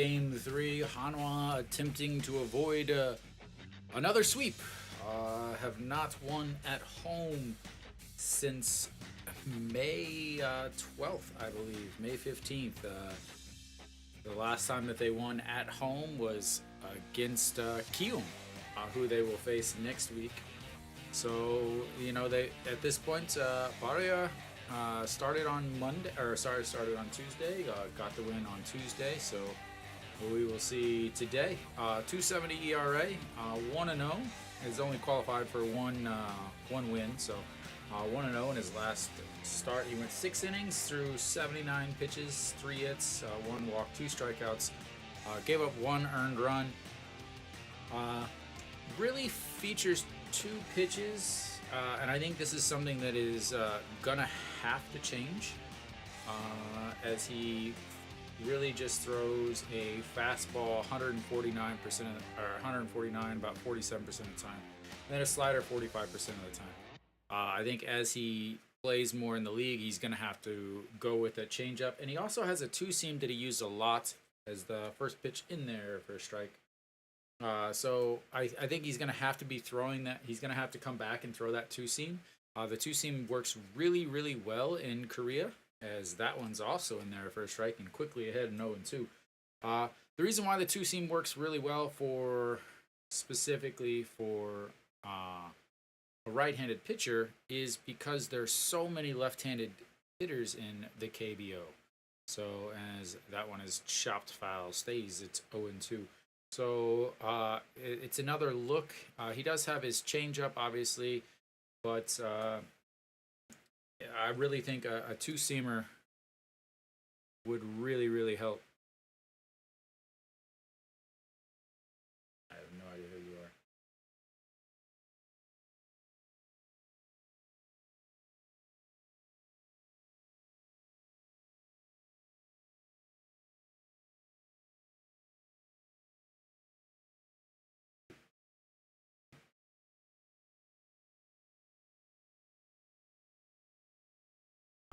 game three. Hanwha attempting to avoid another sweep. Have not won at home since May 12th, I believe. May 15th. The last time that they won at home was against KBO, who they will face next week. So, they at this point, Barria started on started on Tuesday. Got the win on Tuesday. So we will see today. 270 ERA, 1-0. Has only qualified for one win. So 1-0 in his last start. He went 6 innings through 79 pitches, 3 hits, 1 walk, 2 strikeouts. Gave up 1 earned run. Really features 2 pitches, and I think this is something that is gonna have to change, as he really just throws a fastball 149% or 149 about 47% of the time, and then a slider 45% of the time. I think as he plays more in the league, he's gonna have to go with a changeup, and he also has a 2-seam that he used a lot as the first pitch in there for a strike. So I think he's going to have to be throwing that. He's going to have to come back and throw that 2-seam. The 2-seam works really, really well in Korea, as that one's also in there for a strike and quickly ahead and 0-2. The reason why the 2-seam works really well specifically for a right-handed pitcher is because there's so many left-handed hitters in the KBO. So as that one is chopped foul, stays, it's 0-2. So it's another look. He does have his changeup, obviously, but I really think a 2-seamer would really, really help. I have no idea who you are.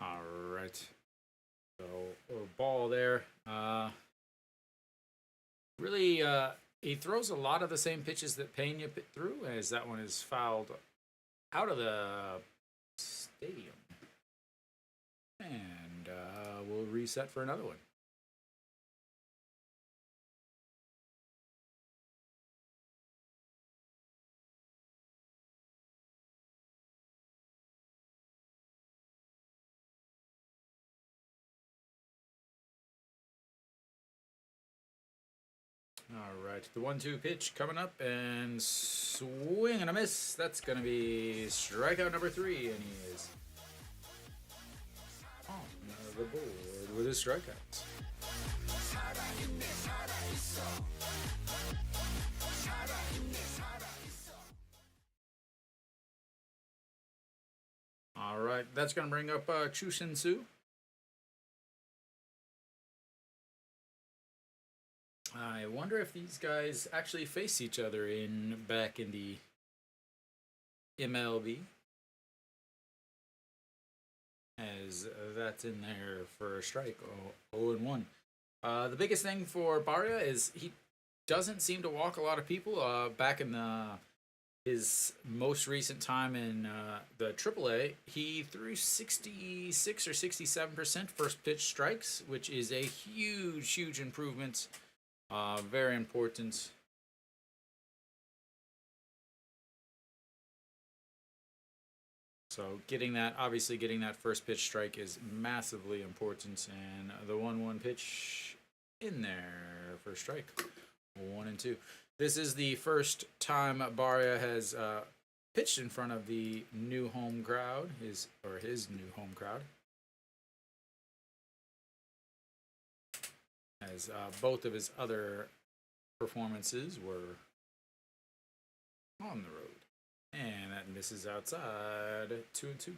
All right. So ball there. Really, he throws a lot of the same pitches that Pena threw, as that one is fouled out of the stadium. And we'll reset for another one. All right, the 1-2 pitch coming up, and swing and a miss. That's going to be strikeout number 3, and he is on the board with his strikeouts. All right, that's going to bring up Chu Shin Su. I wonder if these guys actually face each other back in the MLB, as that's in there for a strike. 0-1. The biggest thing for Barria is he doesn't seem to walk a lot of people. Back in his most recent time in the AAA, he threw 66 or 67% first pitch strikes, which is a huge, huge improvement. Very important. So getting that first pitch strike is massively important, and the 1-1 pitch in there for strike. 1-2. This is the first time Barria has pitched in front of the new home crowd, his new home crowd. As both of his other performances were on the road. And that misses outside. 2-2.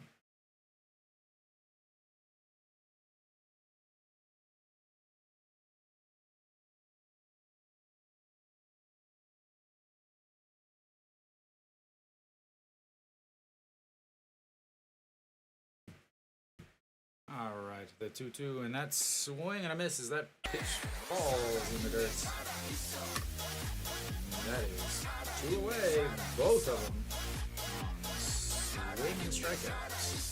All right, the 2-2, and that swing and a miss as that pitch falls in the dirt. And that is two away, both of them on swing and strikeouts.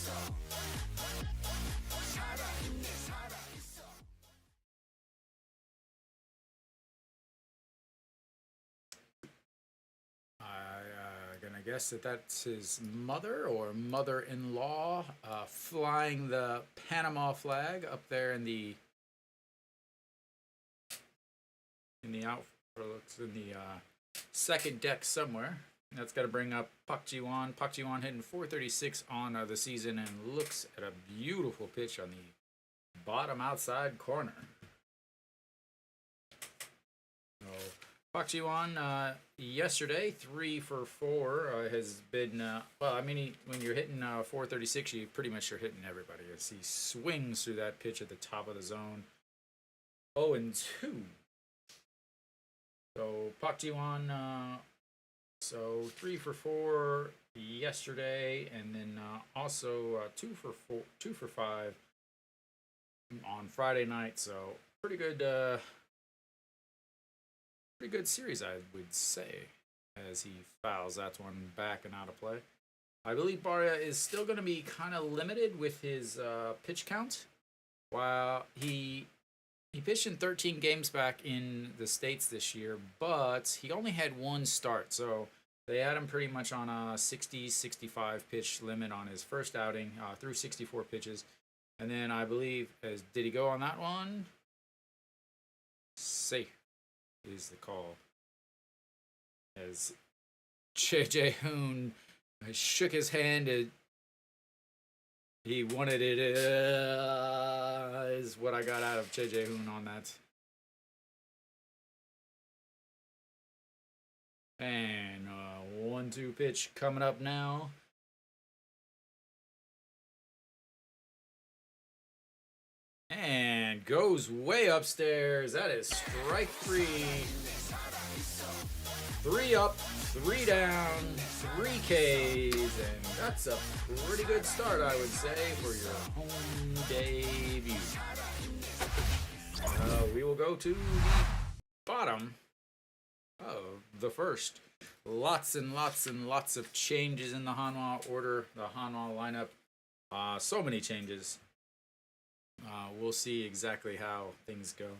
I guess that's his mother or mother-in-law flying the Panama flag up there in the second deck somewhere. That's got to bring up Pak Ji-won. Pak Ji-won hitting 436 on the season and looks at a beautiful pitch on the bottom outside corner. So Pak Ji-won yesterday 3 for 4 has been well. I mean, when you're hitting 436, you pretty much are hitting everybody as he swings through that pitch at the top of the zone. 0-2. So Pak Ji-won, so 3 for 4 yesterday, and then also 2 for 5 on Friday night. So pretty good series, I would say, as he fouls that one back and out of play. I believe Barria is still going to be kind of limited with his pitch count. While he pitched in 13 games back in the States this year, but he only had one start. So they had him pretty much on a 60-65 pitch limit on his first outing, through 64 pitches. And then I believe, did he go on that one? Safe is the call. As JJ Hoon shook his hand, he wanted it, is what I got out of JJ Hoon on that. And 1-2 pitch coming up now. And goes way upstairs. That is strike 3. 3 up, 3 down, 3 Ks, and that's a pretty good start, I would say, for your home debut. We will go to the bottom of the first. Lots and lots and lots of changes in the Hanwha order, the Hanwha lineup. So many changes. We'll see exactly how things go.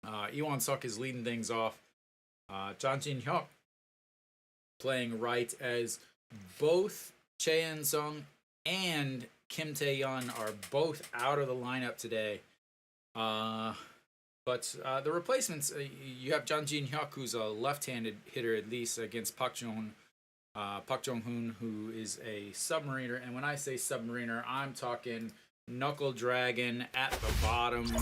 Iwan Suk is leading things off. Jang Jin-hyuk playing right, as both Chae In-sung and Kim Tae-yeon are both out of the lineup today. But the replacements, you have Jang Jin-hyuk, who's a left-handed hitter at least, against Park Jong-hoon, who is a submariner. And when I say submariner, I'm talking knuckle dragon at the bottom,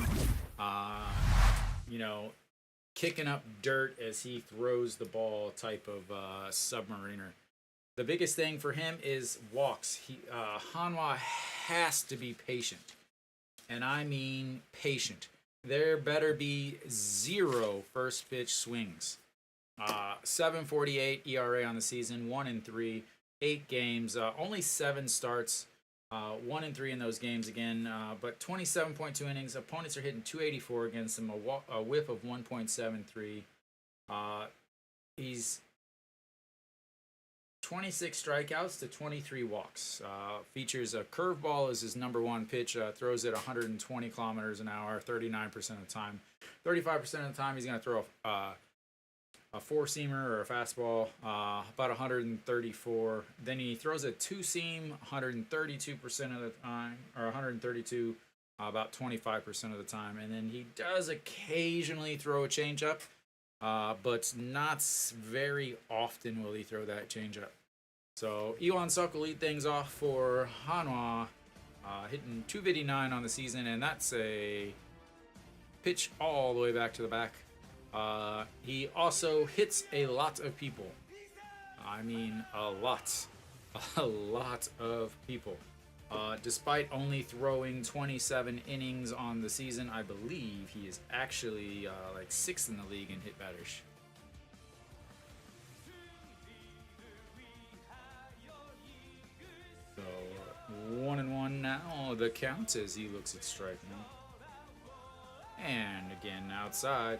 kicking up dirt as he throws the ball type of submariner. The biggest thing for him is walks. Hanwha has to be patient, and I mean patient. There better be 0 first pitch swings. 7.48 ERA on the season, 1-3, 8 games, only 7 starts. 1-3 in those games again, but 27.2 innings. Opponents are hitting 284 against him, a whip of 1.73. He's 26 strikeouts to 23 walks. Features a curveball as his number 1 pitch. Throws it 120 kilometers an hour, 39% of the time. 35% of the time, he's going to throw a four-seamer or a fastball, about 134. Then he throws a two-seam 132% of the time, or 132 about 25% of the time. And then he does occasionally throw a changeup, but not very often will he throw that changeup. So Iwan Suk will lead things off for Hanwha, hitting 259 on the season, and that's a pitch all the way back to the back. He also hits a lot of people. I mean, a lot of people. Despite only throwing 27 innings on the season, I believe he is actually like 6th in the league in hit batters. So 1-1 now. the count as he looks at striking. And again, outside.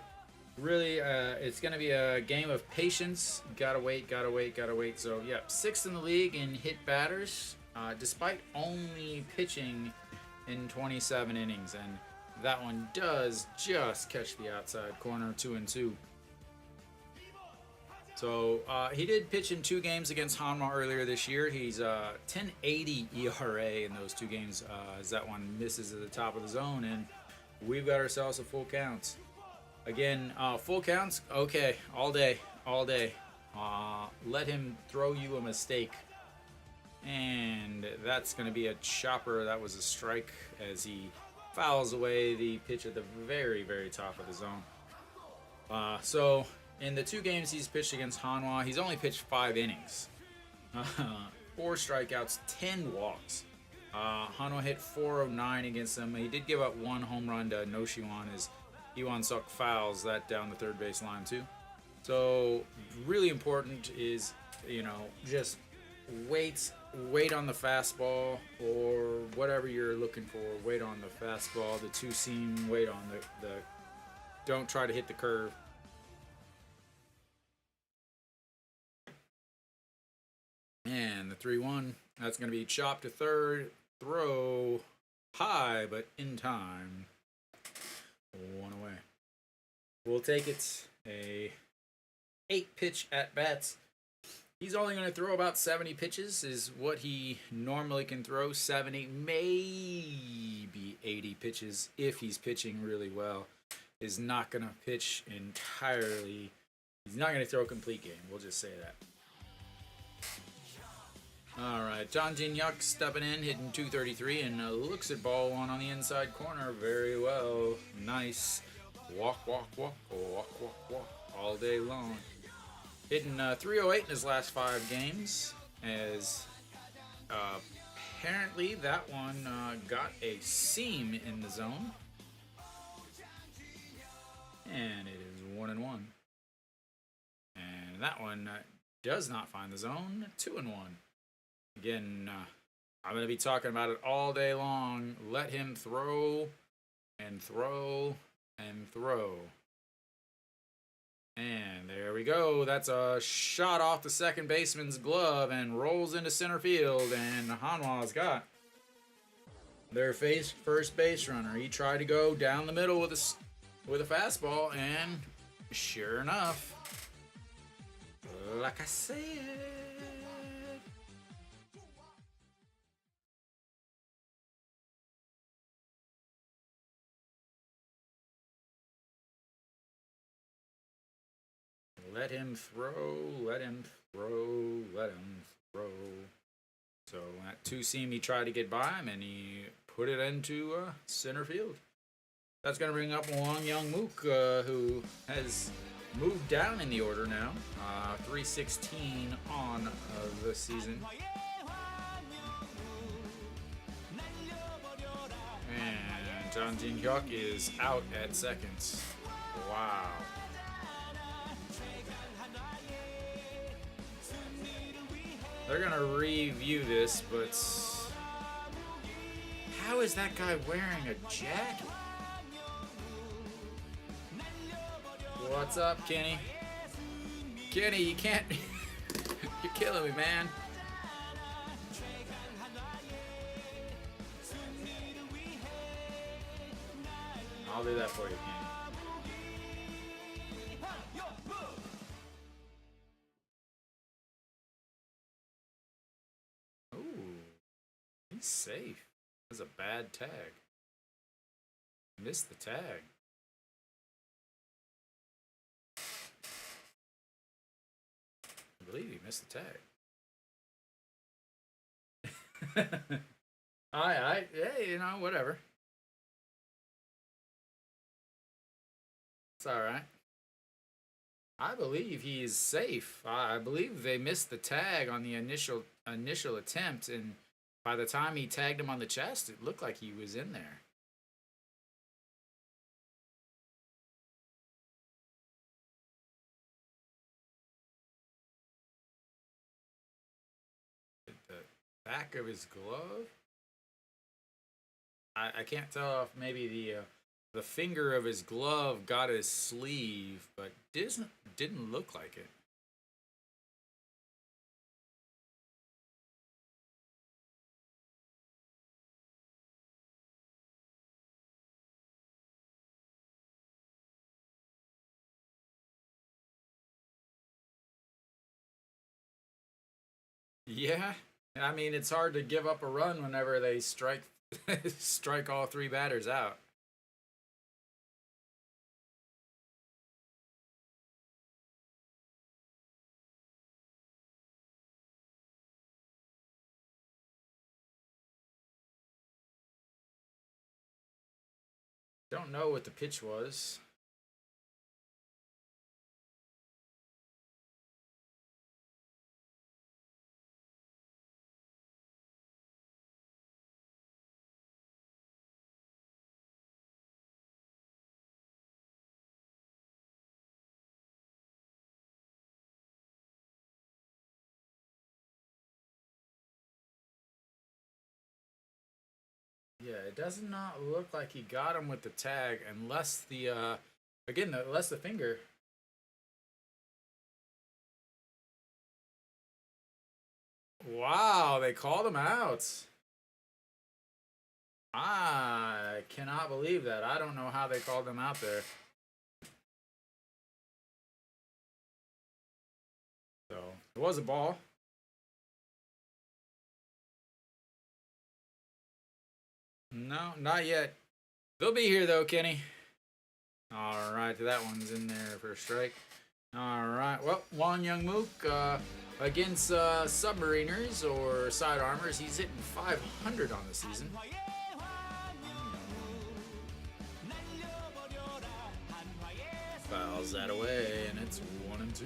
Really, it's going to be a game of patience. Gotta wait, gotta wait, gotta wait. So, yep, 6th in the league in hit batters, despite only pitching in 27 innings. And that one does just catch the outside corner, 2-2. So, he did pitch in 2 games against Hanwha earlier this year. He's 10.80 ERA in those 2 games, as that one misses at the top of the zone. And we've got ourselves a full count. Again, full counts, okay, all day, all day. Let him throw you a mistake. And that's going to be a chopper. That was a strike as he fouls away the pitch at the very, very top of the zone. So, in the 2 games he's pitched against Hanwha, he's only pitched 5 innings. 4 strikeouts, 10 walks. Hanwha hit 409 against him. He did give up 1 home run to Noshiwan as Iwan Suk fouls that down the third base line too. So really important is, you know, just wait on the fastball or whatever you're looking for. Wait on the fastball, the 2-seam, wait on the don't try to hit the curve. And the 3-1, that's going to be chopped to third, throw high but in time. 1 away. We'll take it. A 8 pitch at bats. He's only going to throw about 70 pitches is what he normally can throw. 70, maybe 80 pitches if he's pitching really well. Is not going to pitch entirely. He's not going to throw a complete game. We'll just say that. Alright, John Jin Yuk stepping in, hitting 233, and looks at ball 1 on the inside corner very well. Nice. Walk, walk, walk, walk, walk, walk, all day long. Hitting 308 in his last 5 games, as apparently that one got a seam in the zone. And it is 1-1. And that one does not find the zone, 2-1. Again, I'm going to be talking about it all day long. Let him throw and throw and throw. And there we go. That's a shot off the second baseman's glove and rolls into center field. And Hanwha's got their first base runner. He tried to go down the middle with a fastball, and sure enough, like I said, let him throw, let him throw, let him throw. So that 2-seam, he tried to get by him, and he put it into center field. That's going to bring up Wong Young Mook, who has moved down in the order now. 316 on the season. And John Jin Hyuk is out at second. Wow. They're going to review this, but how is that guy wearing a jacket? What's up, Kenny? Kenny, you can't... You're killing me, man. I'll do that for you, Kenny. He's safe. That's a bad tag. Missed the tag. I believe he missed the tag. Hey, you know, whatever. It's all right. I believe he is safe. I believe they missed the tag on the initial attempt, and by the time he tagged him on the chest, it looked like he was in there. The back of his glove? I can't tell if maybe the finger of his glove got his sleeve, but didn't look like it. Yeah, I mean it's hard to give up a run whenever they strike strike all three batters out. Don't know what the pitch was. Yeah, it does not look like he got him with the tag, unless the again, unless the finger. Wow, they called him out. I cannot believe that. I don't know how they called him out there. So it was a ball. No, not yet. They'll be here though, Kenny. All right, that one's in there for a strike. All right, well, Won Young Mook against Submariners or Side Armors, he's hitting 500 on the season. Fouls that away, and it's 1-2.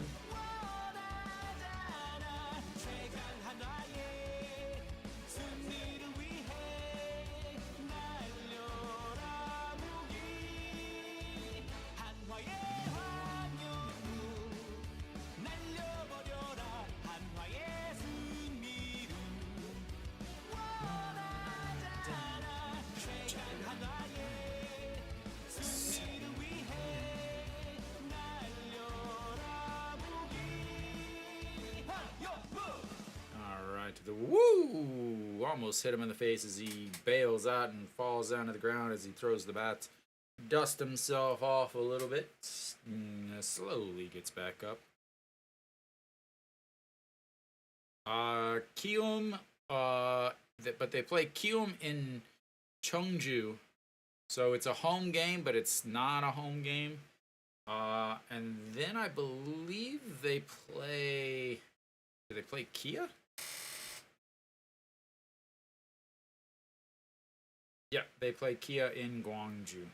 To the woo! Almost hit him in the face as he bails out and falls down to the ground as he throws the bat. Dust himself off a little bit. Slowly gets back up. Kium, but they play Kium in Cheongju. So it's a home game, but it's not a home game. And then I believe they play. Do they play Kia? Yeah, they play Kia in Gwangju.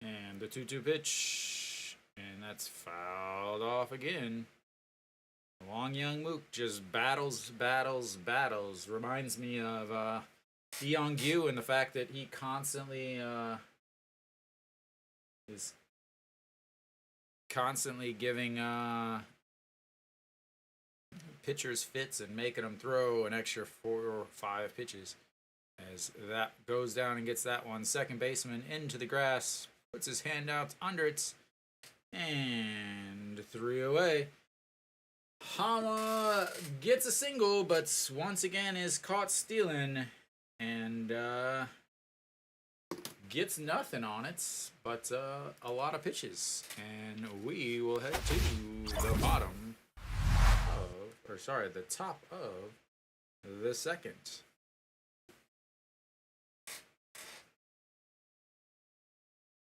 And the 2-2 pitch. And that's fouled off again. Won Young Mook just battles. Reminds me of Yeonggu and the fact that he constantly is constantly giving pitchers fits and making them throw an extra 4 or 5 pitches. As that goes down and gets that one, second baseman into the grass, puts his hand out under it, and 3 away. Hanwha gets a single, but once again is caught stealing and gets nothing on it, but a lot of pitches. And we will head to the bottom of, or sorry, the top of the second.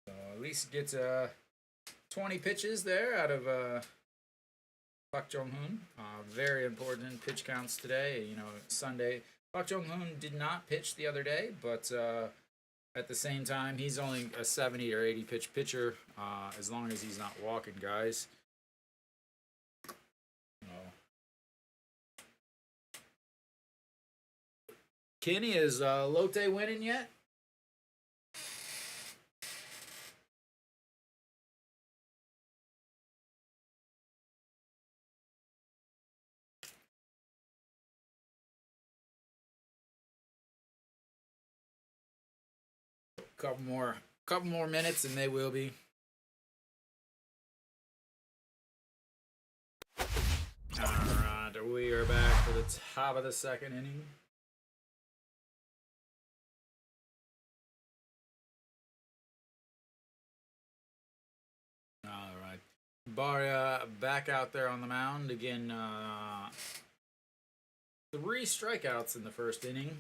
So at least gets 20 pitches there out of Park Jong-hoon. Very important pitch counts today. You know, Sunday. Park Jong-hoon did not pitch the other day, but at the same time, he's only a 70 or 80 pitch pitcher, as long as he's not walking guys. Kenny, is Lotte winning yet? couple more minutes, and they will be. All right, we are back for the top of the second inning. All right, Barria back out there on the mound again. 3 strikeouts in the first inning.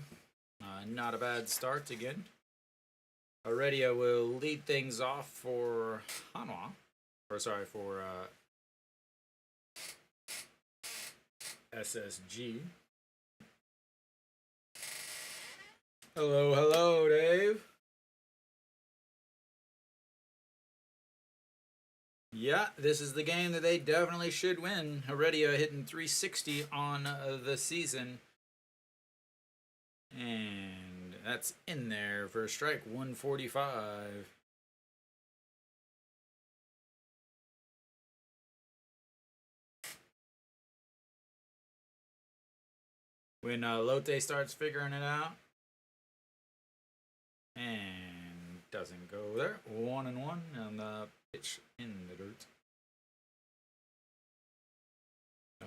Not a bad start again. Heredia will lead things off for Hanwha. For SSG. Hello, Dave. Yeah, this is the game that they definitely should win. Heredia hitting 360 on the season. And that's in there for a strike, 145. When Lotte starts figuring it out. And doesn't go there. 1-1 on the pitch in the dirt. So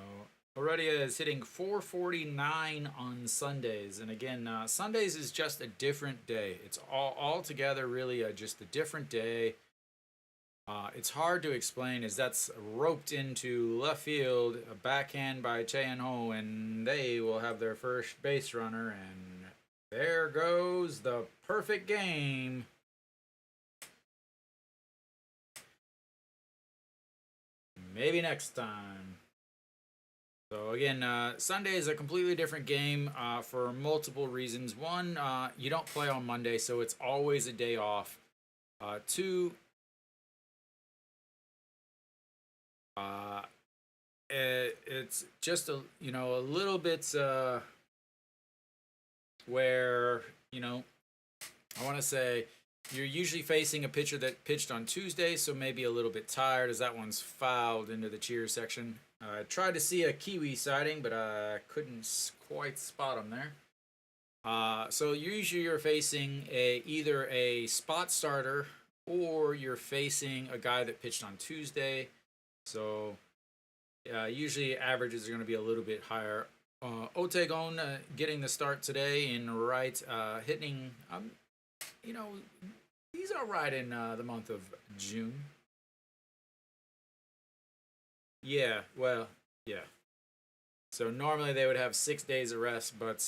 Heredia is hitting 449 on Sundays, and again, Sundays is just a different day. It's all together really just a different day. It's hard to explain as that's roped into left field, a backhand by Hanwha, and they will have their first base runner, and there goes the perfect game. Maybe next time. So again, Sunday is a completely different game for multiple reasons. One, you don't play on Monday, so it's always a day off. 2, it's just a little bit where I want to say you're usually facing a pitcher that pitched on Tuesday, so maybe a little bit tired as that one's fouled into the cheer section. I tried to see a Kiwi sighting, but I couldn't quite spot him there. So usually you're facing either a spot starter or you're facing a guy that pitched on Tuesday. So usually averages are going to be a little bit higher. Otegon getting the start today in right, hitting, he's all right in the month of June. Yeah, well, yeah. So normally they would have 6 days of rest, but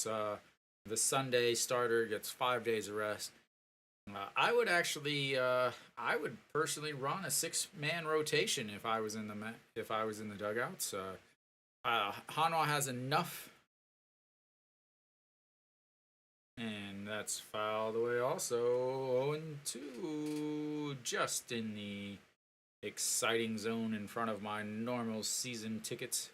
the Sunday starter gets 5 days of rest. I would personally run a 6-man rotation if I was in the dugouts. Hanwha has enough, and that's fouled away also. 0-2, just in the exciting zone in front of my normal season tickets.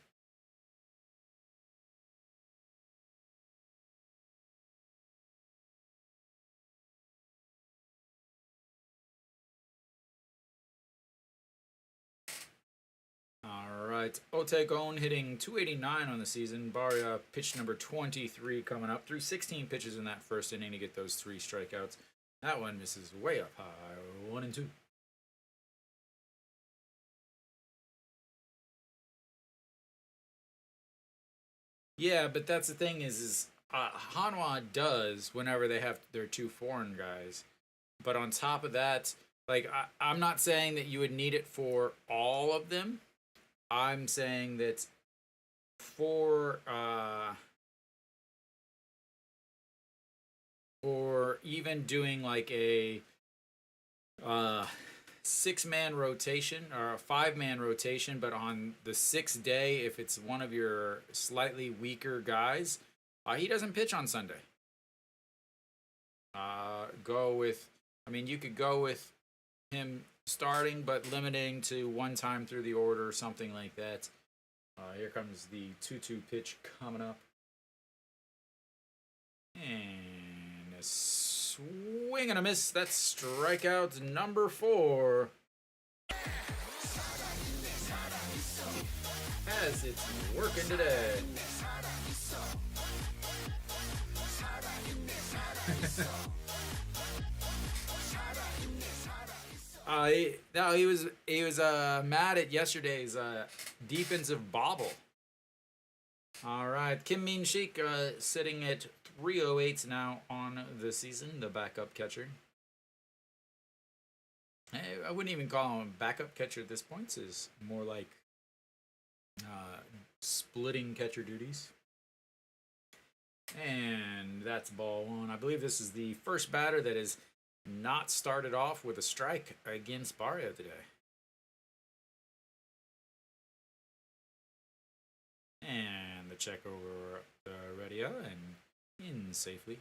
All right, Otegon hitting 289 on the season. Barria pitch number 23 coming up. Threw 16 pitches in that first inning to get those 3 strikeouts. That one misses way up high, 1-2. Yeah, but that's the thing is Hanwha does whenever they have their 2 foreign guys. But on top of that, I'm not saying that you would need it for all of them. I'm saying that for even doing like a 6-man rotation or a 5-man rotation, but on the 6th day, if it's one of your slightly weaker guys, he doesn't pitch on Sunday. You could go with him starting, but limiting to 1 time through the order or something like that. Here comes the 2-2 pitch coming up. And a swing and a miss. That's strikeout number 4. As it's working today. No, he was mad at yesterday's defensive bobble. All right, Kim Min Sheik sitting at 308 now on the season, the backup catcher. I wouldn't even call him a backup catcher at this point. Is more like uh, splitting catcher duties. And that's ball one. I believe this is the first batter that has not started off with a strike against Barria today. And the check over the radio and in safely.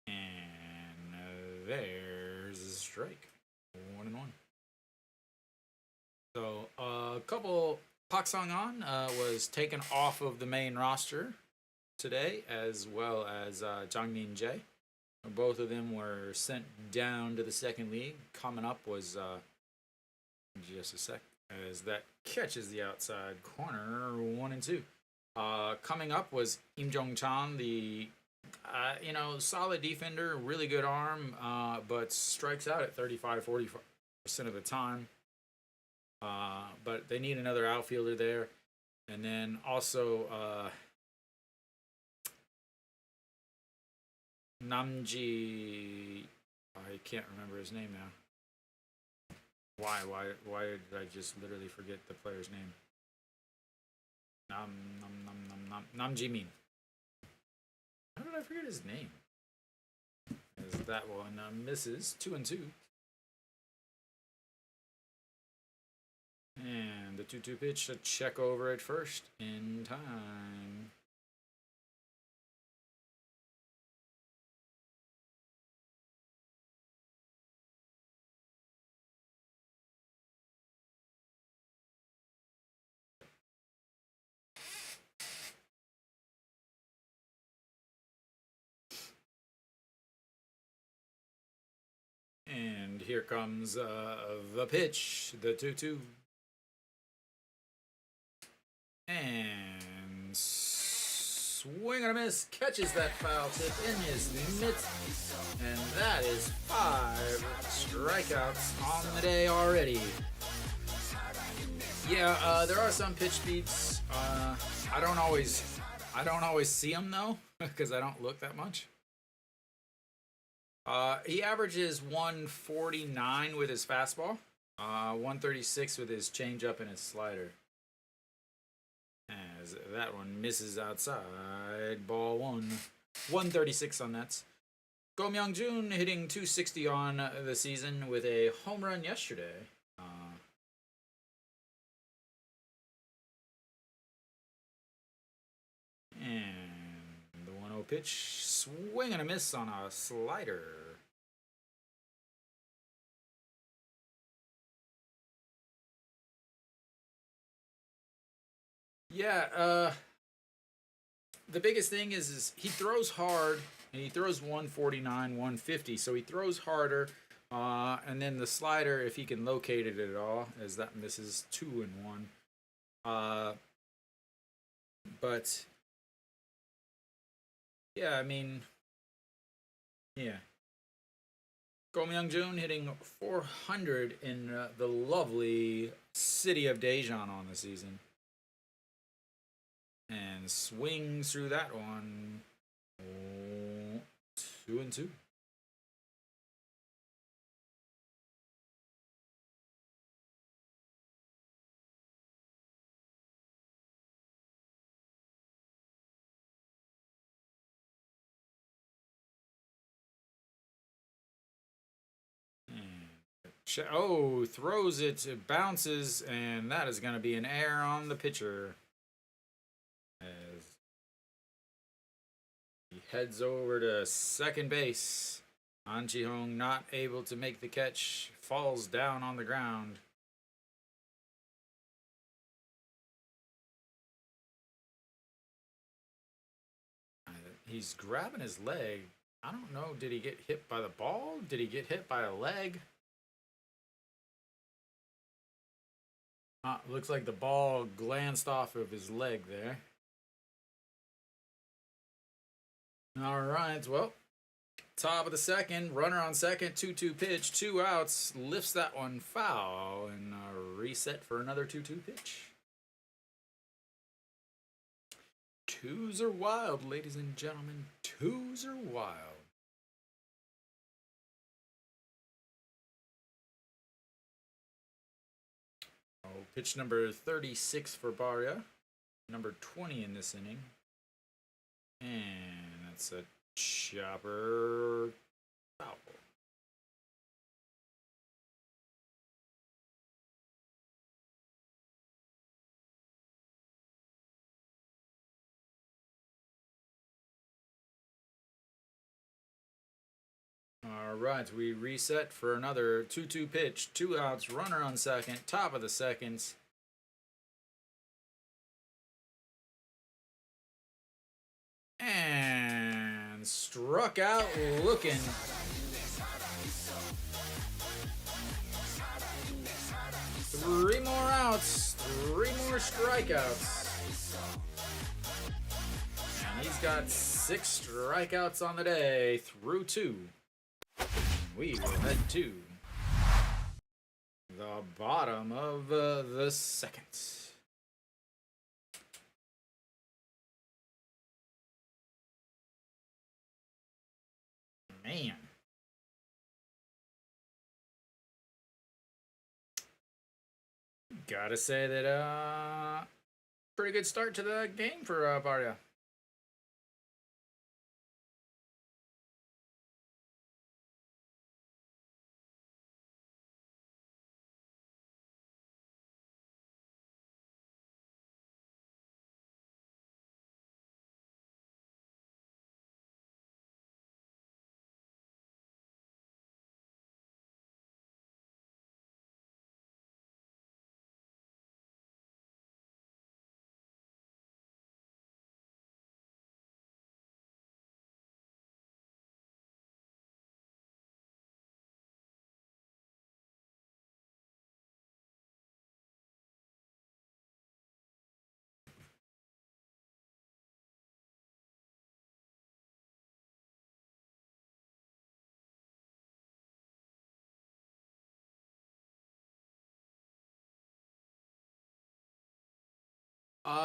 And there's a strike. 1-1. So a couple Pak Song An was taken off of the main roster today, as well as Jang Min Jae. Both of them were sent down to the second league. Coming up was just a sec, as that catches the outside corner, 1-2. Coming up was Im Jong Chan, the solid defender, really good arm, but strikes out at 35-40% of the time. But they need another outfielder there. And then also Namji, I can't remember his name now. Why did I just literally forget the player's name? Namji Min. How did I forget his name? As that one misses 2-2. And the 2-2 pitch, a check over at first in time. And here comes the pitch, the 2-2. And swing and a miss, catches that foul tip in his mitts. And that is 5 strikeouts on the day already. Yeah, there are some pitch speeds. I don't always see them though, because I don't look that much. He averages 149 with his fastball, 136 with his changeup and his slider. As that one misses outside, ball one. 136 on that. Go Myung-jun hitting 260 on the season with a home run yesterday. And the 1-0 pitch, swing and a miss on a slider. Yeah, the biggest thing is he throws hard, and he throws 149, 150, so he throws harder. And then the slider, if he can locate it at all, as that misses 2-1. But yeah, I mean, yeah. Go Myung-jun hitting 400 in the lovely city of Daejeon on the season. And swings through that one. 2-2. Oh, throws it, it bounces, and that is going to be an error on the pitcher. As he heads over to second base. An Ji-hong not able to make the catch, falls down on the ground. He's grabbing his leg. I don't know. Did he get hit by the ball? Did he get hit by a leg? Looks like the ball glanced off of his leg there. All right, well, top of the second, runner on second, 2-2 pitch, 2 outs, lifts that one foul, and reset for another 2-2 pitch. Twos are wild, ladies and gentlemen. Twos are wild. Oh, pitch number 36 for Barria. Number 20 in this inning. And that's a chopper foul. All right, we reset for another 2-2 pitch, 2 outs, runner on second, top of the second. And struck out looking. Three more outs, 3 more strikeouts. And he's got 6 strikeouts on the day through 2. We will head to the bottom of the second. Man. Gotta say that, pretty good start to the game for Barria.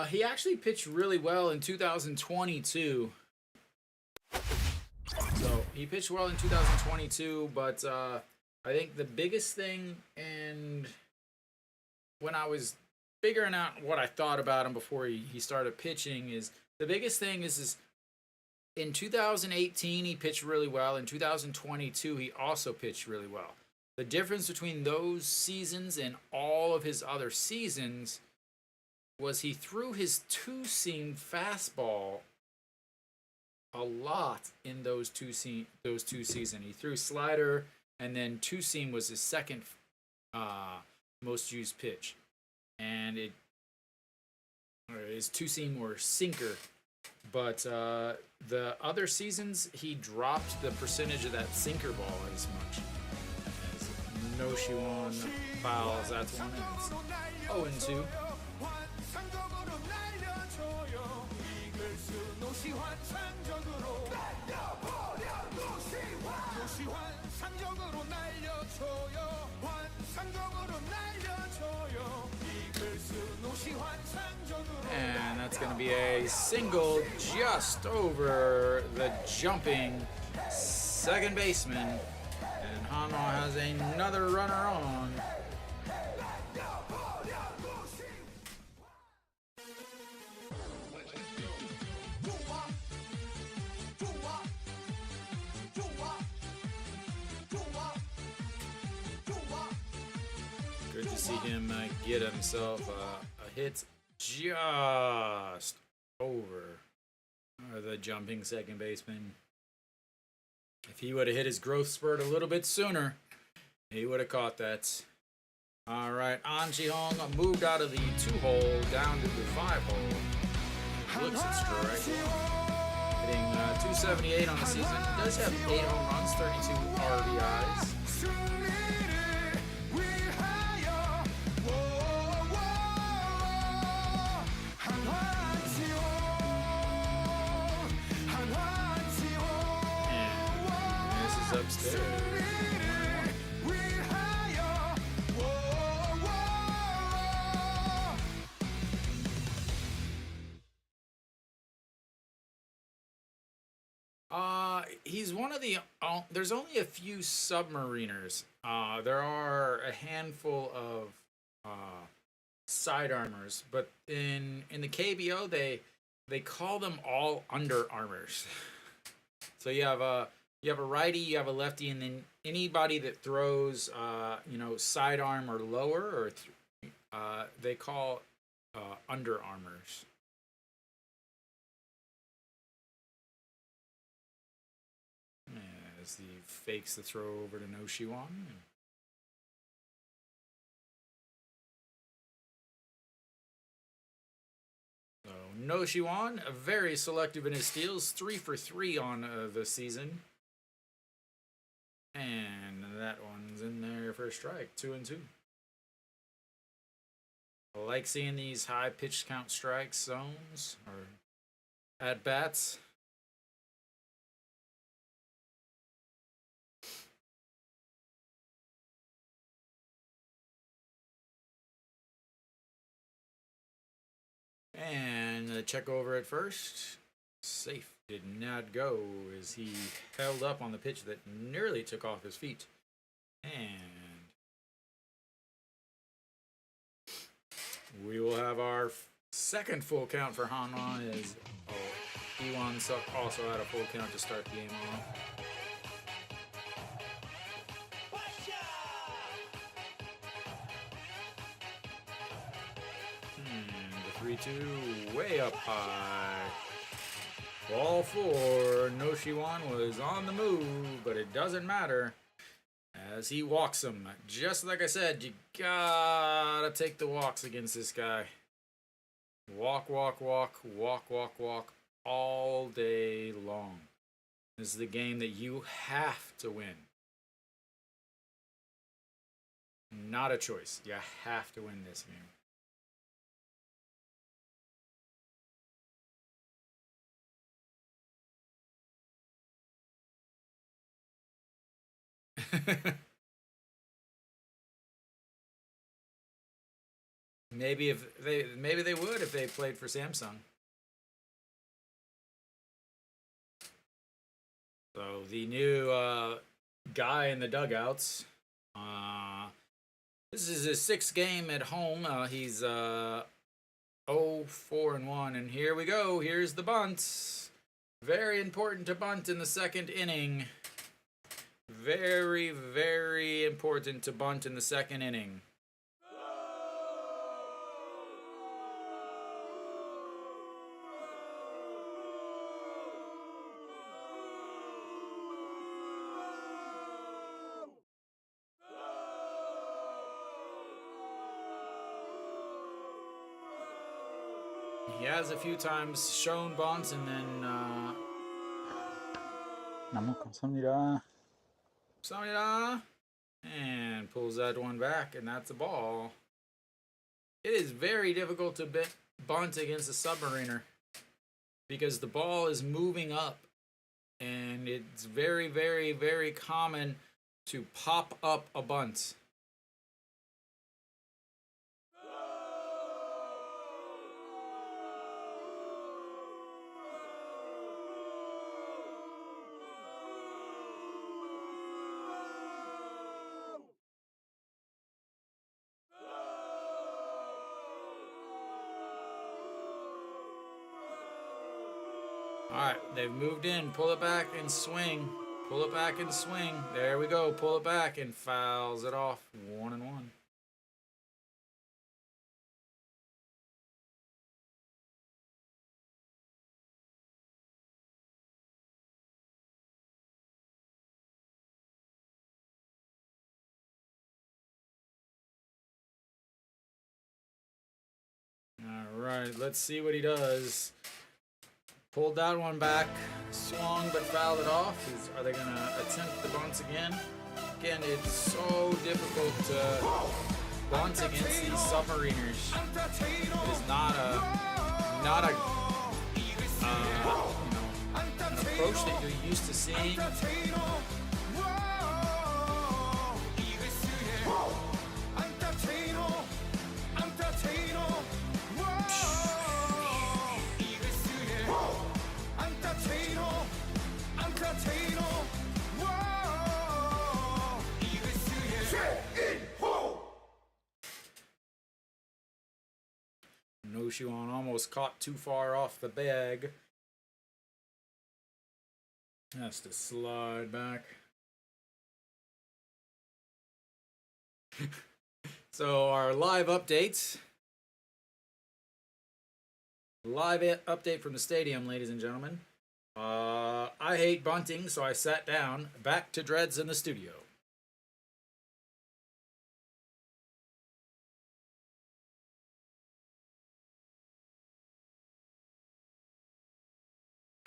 He actually pitched really well in 2022. So he pitched well in 2022, but I think the biggest thing, and when I was figuring out what I thought about him before he started pitching, is the biggest thing is in 2018 he pitched really well. In 2022 he also pitched really well. The difference between those seasons and all of his other seasons was he threw his two-seam fastball a lot in those two seasons. He threw slider, and then two-seam was his second most used pitch. And his two-seam or sinker. But the other seasons, he dropped the percentage of that sinker ball as much. As No-Shiwan fouls, that's one. And it's 0-2. And that's going to be a single just over the jumping second baseman. And Hanwha has another runner on. Good to see him get himself a hit just over the jumping second baseman. If he would have hit his growth spurt a little bit sooner, he would have caught that. All right, An Ji-hong moved out of the 2-hole down to the 5-hole. Looks at strike. Hitting 278 on the season. He does have 8 home runs, 32 RBIs. And this is upstairs. He's one of the. There's only a few submariners. There are a handful of side armors, but in the KBO they call them all under armors. So you have a righty, you have a lefty, and then anybody that throws sidearm or lower or they call under armors. As he fakes the throw over to Noshiwan. So Noshiwan, very selective in his steals, 3 for 3 on the season. And that one's in there for a strike, 2-2. I like seeing these high pitch count strike zones or at bats. And the check over at first. Safe did not go as he held up on the pitch that nearly took off his feet. And we will have our second full count for Hanwha as Iwan also had a full count to start the game off. And the 3-2 way up high. Ball 4. Noshiwan was on the move, but it doesn't matter as he walks him. Just like I said, you gotta take the walks against this guy. Walk, walk, walk, walk, walk, walk all day long. This is the game that you have to win. Not a choice. You have to win this game. Maybe they would if they played for Samsung. So the new guy in the dugouts. This is his 6th game at home. He's 0-4-1, and here we go. Here's the bunt. Very important to bunt in the 2nd inning. Very, very important to bunt in the 2nd inning. He has a few times shown bunts and then and pulls that one back, and that's a ball. It is very difficult to bunt against a submariner because the ball is moving up, and it's very, very, very common to pop up a bunt. Alright, they've moved in. Pull it back and swing. Pull it back and swing. There we go. Pull it back and fouls it off. 1-1. Alright, let's see what he does. Pulled that one back, swung but fouled it off. Are they going to attempt the bunts again? Again, it's so difficult to bunt against these submariners. It is not a an approach that you're used to seeing. No-shoe on almost caught too far off the bag. Has to slide back. So our live update. Live update from the stadium, ladies and gentlemen. I hate bunting, so I sat down. Back to Dreads in the studio.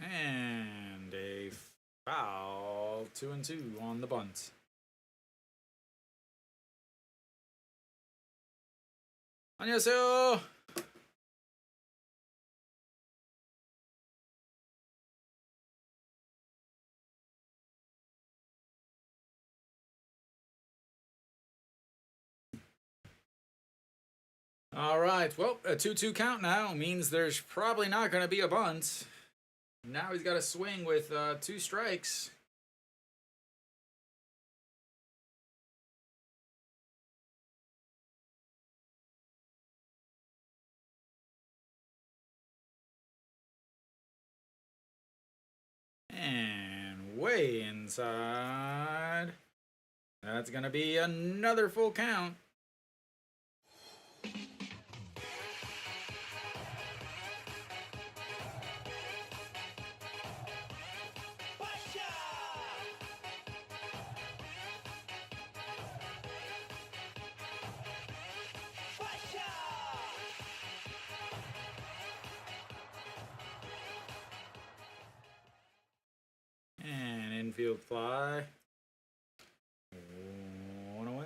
And a foul. 2-2 on the bunt. 안녕하세요. All right, well, a 2-2 count now means there's probably not going to be a bunt. Now he's got to swing with 2 strikes. And way inside. That's going to be another full count. And infield fly. 1 away.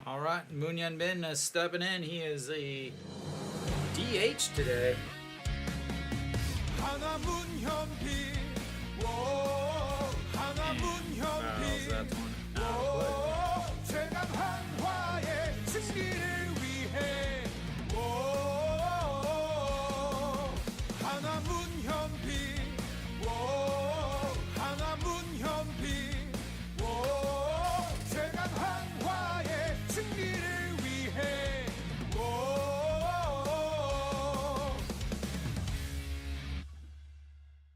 All right, Moon Bin stepping in. He is a DH today. And fouls that one out of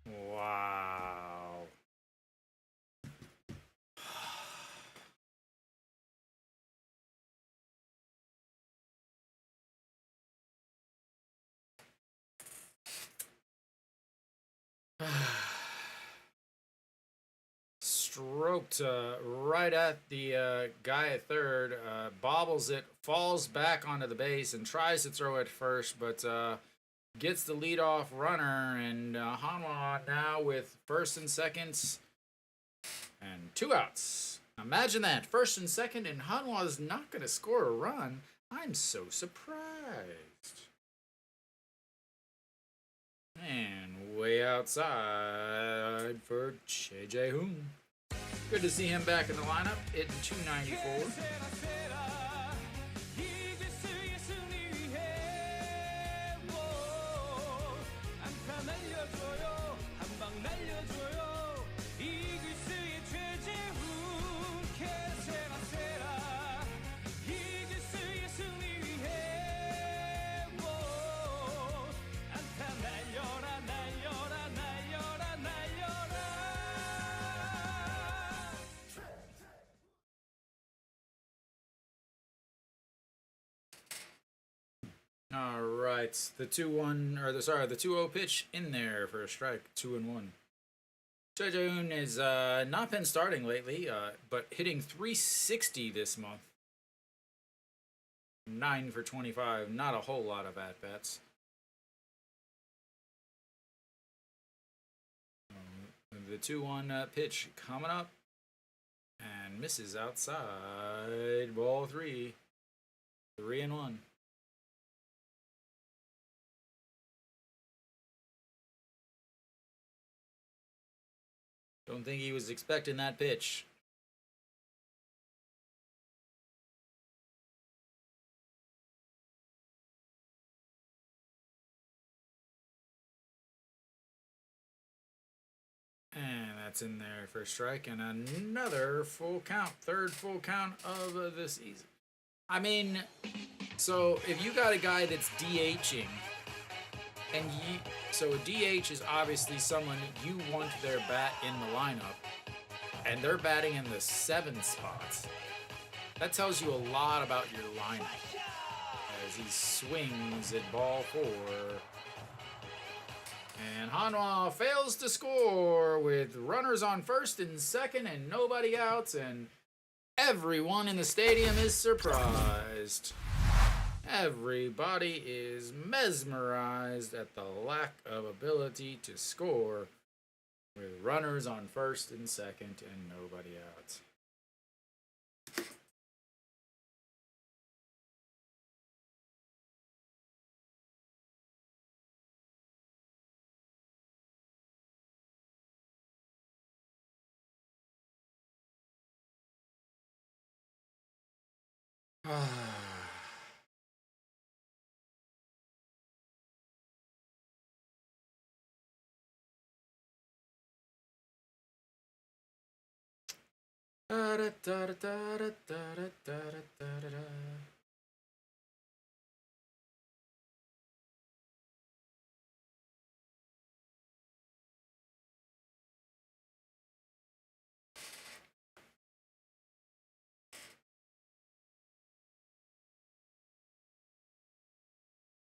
Wow. Stroked right at the guy at third, bobbles it, falls back onto the base, and tries to throw it first, but gets the leadoff runner, and Hanwha now with first and seconds and 2 outs. Imagine that, first and second, and Hanwha is not going to score a run. I'm so surprised. And way outside for JJ Hoon. Good to see him back in the lineup, hitting 294. right, the 2-1 or the 2-0 pitch in there for a strike, 2-1. Jaejoon has not been starting lately, but hitting 360 this month. 9 for 25, not a whole lot of at bats. The 2-1 pitch coming up and misses outside. Ball 3. 3-1. Don't think he was expecting that pitch. And that's in there for a strike and another full count. Third full count of the season. I mean, so if you got a guy that's DHing, and so a DH is obviously someone you want their bat in the lineup, and they're batting in the 7 spots. That tells you a lot about your lineup as he swings at ball 4. And Hanwha fails to score with runners on first and second and nobody outs, and everyone in the stadium is surprised. Everybody is mesmerized at the lack of ability to score with runners on first and second and nobody out.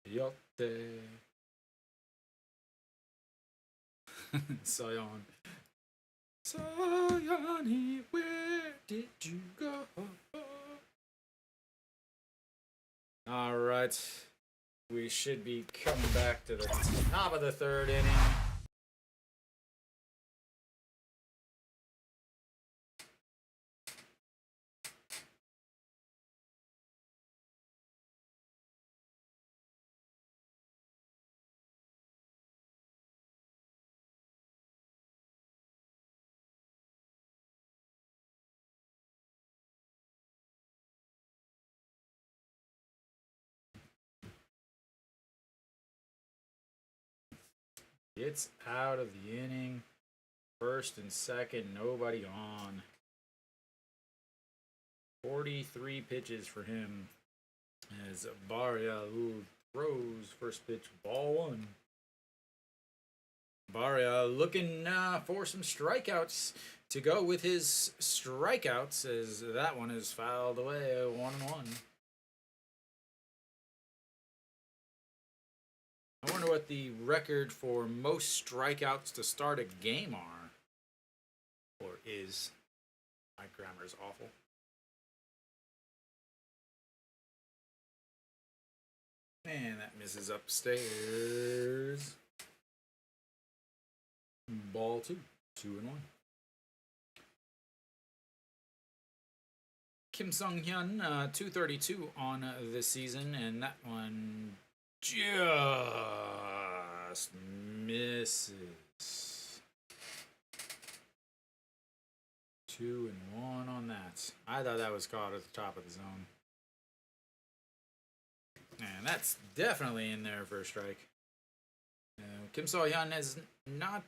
Yotte. Sion. Sayani, where did you go? All right. We should be coming back to the top of the 3rd inning. Gets out of the inning. First and second, nobody on. 43 pitches for him as Barria, who throws first pitch, ball 1. Barria looking for some strikeouts to go with his strikeouts, as that one is fouled away, 1-1. I wonder what the record for most strikeouts to start a game are. Or is. My grammar is awful. And that misses upstairs. Ball 2. 2-1. Kim Sung-hyun, 232 on this season, and that one just misses. 2-1 on that. I thought that was caught at the top of the zone. And that's definitely in there for a strike. Kim Sung-hyun has not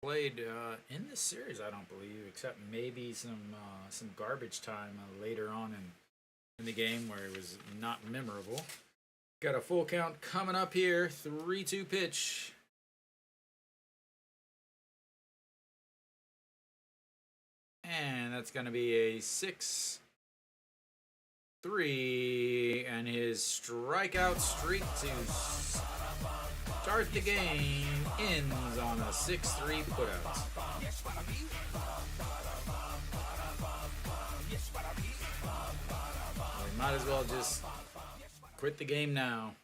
played in this series, I don't believe, except maybe some garbage time later on in the game where it was not memorable. Got a full count coming up here. 3-2 pitch. And that's going to be a 6-3 3, and his strikeout streak to start the game ends on a 6-3 putout. We might as well just quit the game now.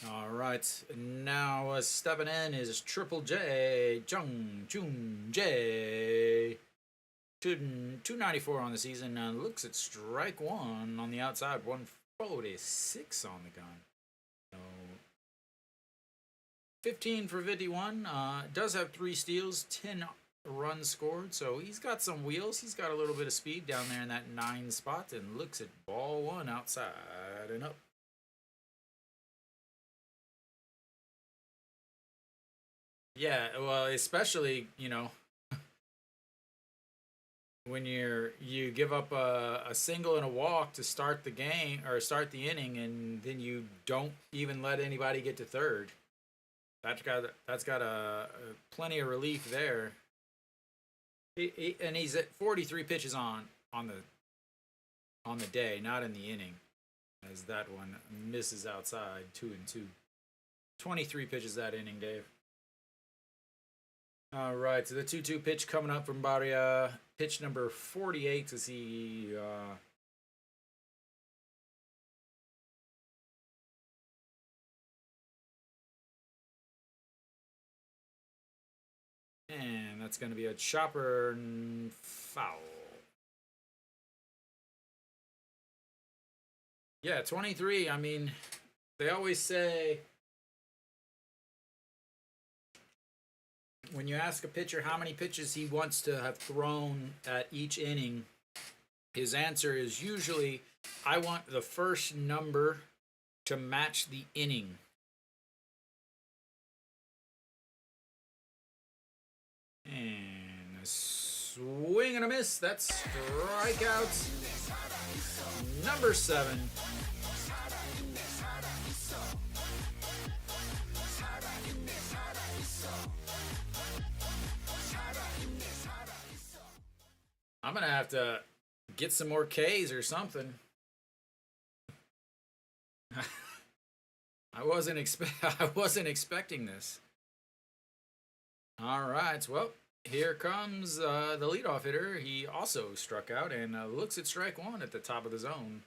All right, now stepping in is Triple J, Jung Jun J. 294 on the season, looks at strike one on the outside, 146 on the gun. So 15 for 51, does have 3 steals, 10 runs scored, so he's got some wheels, he's got a little bit of speed down there in that 9 spot, and looks at ball 1 outside and up. Yeah, well, especially, you know, when you give up a single and a walk to start the game or start the inning, and then you don't even let anybody get to third. That's got a plenty of relief there. And he's at 43 pitches on the day, not in the inning, as that one misses outside 2-2. 23 pitches that inning, Dave. All right, so the 2-2 pitch coming up from Barria. Pitch number 48 as he and that's going to be a chopper and foul. Yeah, 23. I mean, they always say when you ask a pitcher how many pitches he wants to have thrown at each inning, his answer is usually, I want the first number to match the inning. And a swing and a miss. That's strikeout number 7. I'm gonna have to get some more K's or something. I wasn't expecting this. All right, well, here comes the leadoff hitter. He also struck out and looks at strike one at the top of the zone.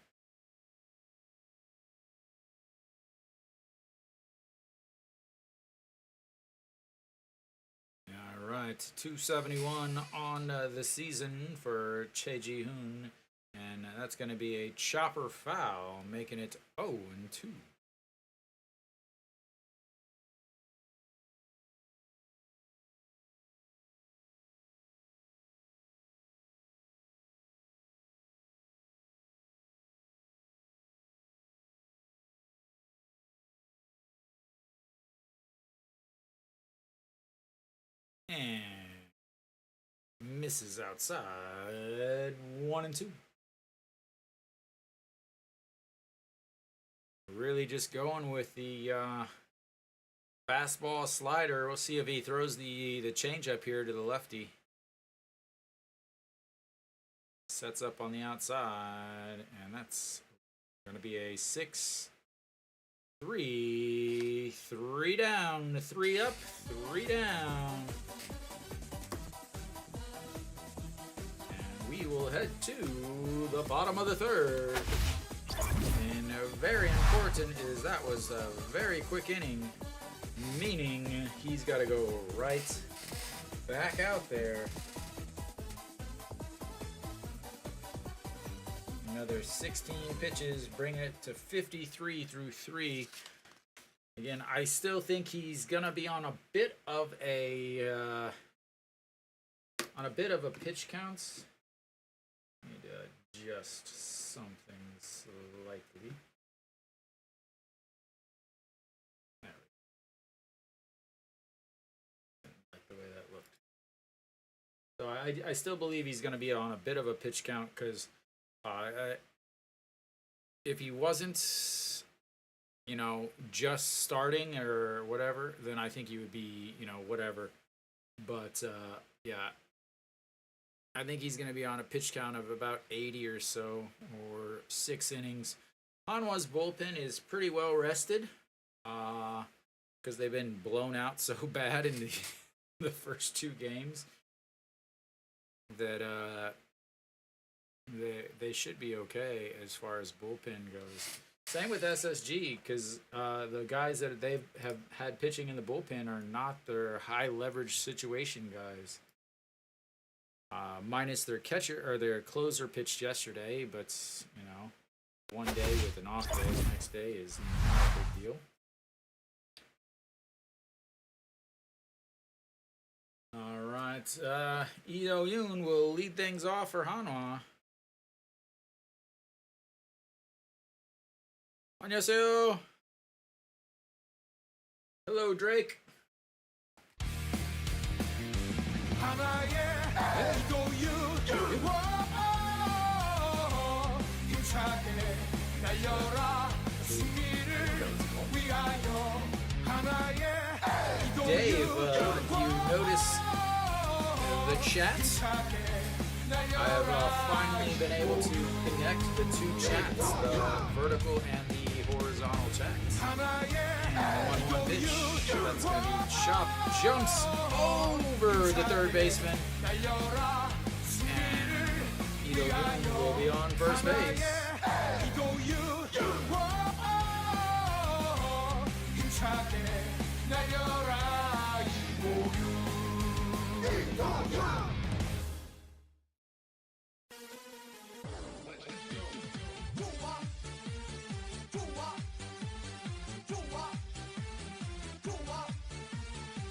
All right, 271 on the season for Che Ji-hoon, and that's going to be a chopper foul, making it 0-2. And misses outside, 1-2. Really just going with the fastball slider. We'll see if he throws the changeup here to the lefty. Sets up on the outside, and that's going to be a 6-3. 3 down, 3 up, 3 down. And we will head to the bottom of the third. And very important is that was a very quick inning, meaning he's got to go right back out there. Another 16 pitches, bring it to 53 through 3. Again, I still think he's gonna be on a bit of a pitch count. Need to adjust something slightly. There we go. Like the way that looked. So I still believe he's gonna be on a bit of a pitch count, because if he wasn't, just starting or whatever, then I think he would be, whatever. But yeah, I think he's going to be on a pitch count of about 80 or so, or 6 innings. Hanwha's bullpen is pretty well rested because they've been blown out so bad in the first 2 games that they should be okay as far as bullpen goes. Same with SSG because the guys that they have had pitching in the bullpen are not their high leverage situation guys. Minus their catcher or their closer pitched yesterday, but one day with an off day, the next day is not a big deal. All right, Ito Yoon will lead things off for Hanwha. 안녕하세요. Hello, Drake. Dave, do you notice the chats? I have finally been able to connect the 2 chats, the vertical and the horizontal chats. And 1-1 pitch. That's going to be Chop jumps over the third baseman. And Ito Yoon will be on first base.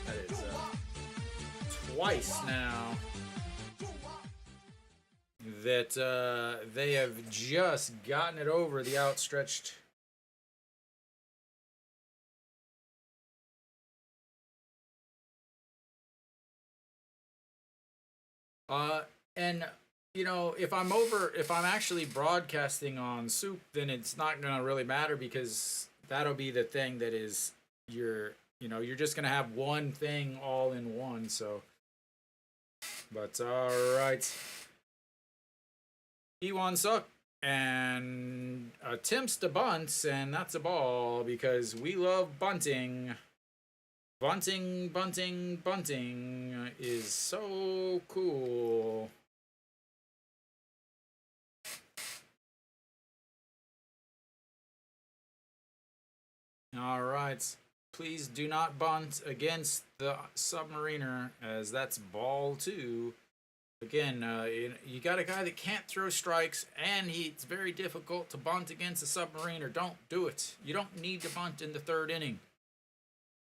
That is twice now that they have just gotten it over the outstretched. And if I'm actually broadcasting on SOOP, then it's not gonna really matter because that'll be the thing that is you're just gonna have one thing all in one. So, but all right, Iwan Suk and attempts to bunt, and that's a ball because we love bunting. Bunting, bunting, bunting is so cool. All right. Please do not bunt against the Submariner, as that's ball 2. Again, you got a guy that can't throw strikes, and it's very difficult to bunt against a Submariner. Don't do it. You don't need to bunt in the 3rd inning.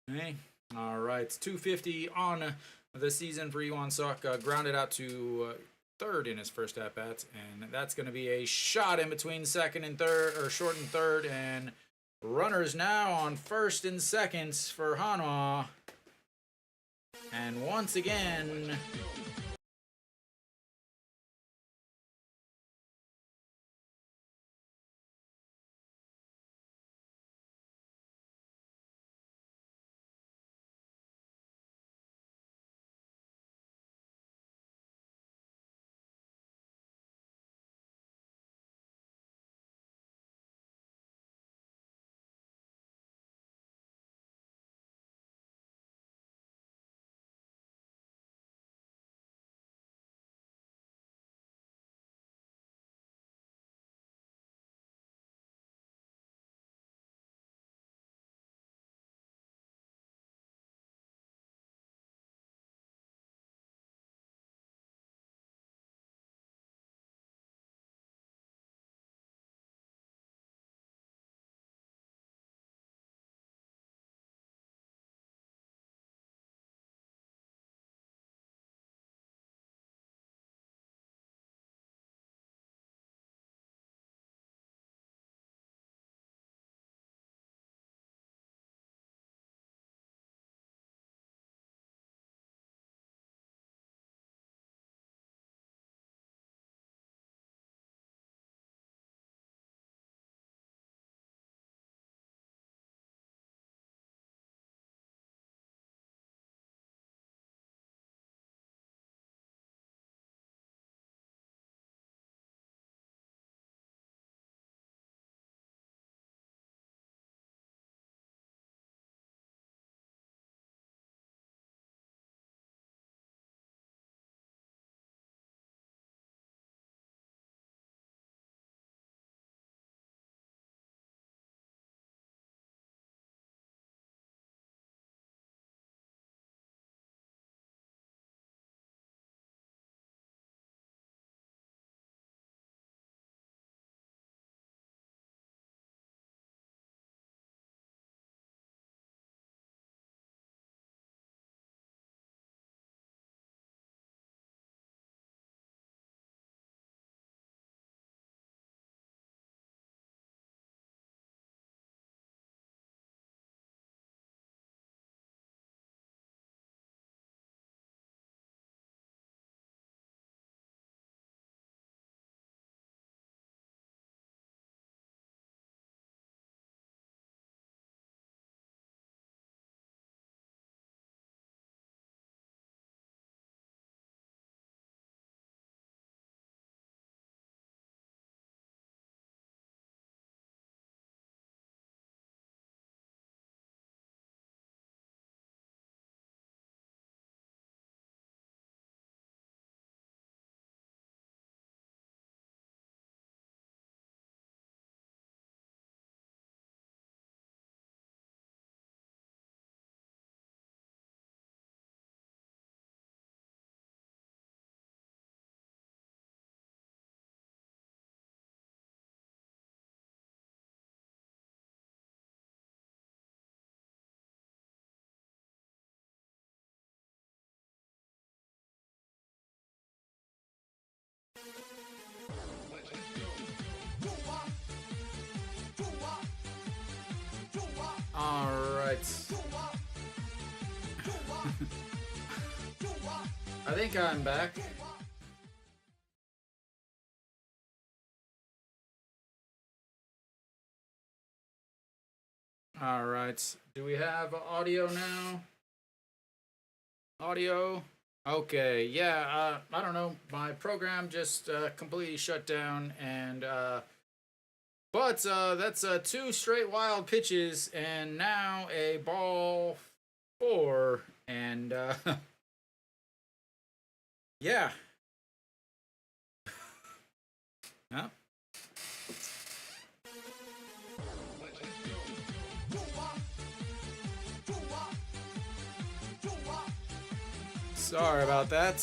Okay? All right, 250 on the season for Iwan Suk. Grounded out to 3rd in his first at-bat, and that's going to be a shot in between 2nd and 3rd, or short and 3rd, and runners now on 1st and 2nd for Hanwha. And once again, All right. I think I'm back. All right. Do we have audio now? Audio? Okay. Yeah. I don't know. My program just completely shut down, and but that's two straight wild pitches, and now a ball four, and yeah. Yeah. Sorry about that.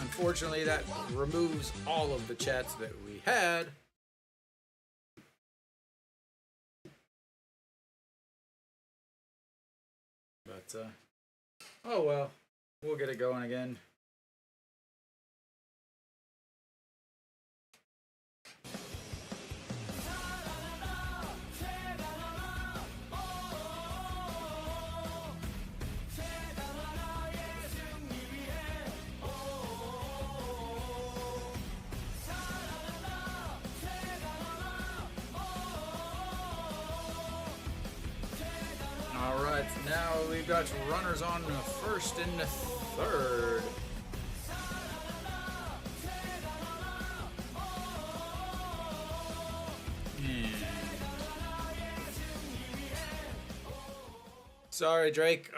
Unfortunately, that removes all of the chats that we had. But, oh well. We'll get it going again. All right, now we've got runners on first and third. Sorry, Drake.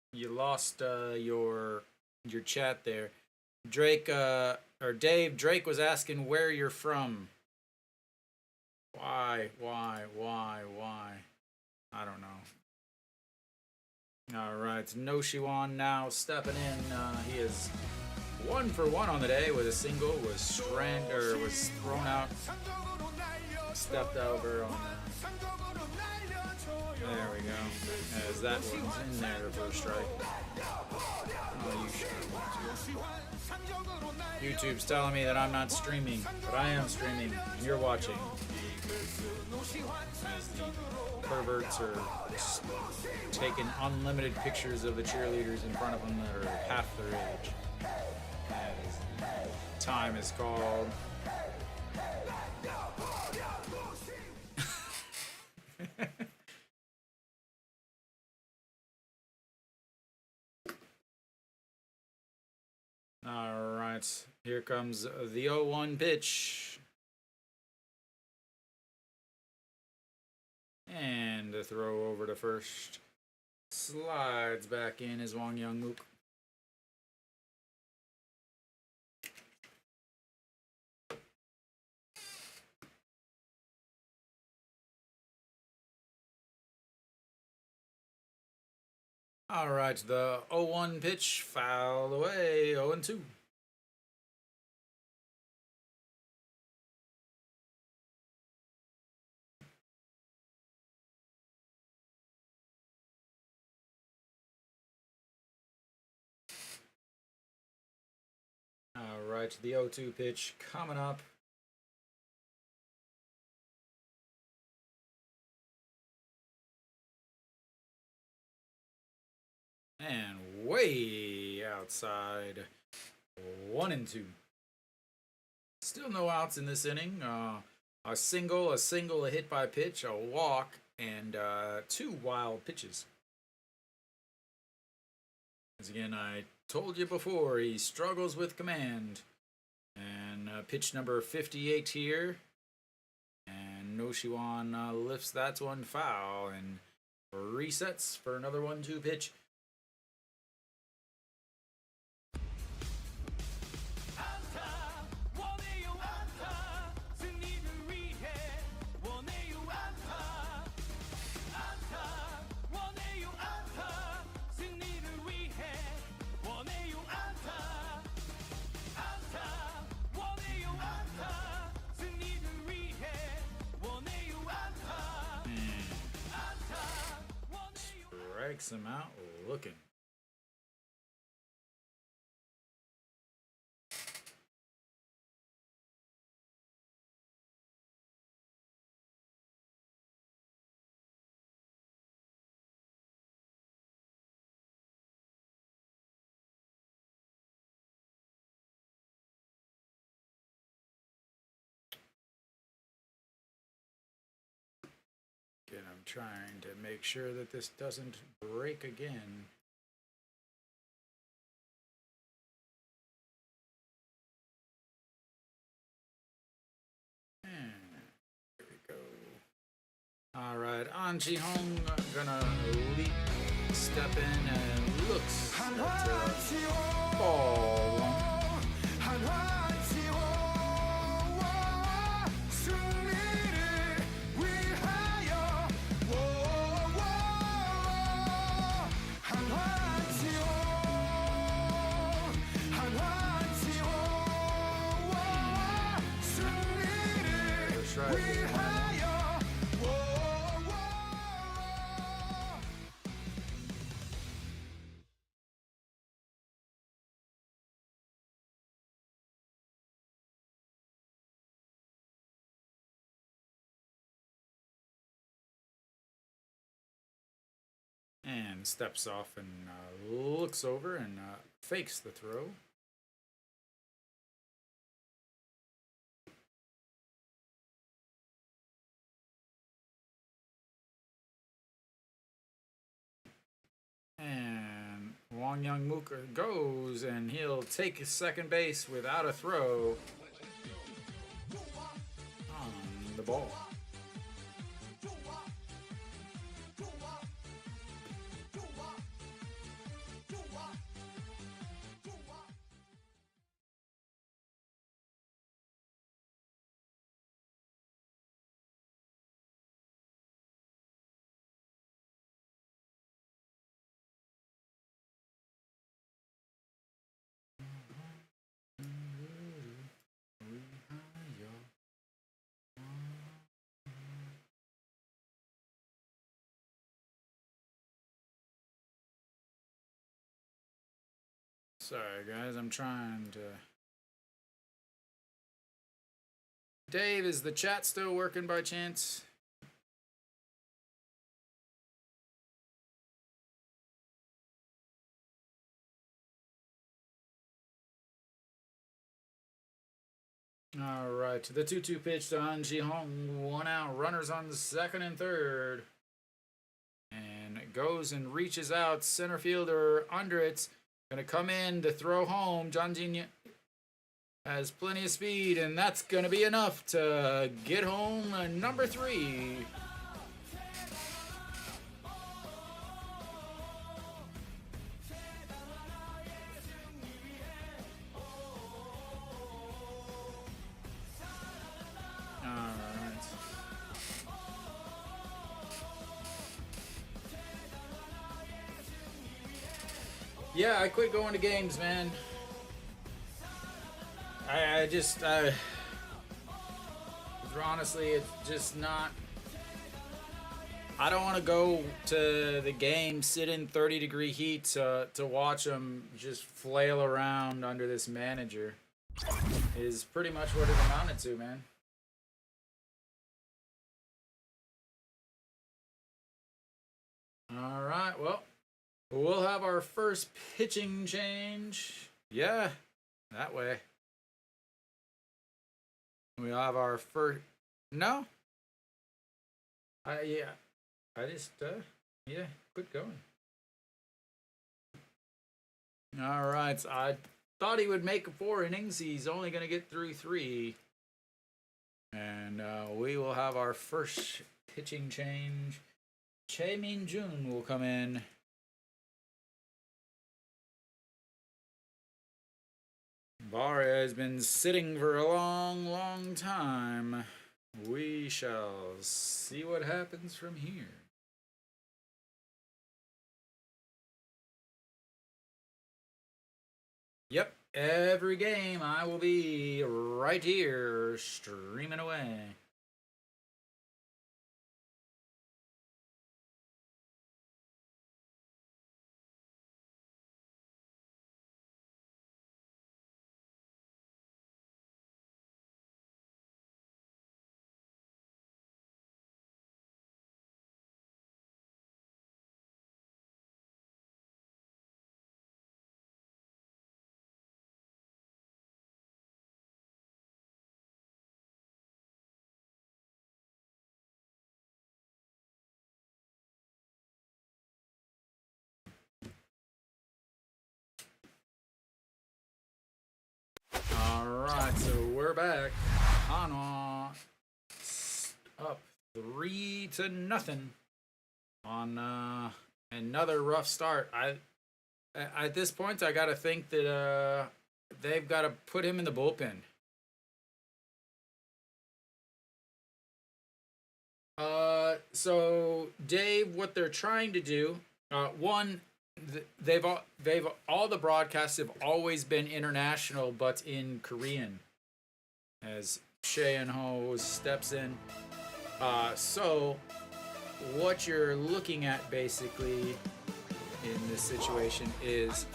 You lost your chat there. Drake or Dave. Drake was asking where you're from. Why? I don't know. All right, No Shiwan now stepping in. He is 1 for 1 on the day with a single. Was thrown out, stepped over on. There we go. As that one's in there for a strike. Oh, you should want to. YouTube's telling me that I'm not streaming, but I am streaming, and you're watching. As the perverts are taking unlimited pictures of the cheerleaders in front of them that are half their age. As time is called. All right, here comes the 0-1 pitch. And the throw over to first. Slides back in is Wang Youngmook. All right, the 0-1 pitch fouled away, 0-2. All right, the 0-2 pitch coming up. And way outside, 1-2. Still no outs in this inning. A single, a hit by pitch, a walk, and 2 wild pitches. As again, I told you before, he struggles with command. And pitch number 58 here. And No Shiwan lifts that one foul and resets for another 1-2 pitch. Strikes him out looking. trying to make sure that this doesn't break again. And there we go. All right, An Ji-hong gonna leap, step in, and looks at ball one. And steps off and looks over and fakes the throw. And Wong Young Mook goes, and he'll take second base without a throw on the ball. Sorry, guys, I'm trying to... Dave, is the chat still working by chance? All right, the 2-2 pitch to An Ji-hong. 1 out, runners on the second and third. And it goes and reaches out, center fielder under it. Gonna come in to throw home. John Jin has plenty of speed, and that's gonna be enough to get home number 3. Yeah, I quit going to games, man. I just, honestly, it's just not. I don't want to go to the game, sit in 30-degree heat to watch them just flail around under this manager. Is pretty much what it amounted to, man. All right, well. We'll have our first pitching change. Yeah, that way. We'll have our first... No? Yeah. I just, yeah, quit going. All right. I thought he would make 4 innings. He's only going to get through 3. And we will have our first pitching change. Che Min-jun will come in. Barria has been sitting for a long, long time. We shall see what happens from here. Yep, every game I will be right here streaming away. we're back. Hanwha up 3-0 on another rough start. At this point, I gotta think that they've got to put him in the bullpen. So Dave, what they're trying to do, one, they've all the broadcasts have always been international, but in Korean, as Cheon-ho steps in. So what you're looking at basically in this situation is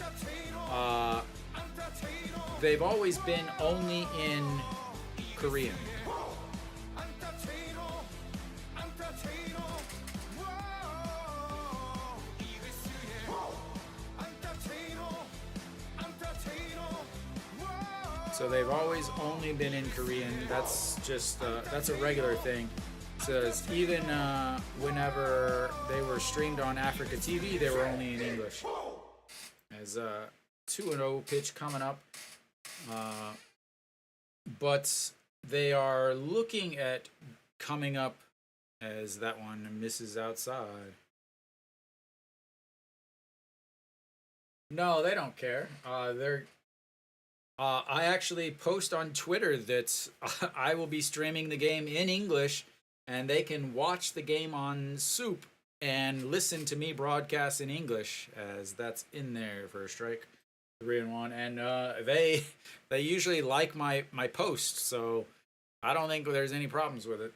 they've always been only in Korean. So they've always only been in Korean. That's just that's a regular thing. So even whenever they were streamed on Africa TV, they were only in English. As 2-0 pitch coming up, but they are looking at coming up as that one misses outside. No, they don't care. I actually post on Twitter that I will be streaming the game in English, and they can watch the game on SOOP and listen to me broadcast in English, as that's in there for a strike. 3-1, and they usually like my post, so I don't think there's any problems with it.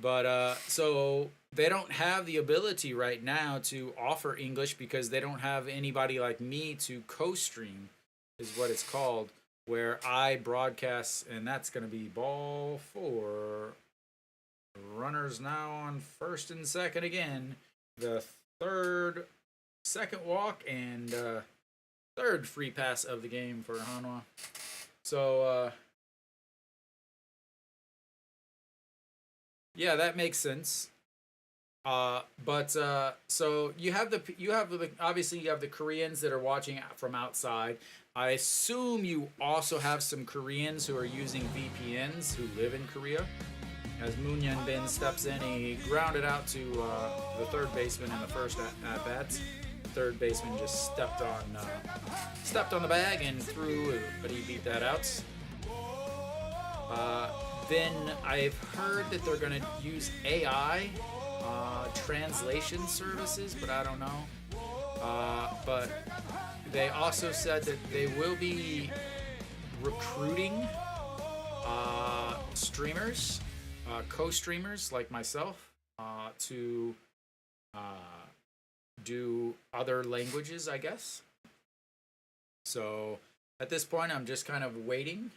But so they don't have the ability right now to offer English because they don't have anybody like me to co-stream, is what it's called, where I broadcast, and that's going to be ball 4. Runners now on first and second again. The second walk and third free pass of the game for Hanwha. So yeah, that makes sense. But so you have obviously you have the Koreans that are watching from outside. I assume you also have some Koreans who are using VPNs who live in Korea. As Moon Yun Bin steps in, he grounded out to the third baseman in the first at bats. Third baseman just stepped on the bag and threw, but he beat that out. Then I've heard that they're going to use AI translation services, but I don't know. But they also said that they will be recruiting streamers, co-streamers like myself, to do other languages, I guess. So at this point, I'm just kind of waiting,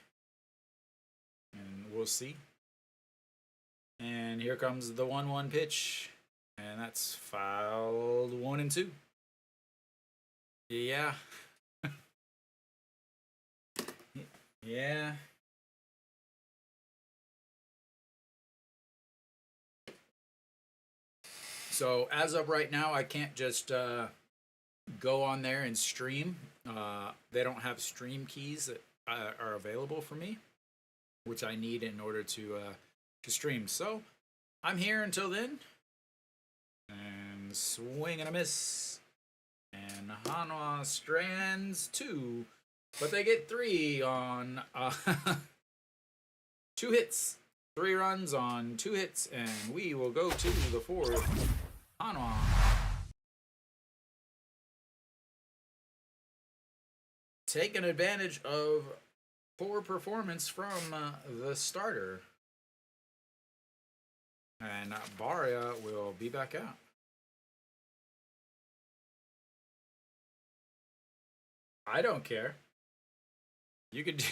and we'll see. And here comes the 1-1 pitch, and that's fouled 1-2. Yeah. Yeah. So as of right now, I can't just go on there and stream. They don't have stream keys that are available for me, which I need in order to stream. So I'm here until then. And swing and a miss. And Hanwha strands 2. But they get 3 on 2 hits. 3 runs on 2 hits. And we will go to the 4th. Hanwha. Taking advantage of poor performance from the starter. And Barria will be back out. I don't care. You could.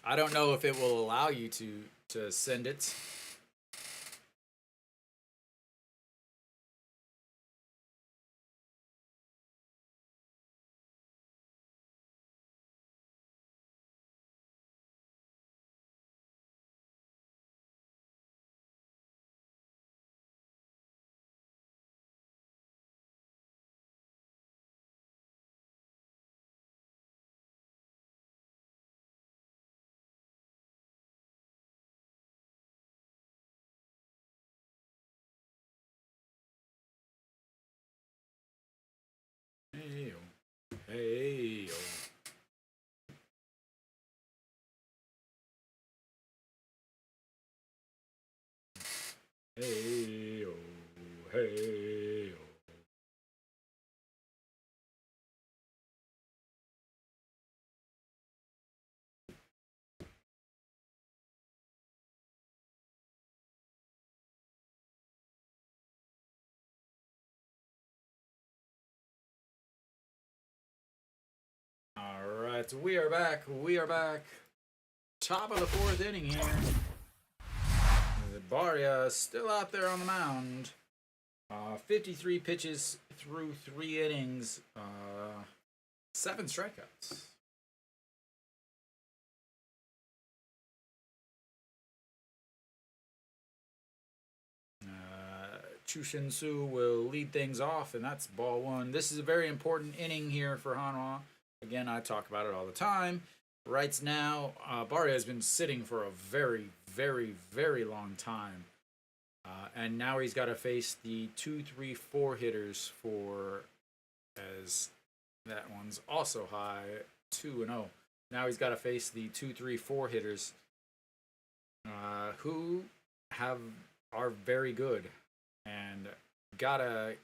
I don't know if it will allow you to send it. Hey, oh, hey, oh. All right, we are back. We are back. Top of the fourth inning here. Barria still out there on the mound. 53 pitches through 3 innings. 7 strikeouts. Chushin Su will lead things off, and that's ball 1. This is a very important inning here for Hanwha. Again, I talk about it all the time. Right now, Barria has been sitting for a very, very, very long time. And now he's got to face the 2, 3, 4 hitters for, as that one's also high, 2-0. Now he's got to face the 2, 3, 4 hitters who are very good, and gotta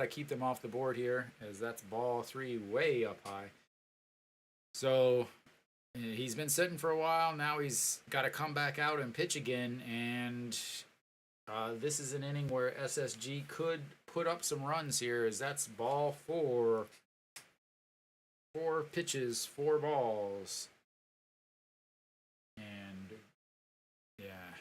keep them off the board here, as that's ball 3 way up high. So he's been sitting for a while. Now he's got to come back out and pitch again, and this is an inning where SSG could put up some runs here, as that's ball 4. 4 pitches, 4 balls. And yeah.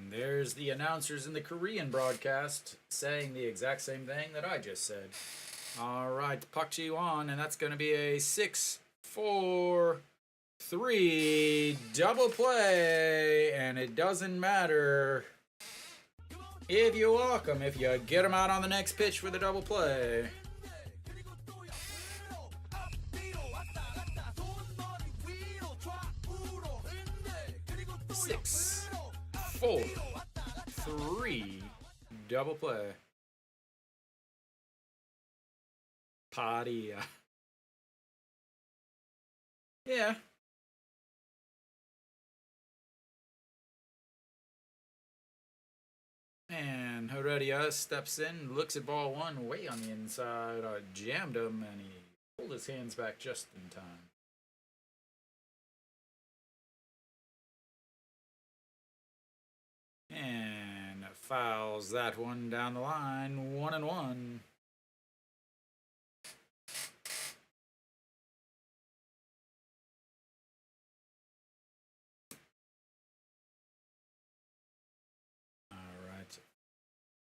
There's the announcers in the Korean broadcast saying the exact same thing that I just said. All right, Pak Ji-won, and that's going to be a 6-4-3 double play, and it doesn't matter if you walk them, if you get them out on the next pitch for the double play. Six, 4, 3 double play. Party. Yeah. And Heredia steps in, looks at ball 1 way on the inside, jammed him, and he pulled his hands back just in time. And fouls that one down the line, 1-1.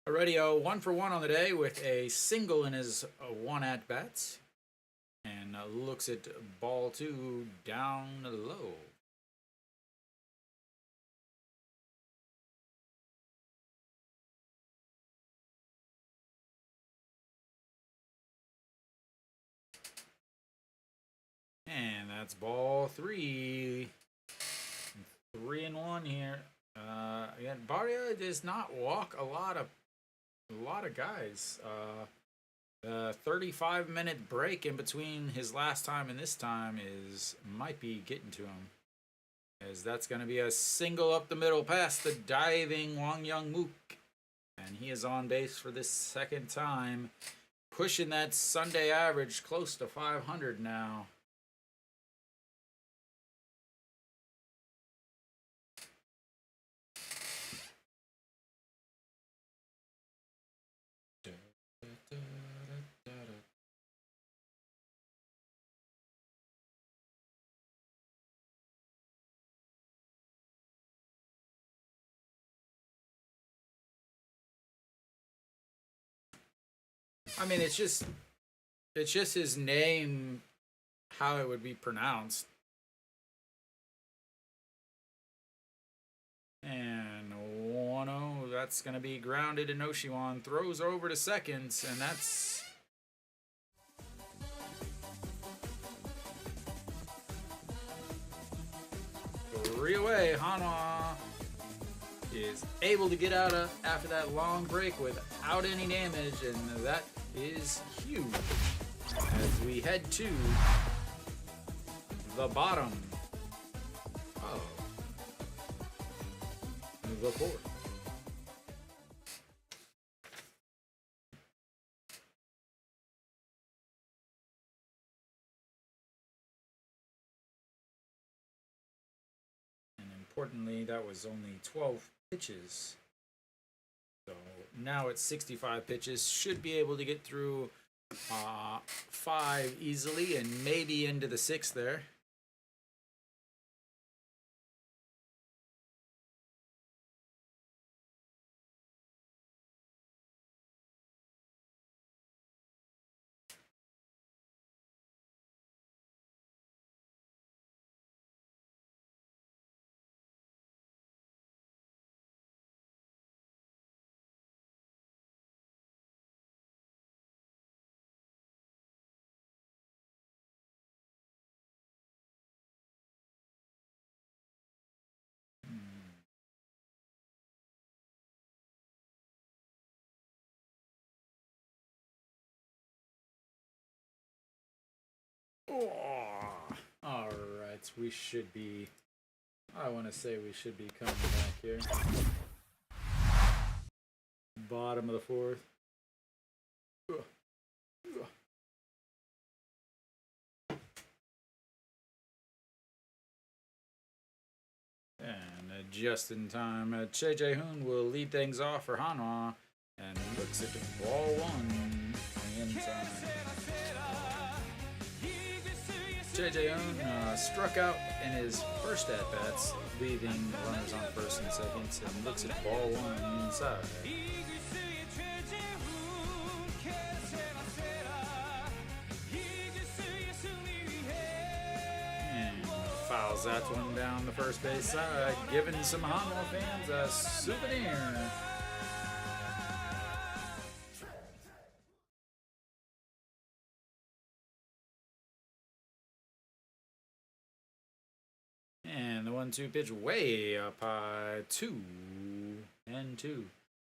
Heredia 1 for 1 on the day with a single in his 1 at bats, and looks at ball 2 down low. And that's ball 3. 3-1 here. Again, Barria does not walk a lot of guys. The 35-minute break in between his last time and this time might be getting to him, as that's going to be a single up the middle past the diving Wang Young-mook, and he is on base for this 2nd time, pushing that Sunday average close to 500 now. I mean, it's just his name, how it would be pronounced. And 1-0, that's going to be grounded, and Oshiwan throws over to second, and that's... 3 away. Hanwha is able to get out after that long break without any damage, and that is huge as we head to the bottom of the fourth. And importantly, that was only 12 pitches. So now it's 65 pitches. Should be able to get through 5 easily and maybe into the 6th there. All right, we should be. I want to say we should be coming back here. Bottom of the 4th. And just in time, JJ Hoon will lead things off for Hanwha and looks at ball 1 on the inside. JJ Hoon struck out in his first at-bats, leaving runners on first and second, and looks at ball 1 on the inside. And fouls that one down the first base side, giving some Hanwha fans a souvenir. And the 1-2 pitch way up high, 2-2.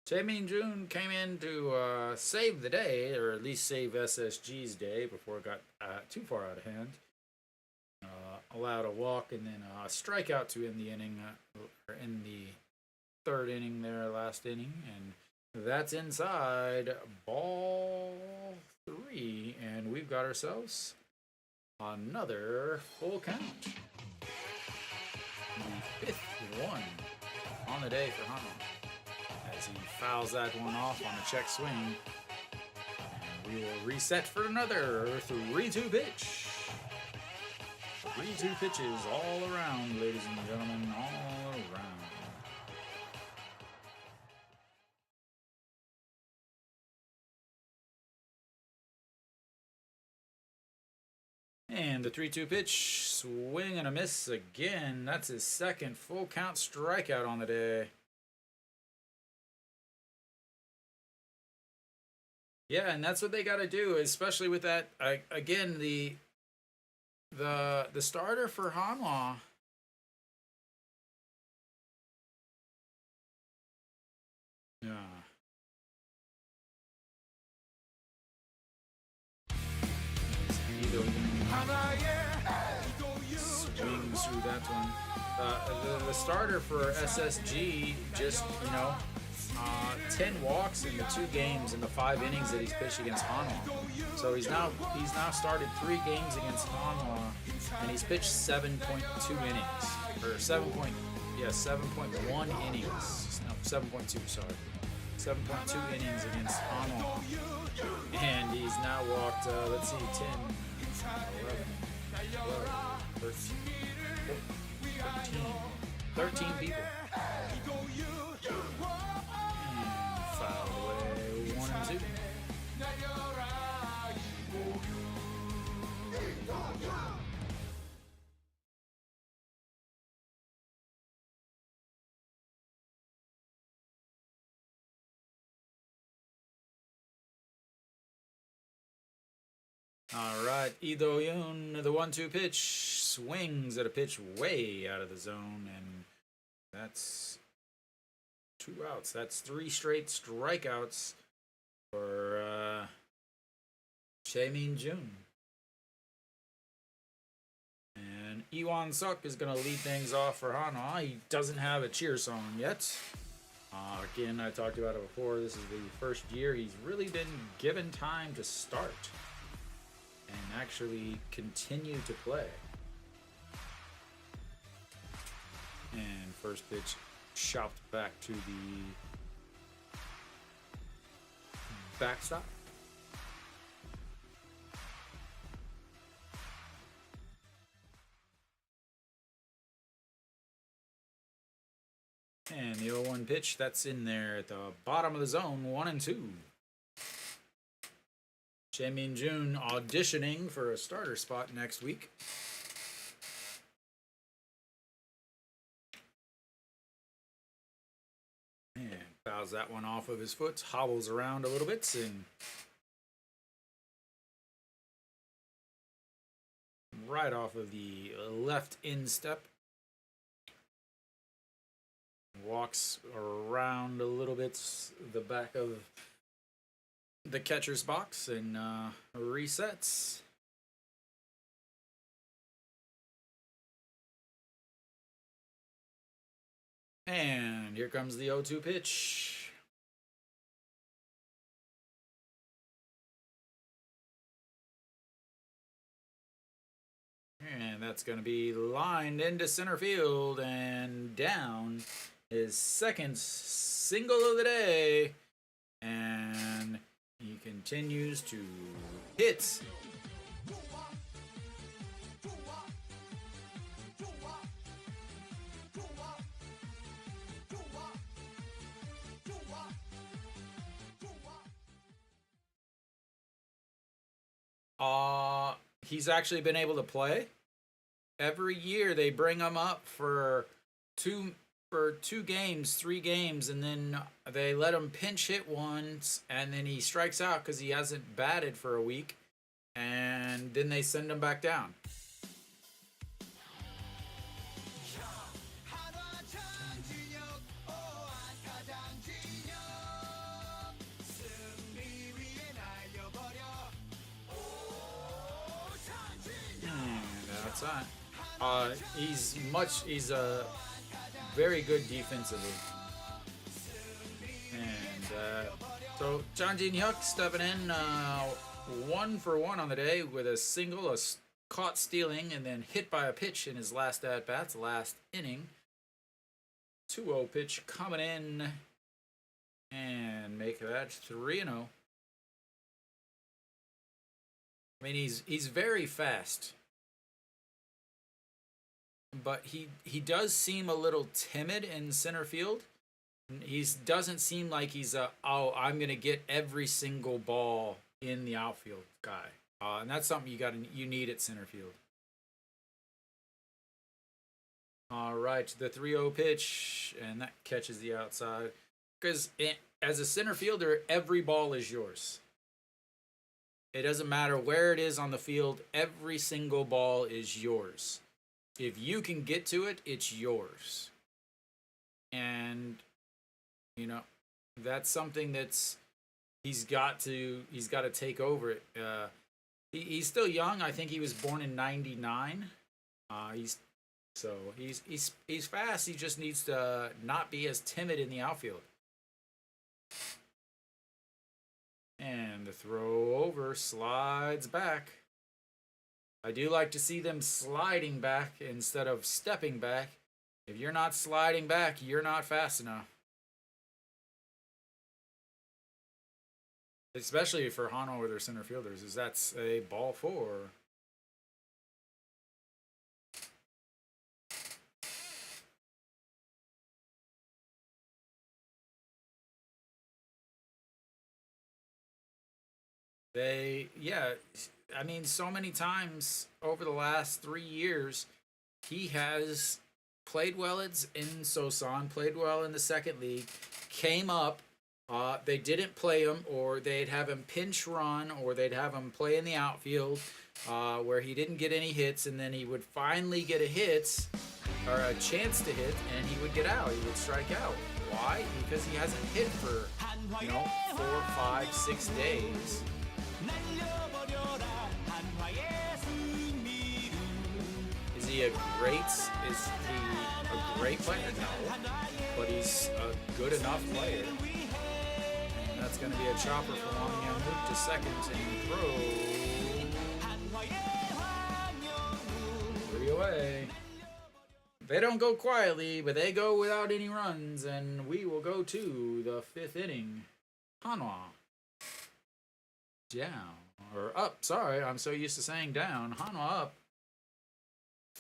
Jaime June came in to save the day, or at least save SSG's day before it got too far out of hand. Allowed a walk and then a strikeout to end the inning, or in the 3rd inning there, last inning. And that's inside ball 3. And we've got ourselves another full count. The 5th one on the day for Hanwha, as he fouls that one off on a check swing. And we will reset for another 3-2 pitch. 3-2 pitches all around, ladies and gentlemen, all around. And the 3-2 pitch, swing and a miss again. That's his 2nd full count strikeout on the day. Yeah, and that's what they got to do, especially with that. Again, the starter for Hanwha. Yeah. Swings through that one. The starter for SSG just, 10 walks in the 2 games in the 5 innings that he's pitched against Hanwha. So he's now started 3 games against Hanwha, and he's pitched 7.2 innings, or 7.1 innings. No, 7.2. Sorry, 7.2 innings against Hanwha, and he's now walked. Let's see, 10, 11, 12, 13 people. Foul away, 1 and 2. All right, Lee Do-yoon, the 1-2 pitch, swings at a pitch way out of the zone, and that's 2 outs. That's 3 straight strikeouts for Jae Jun. And Iwan Suk is going to lead things off for Hanwha. He doesn't have a cheer song yet. Again, I talked about it before. This is the first year he's really been given time to start and actually continue to play. And first pitch chopped back to the backstop. And the 0-1 pitch, that's in there at the bottom of the zone, 1-2. Jae Jun auditioning for a starter spot next week. And fouls that one off of his foot, hobbles around a little bit, and right off of the left instep. Walks around a little bit the back of the catcher's box and resets. And here comes the 0-2 pitch. And that's going to be lined into center field and down. His second single of the day, and he continues to hit. He's actually been able to play. Every year they bring him up for two games, 3 games, and then they let him pinch hit once, and then he strikes out because he hasn't batted for a week, and then they send him back down. That's right. He's a very good defensively. And so Jang Jin-hyuk stepping in 1 for 1 on the day with a single, a caught stealing, and then hit by a pitch in his last at-bats, last inning. 2-0 pitch coming in and make that 3-0. I mean, he's very fast. But he does seem a little timid in center field. He doesn't seem like he's I'm gonna get every single ball in the outfield guy, and that's something you need at center field. All right, the 3-0 pitch, and that catches the outside. Because as a center fielder, every ball is yours. It doesn't matter where it is on the field. Every single ball is yours. If you can get to it, it's yours. And that's something he's got to take over it. He's still young. I think he was born in '99. He's fast. He just needs to not be as timid in the outfield. And the throw over slides back. I do like to see them sliding back instead of stepping back. If you're not sliding back, you're not fast enough. Especially for Hanwha with their center fielders, is that's a ball 4. I mean, so many times over the last 3 years, he has played well in Sosan, played well in the second league, came up, They didn't play him, or they'd have him pinch run, or they'd have him play in the outfield, where he didn't get any hits, and then he would finally get a hit, or a chance to hit, and he would get out. He would strike out. Why? Because he hasn't hit for, 4, 5, 6 days. Is he a great player? No. But he's a good enough player. And that's going to be a chopper for Wang Yang Luke to second and throw. 3 away. They don't go quietly, but they go without any runs, and we will go to the 5th inning. Hanwha. Down. Or up, sorry. I'm so used to saying down. Hanwha up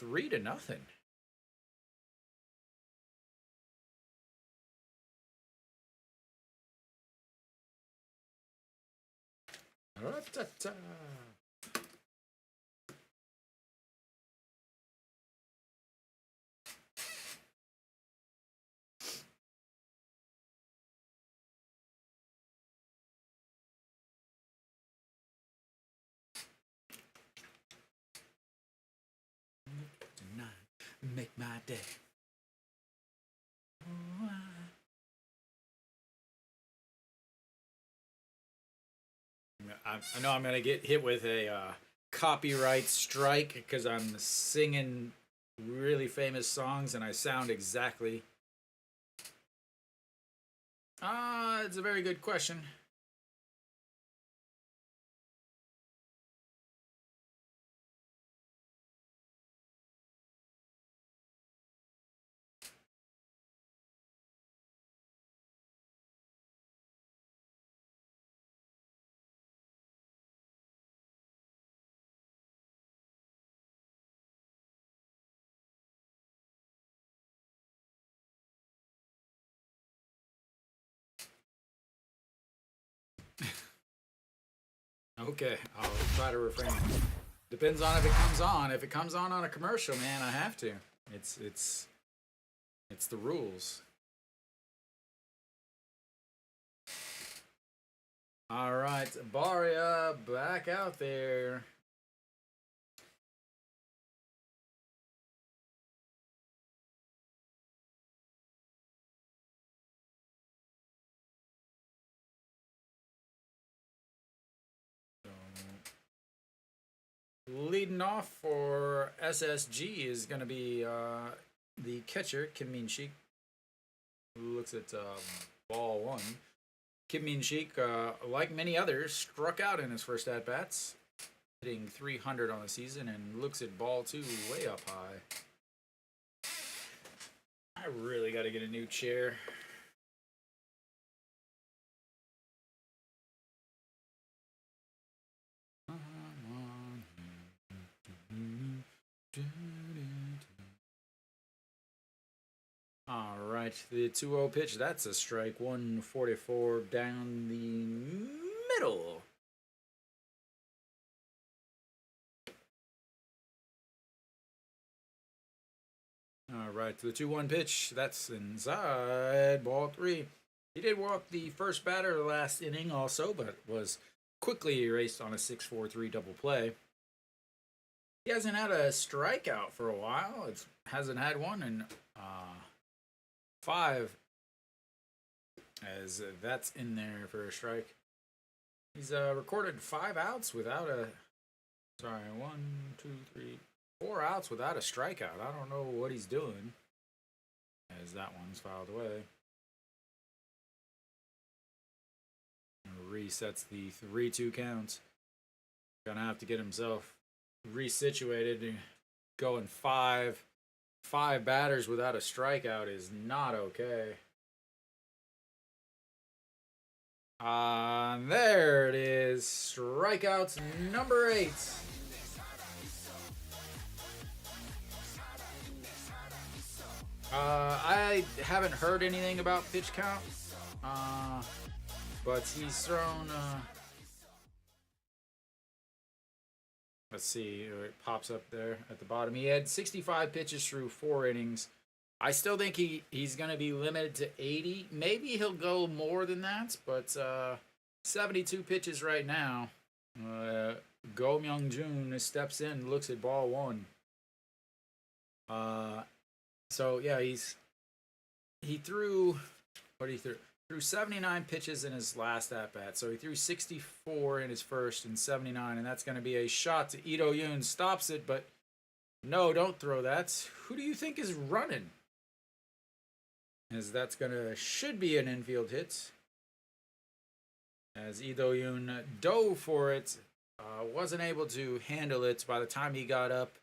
3-0. Ra-ta-ta. Make my day. I know I'm going to get hit with a copyright strike because I'm singing really famous songs and I sound exactly. It's a very good question. Okay, I'll try to refrain. Depends on if it comes on. If it comes on a commercial, man, I have to. It's the rules. All right, Barria back out there. Leading off for SSG is going to be the catcher, Kim Min-shik, who looks at ball 1. Kim Min-shik, like many others, struck out in his first at-bats, hitting 300 on the season, and looks at ball 2 way up high. I really got to get a new chair. All right, the 2-0 pitch. That's a strike. 144 down the middle. All right, the 2-1 pitch. That's inside. Ball 3. He did walk the first batter last inning also, but was quickly erased on a 6-4-3 double play. He hasn't had a strikeout for a while. It hasn't had one in 5, as that's in there for a strike. He's recorded 5 outs without a. Sorry, 1, 2, 3, 4 outs without a strikeout. I don't know what he's doing, as that one's fouled away. Resets the 3-2 count. Gonna have to get himself resituated. Going 5 batters without a strikeout is not okay. There it is. Strikeouts number 8. I haven't heard anything about pitch count, but he's thrown. Let's see, it pops up there at the bottom. He had 65 pitches through 4 innings. I still think he's going to be limited to 80. Maybe he'll go more than that, but 72 pitches right now. Go Myung Jun steps in, looks at ball one. So yeah, he threw what he threw 79 pitches in his last at bat. So he threw 64 in his first and 79, and that's going to be a shot to Ito Yoon. Stops it, but no, don't throw that. Who do you think is running? As that's should be an infield hit. As Ito Yoon dove for it, wasn't able to handle it by the time he got up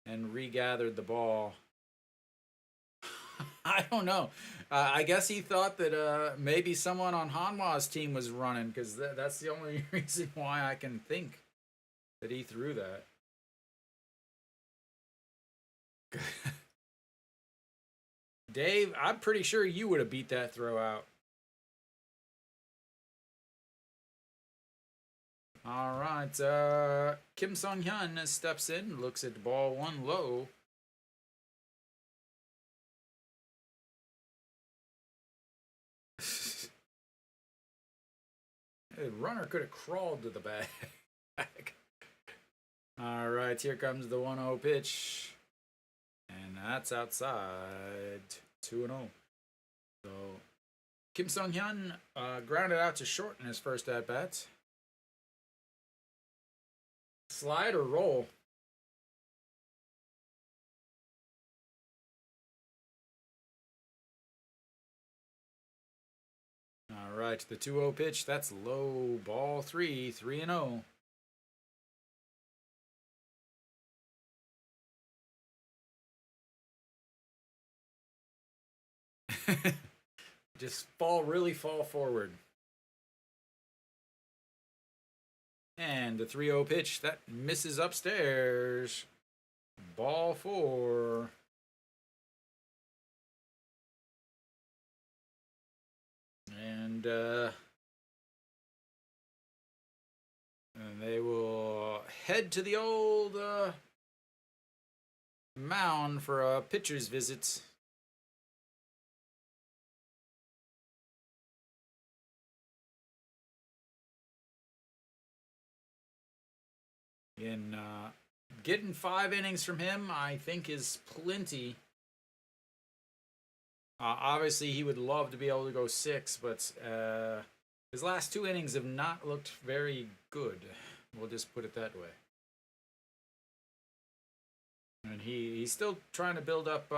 and regathered the ball. I don't know. I guess he thought that maybe someone on Hanwha's team was running, because that's the only reason why I can think that he threw that. Dave, I'm pretty sure you would have beat that throw out. All right. Kim Sung-hyun steps in, looks at the ball one low. The runner could have crawled to the bag. All right, here comes the 1-0 pitch. And that's outside. 2-0. So Kim Sung-hyun grounded out to short in his first at-bat. Slide or roll? All right, the 2-0 pitch. That's low. Ball 3, 3-0. Just really fall forward. And the 3-0 pitch, that misses upstairs. Ball 4. And they will head to the old mound for a pitcher's visit. In getting 5 innings from him, I think, is plenty. Obviously, he would love to be able to go 6, but his last 2 innings have not looked very good. We'll just put it that way. And he's still trying to build up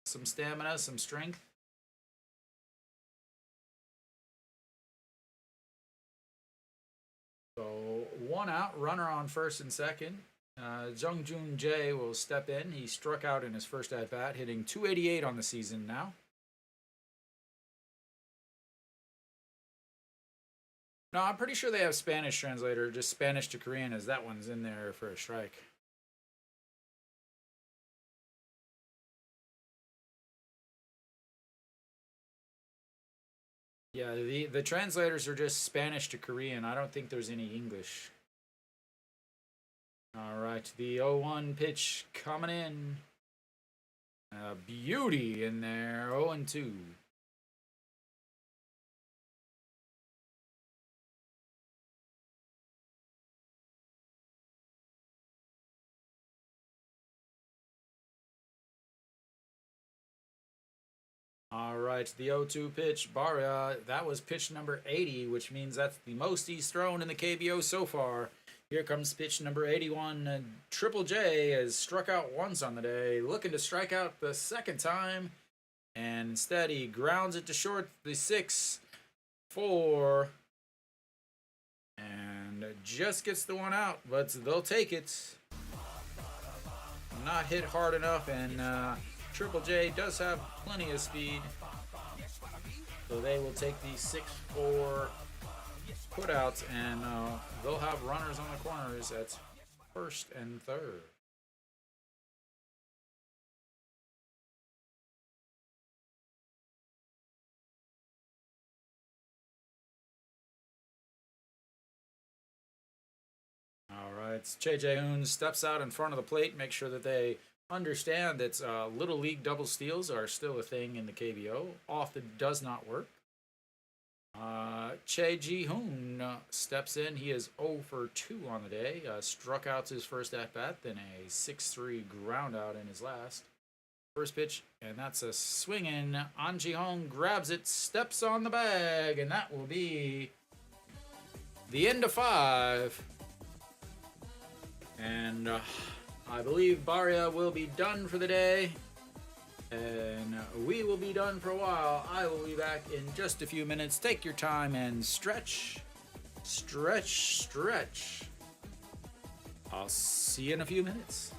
some stamina, some strength. So 1 out, runner on first and second. Jung Joon Jae will step in. He struck out in his first at bat, hitting .288 on the season now. No, I'm pretty sure they have Spanish translator, just Spanish to Korean, as that one's in there for a strike. Yeah, the translators are just Spanish to Korean. I don't think there's any English. All right, the 0-1 pitch coming in. Beauty in there, 0-2. All right, the 0-2 pitch, Barria. That was pitch number 80, which means that's the most he's thrown in the KBO so far. Here comes pitch number 81. Triple J has struck out once on the day, looking to strike out the second time. And instead, he grounds it to short, the 6-4. And just gets the 1 out, but they'll take it. Not hit hard enough, and Triple J does have plenty of speed. So they will take the 6-4 putouts, and they'll have runners on the corners at first and third. All right, Che Jae-hoon steps out in front of the plate, make sure that they understand that Little League double steals are still a thing in the KBO. Often does not work. Che Ji-hoon steps in. He is 0 for 2 on the day. Struck out his first at-bat, then a 6-3 ground out in his last. First pitch, and that's a swing in. An Ji-hong grabs it, steps on the bag, and that will be the end of 5. And I believe Barria will be done for the day. And we will be done for a while. I will be back in just a few minutes. Take your time and stretch, stretch, stretch. I'll see you in a few minutes.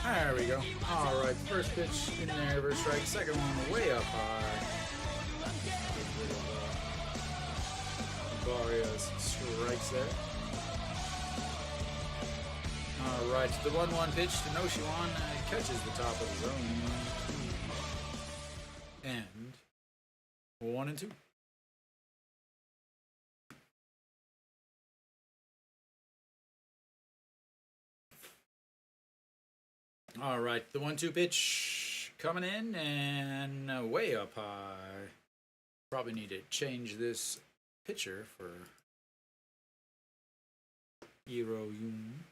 There we go. All right, first pitch in there, reverse strike. Second one way up high. Barria's strikes there. All right, the 1-1 pitch to Noshiwan catches the top of his own. And 1-2. All right, the 1-2 pitch coming in and way up high. Probably need to change this pitcher for Iro Yun.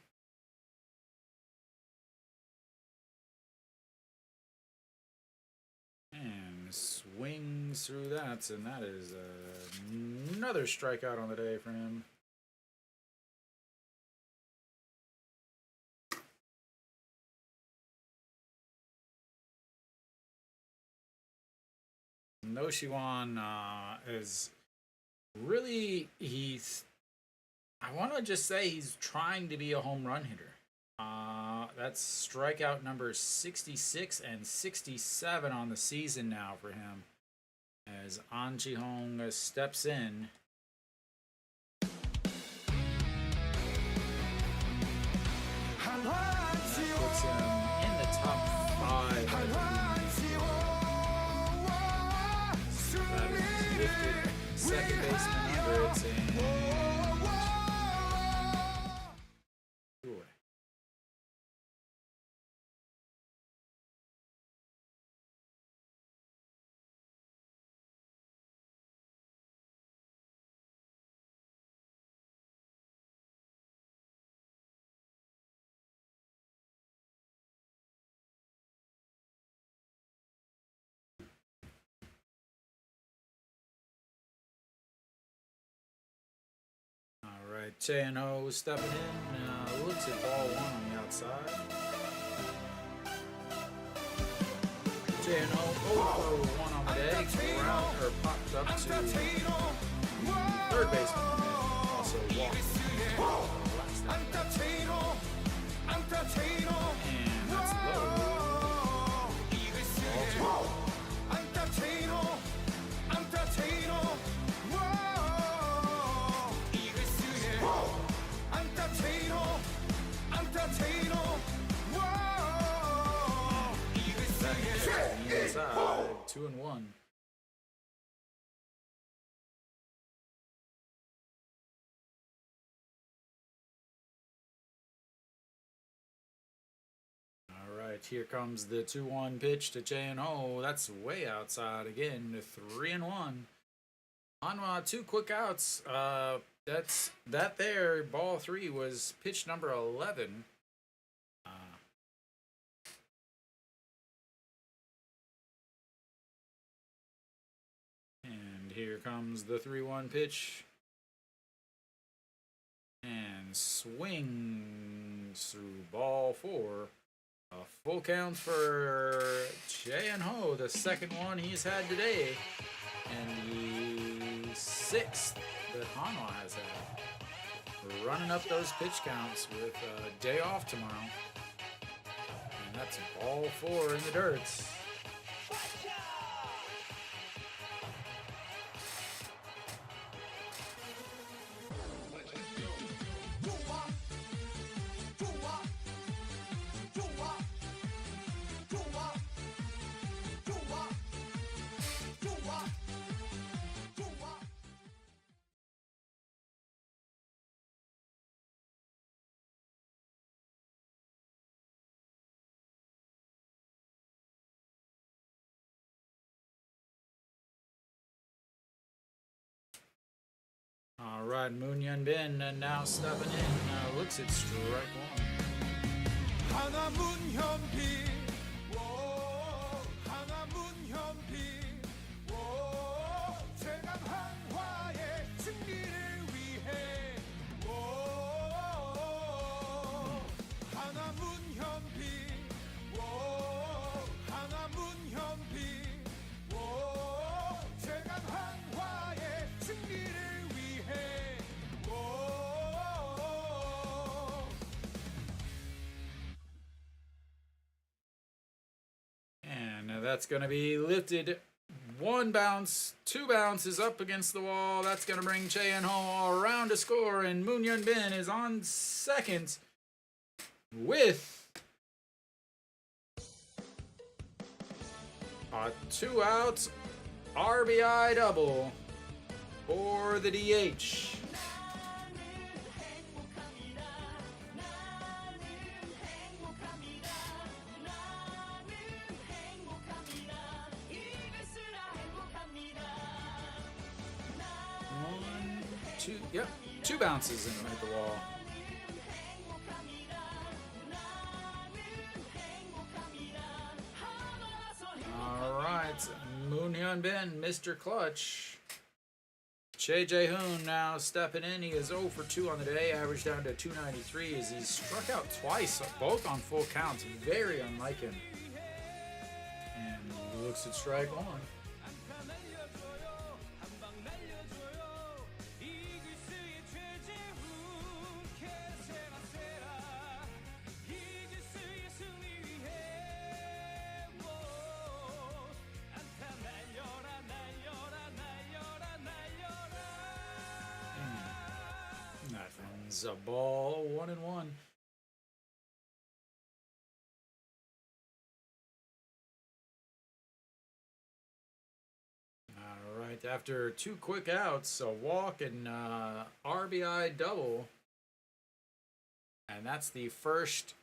And swings through that, and that is another strikeout on the day for him. Noshiwan is really, I want to just say he's trying to be a home run hitter. That's strikeout number 66 and 67 on the season now for him, as An Ji-hong steps in. That puts him in the top 5, I believe. That is lifted second baseman under it, and right, J&O stepping in. Looks at ball one on the outside. J&O 0 for 1 on the day. Ground or popped up to third baseman. Also walked. And that's low. Ball 2-1. All right, here comes the 2-1 pitch to J&O. That's way outside again. 3-1. Hanwha, 2 quick outs. That there. Ball 3 was pitch number 11. Here comes the 3-1 pitch. And swings through ball 4. A full count for J&O, the second one he's had today. And the 6th that Hanwha has had. Running up those pitch counts with a day off tomorrow. And that's ball 4 in the dirt. All right, Moon Yun Bin now stepping in. Looks at strike 1. That's going to be lifted. 1 bounce, 2 bounces up against the wall. That's going to bring J&O around to score, and Moon Yun Bin is on second with a 2-out RBI double for the DH. Yep, 2 bounces and hit the wall. All right, Moon Hyun Bin, Mr. Clutch. Che Jae-hoon now stepping in. He is 0 for 2 on the day, average down to 293 as he struck out twice, both on full counts. Very unlike him. And looks at strike 1. That one's a ball, 1-1. All right, after 2 quick outs, a walk and RBI double. And that's the first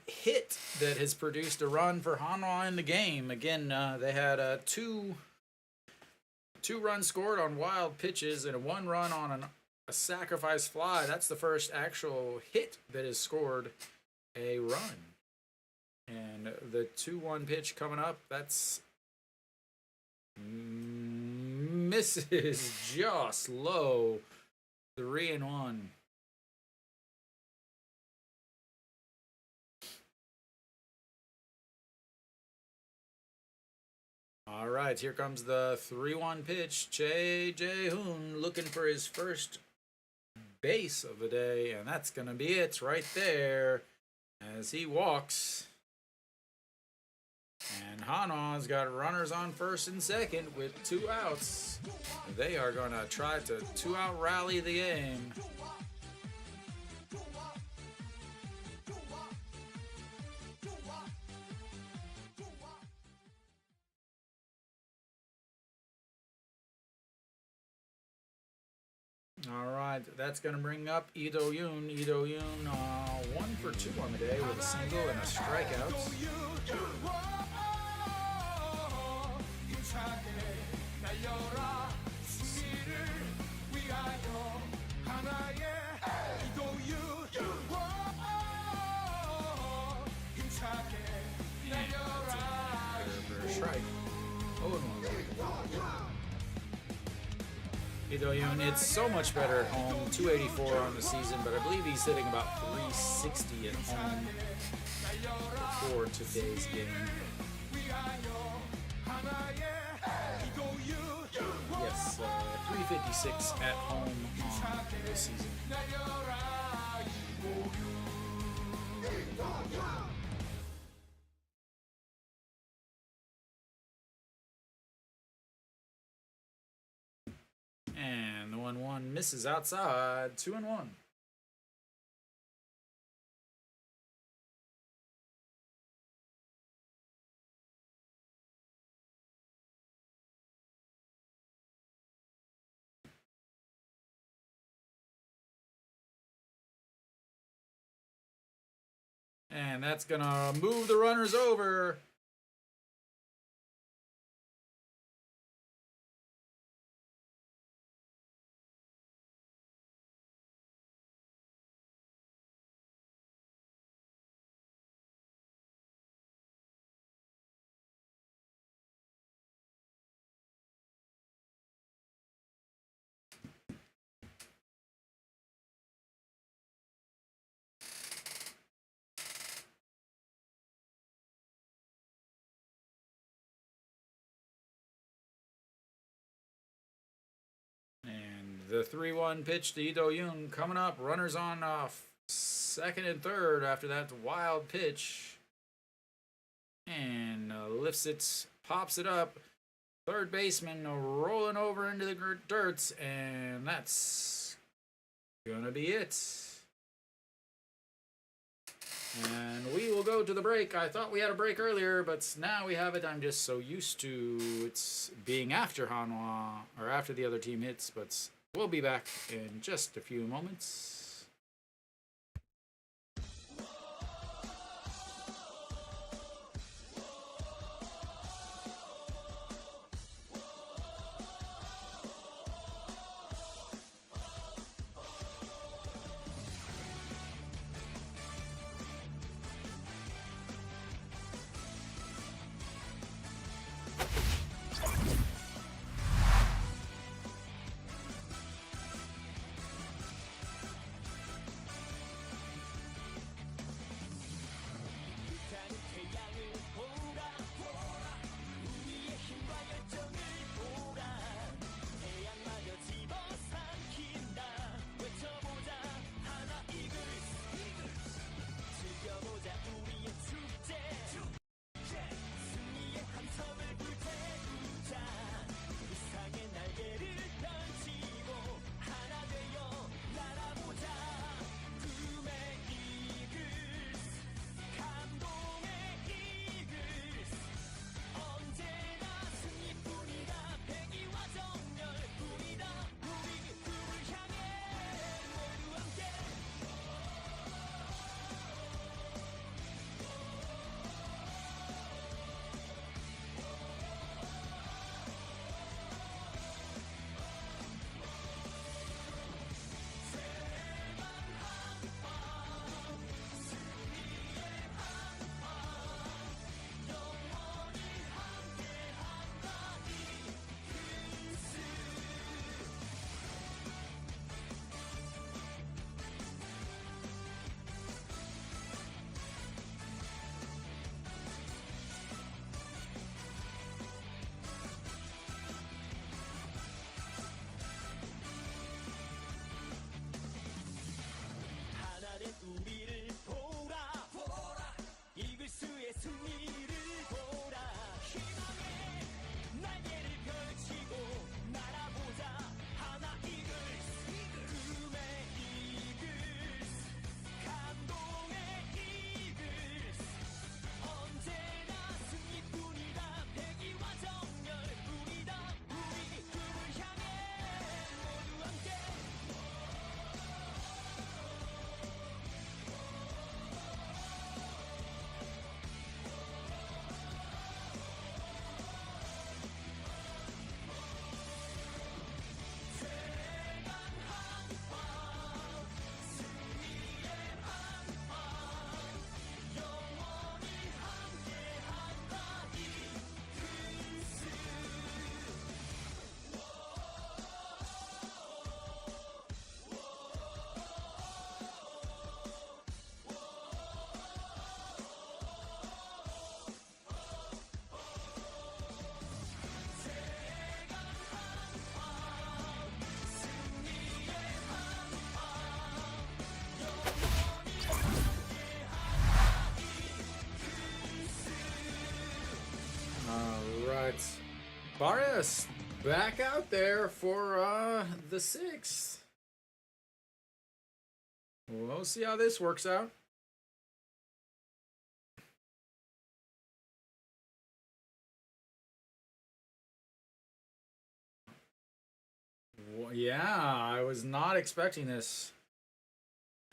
hit that has produced a run for Hanwha in the game. Again, they had 2 runs scored on wild pitches and 1 run on a sacrifice fly. That's the first actual hit that has scored a run. And the 2-1 pitch coming up, that's misses just low. 3-1. All right, here comes the 3-1 pitch. J.J. Hoon looking for his first base of the day, and that's going to be it right there as he walks. And Hanwha's got runners on first and second with 2 outs. They are going to try to 2-out rally the game. All right, that's going to bring up Ito Yoon. Ito Yoon, 1 for 2 on the day with a single and a strikeout. Strike. Oh, Ito Yoon, it's so much better at home. 284 on the season, but I believe he's hitting about 360 at home for today's game. Yes, 356 at home this season. And the 1-1 misses outside. 2-1. And that's gonna move the runners over. The 3-1 pitch to Ito Yoon coming up. Runners on second and third after that wild pitch. And lifts it, pops it up. Third baseman rolling over into the dirt. And that's going to be it. And we will go to the break. I thought we had a break earlier, but now we have it. I'm just so used to it's being after Hanwha, or after the other team hits, but we'll be back in just a few moments. Barria's back out there for the 6th. We'll see how this works out. Well, yeah, I was not expecting this.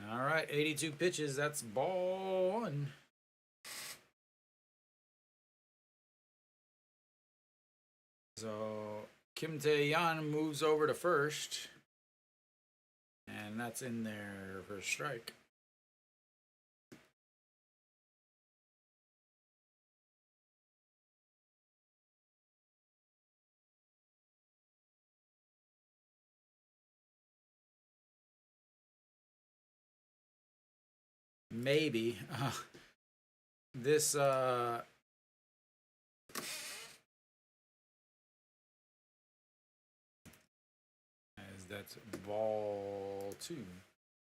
All right, 82 pitches. That's ball 1. So Kim Tae-yeon moves over to first. And that's in there for a strike. Maybe. This that's ball 2.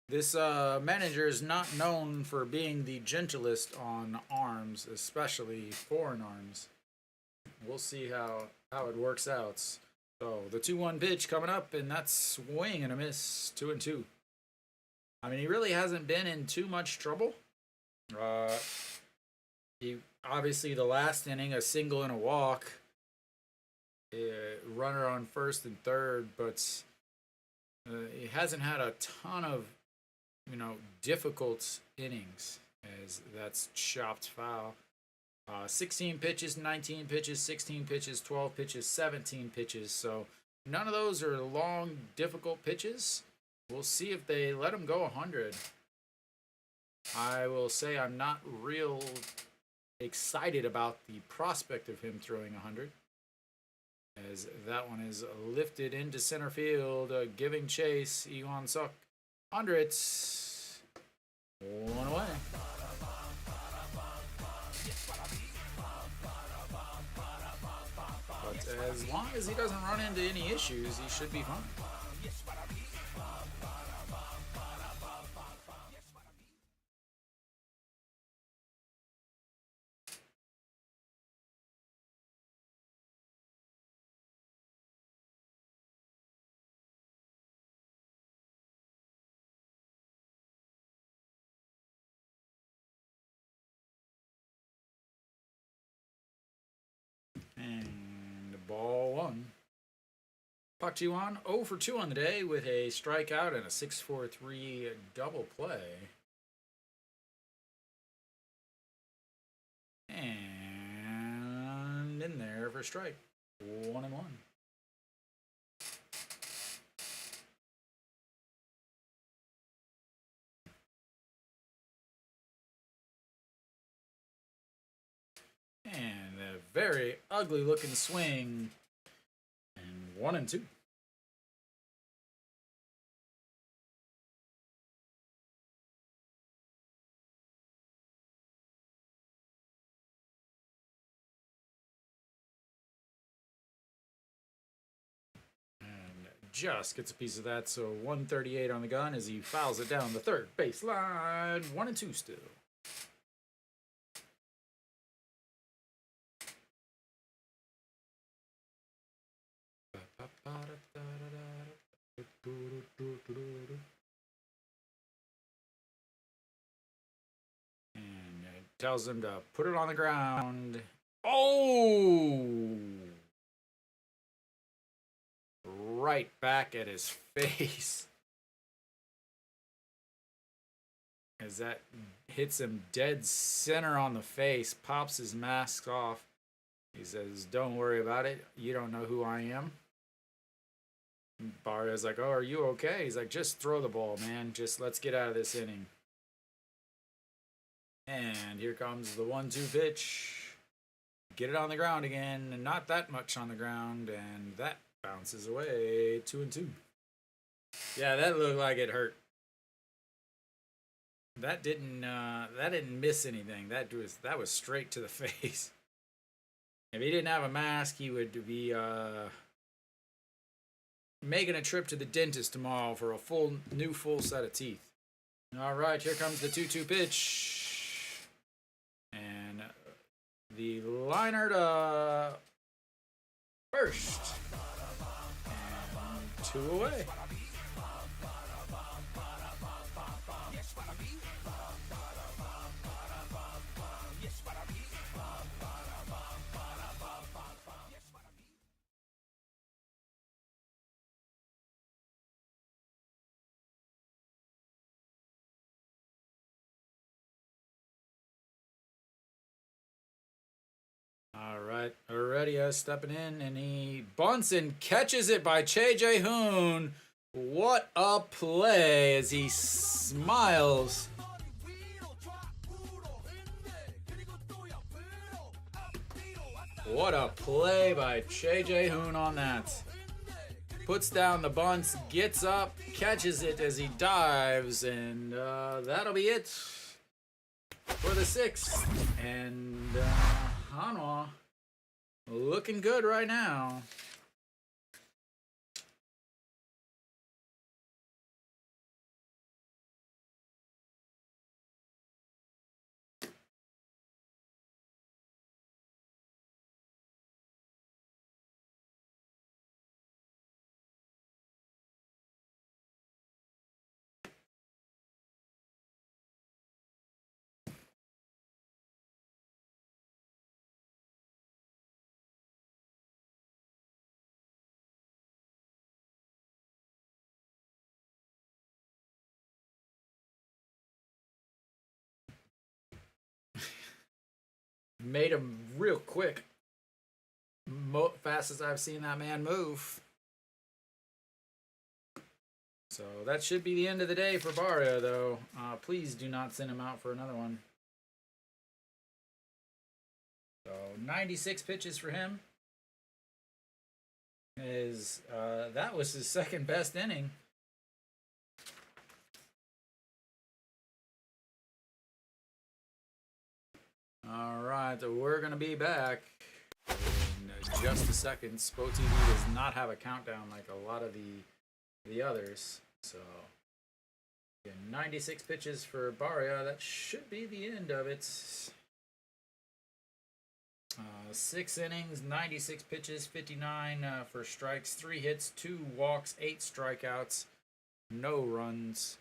This manager is not known for being the gentlest on arms, especially foreign arms. We'll see how it works out. So the 2-1 pitch coming up, and that's swing and a miss, 2-2. I mean, he really hasn't been in too much trouble. He obviously the last inning, a single and a walk, runner on first and third, but he hasn't had a ton of difficult innings, as that's chopped foul. 16 pitches, 19 pitches, 16 pitches, 12 pitches, 17 pitches. So none of those are long, difficult pitches. We'll see if they let him go 100. I will say I'm not real excited about the prospect of him throwing 100, as that one is lifted into center field, giving chase. Iwan Suk under it. 1 away. But as long as he doesn't run into any issues, he should be fine. And ball 1. Park Ji-won 0 for 2 on the day with a strikeout and a 6-4-3 double play. And in there for a strike. 1-1. And a very ugly looking swing. And 1-2. Just gets a piece of that, so 138 on the gun as he fouls it down the third baseline. 1-2 still. And tells him to put it on the ground. Oh! Right back at his face. As that hits him dead center on the face, pops his mask off. He says, "Don't worry about it. You don't know who I am." Barria's like, "Oh, are you okay?" He's like, "Just throw the ball, man. Just let's get out of this inning." And here comes the 1-2 pitch. Get it on the ground again, and not that much on the ground, and that bounces away. 2-2. Yeah, that looked like it hurt. That didn't miss anything. That was straight to the face. If he didn't have a mask, he would be making a trip to the dentist tomorrow for a new full set of teeth. All right, here comes the 2-2 pitch. And the liner to first. And 2 away. All right, Heredia stepping in, and he bunts and catches it by Che Hoon. What a play as he smiles. What a play by Che Hoon on that. Puts down the bunts, gets up, catches it as he dives, and that'll be it for the 6th. And Hanwha looking good right now. Made him real quick. Fastest I've seen that man move. So that should be the end of the day for Barria, though. Please do not send him out for another one. So 96 pitches for him. That was his second best inning. All right, so we're going to be back in just a second. SPO TV does not have a countdown like a lot of the others. So, again, 96 pitches for Barria. That should be the end of it. 6 innings, 96 pitches, 59 for strikes, 3 hits, 2 walks, 8 strikeouts, no runs.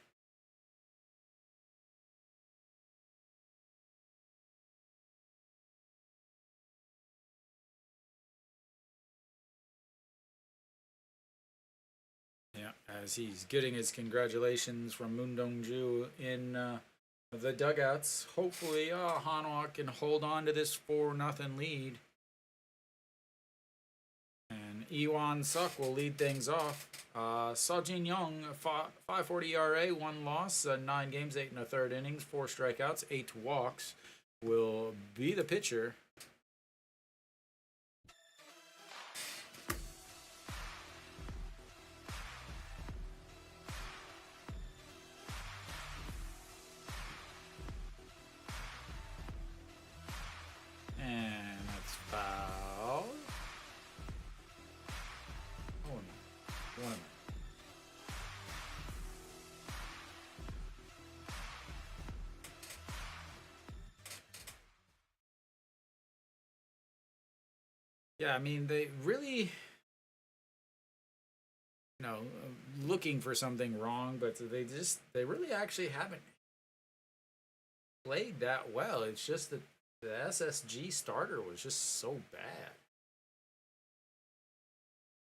Yeah, as he's getting his congratulations from Moon Dong-ju in the dugouts. Hopefully, Hanwha can hold on to this 4-0 lead. And Iwan Suk will lead things off. Seo-jin Young, 5.40 ERA, 1 loss, 9 games, 8 1/3 innings, 4 strikeouts, 8 walks, will be the pitcher. And that's foul. Oh no. 1 minute. Yeah, I mean, they really, looking for something wrong, but they really actually haven't played that well. It's just that the SSG starter was just so bad.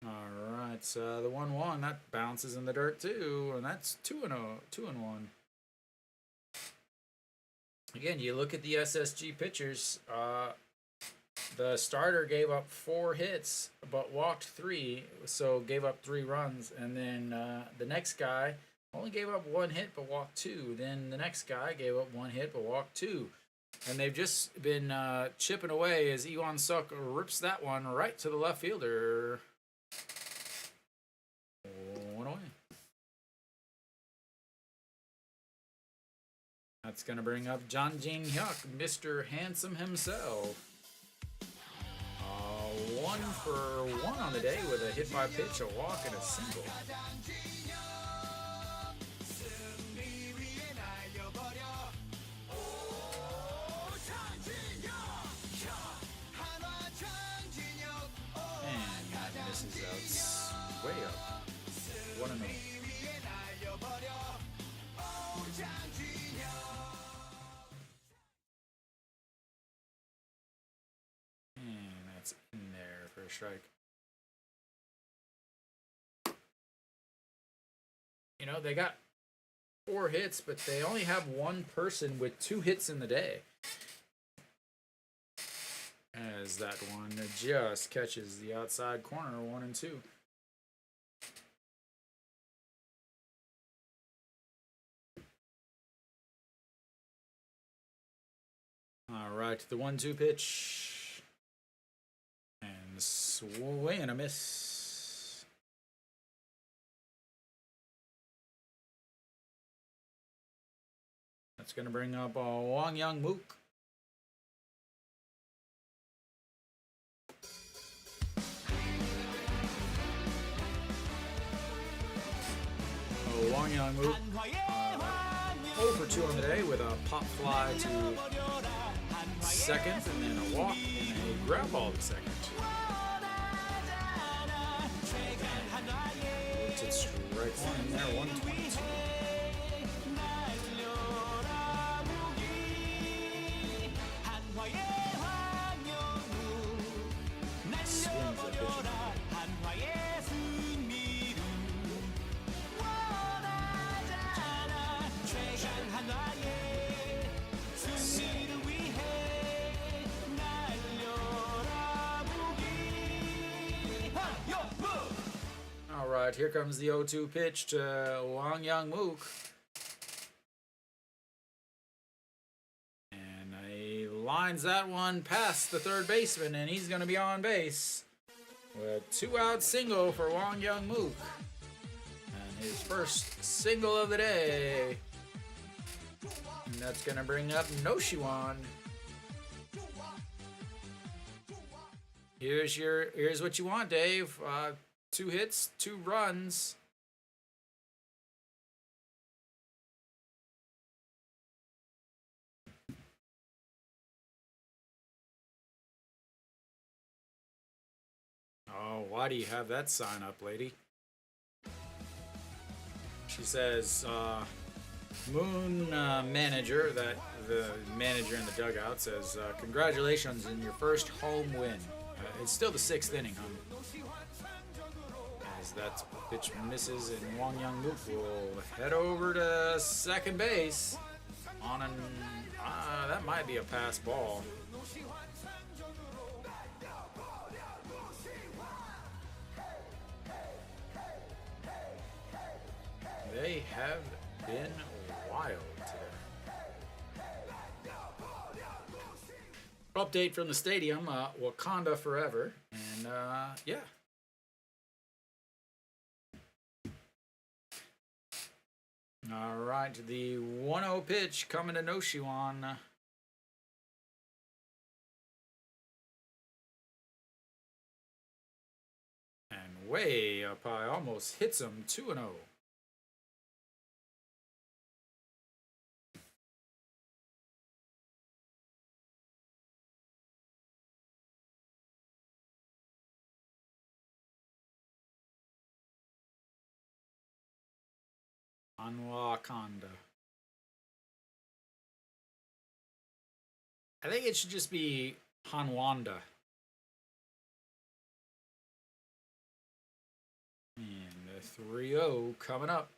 All right, so the 1-1 that bounces in the dirt too, and that's 2-0, 2-1. Again, you look at the SSG pitchers. The starter gave up 4 hits, but walked 3, so gave up 3 runs. And then the next guy only gave up 1 hit, but walked 2. Then the next guy gave up 1 hit, but walked 2. And they've just been chipping away as Iwan Suk rips that one right to the left fielder. 1 away. That's going to bring up Jang Jin-hyuk, Mr. Handsome himself. 1 for 1 on the day with a hit by pitch, a walk, and a single. And a strike. You know, they got 4 hits, but they only have one person with 2 hits in the day. As that one just catches the outside corner, 1 and 2. All right, the 1-2 pitch. And swing and a miss. That's going to bring up Wang Young Mook. Wang Young Mook 0 for 2 on the day with a pop fly to second and then a walk and a ground ball to second. It's strike 1 in there, 122. Swings that pitch. All right, here comes the 0-2 pitch to Wang Young Mook. And he lines that one past the third baseman, and he's going to be on base. With 2-out single for Wang Young Mook. And his first single of the day. And that's going to bring up Noshiwan. Here's what you want, Dave. 2 hits, 2 runs. Oh, why do you have that sign up, lady? She says, Moon Manager, that the manager in the dugout says, congratulations on your first home win. It's still the 6th inning, huh? As that pitch misses, and Wang Young Mook will head over to second base on an that might be a pass ball. They have been wild today. Update from the stadium, Wakanda forever, and yeah. All right, the 1-0 pitch coming to Noshiwan. And way up high, almost hits him, 2-0. Hanwha. I think it should just be Hanwanda. And the 3-0 coming up.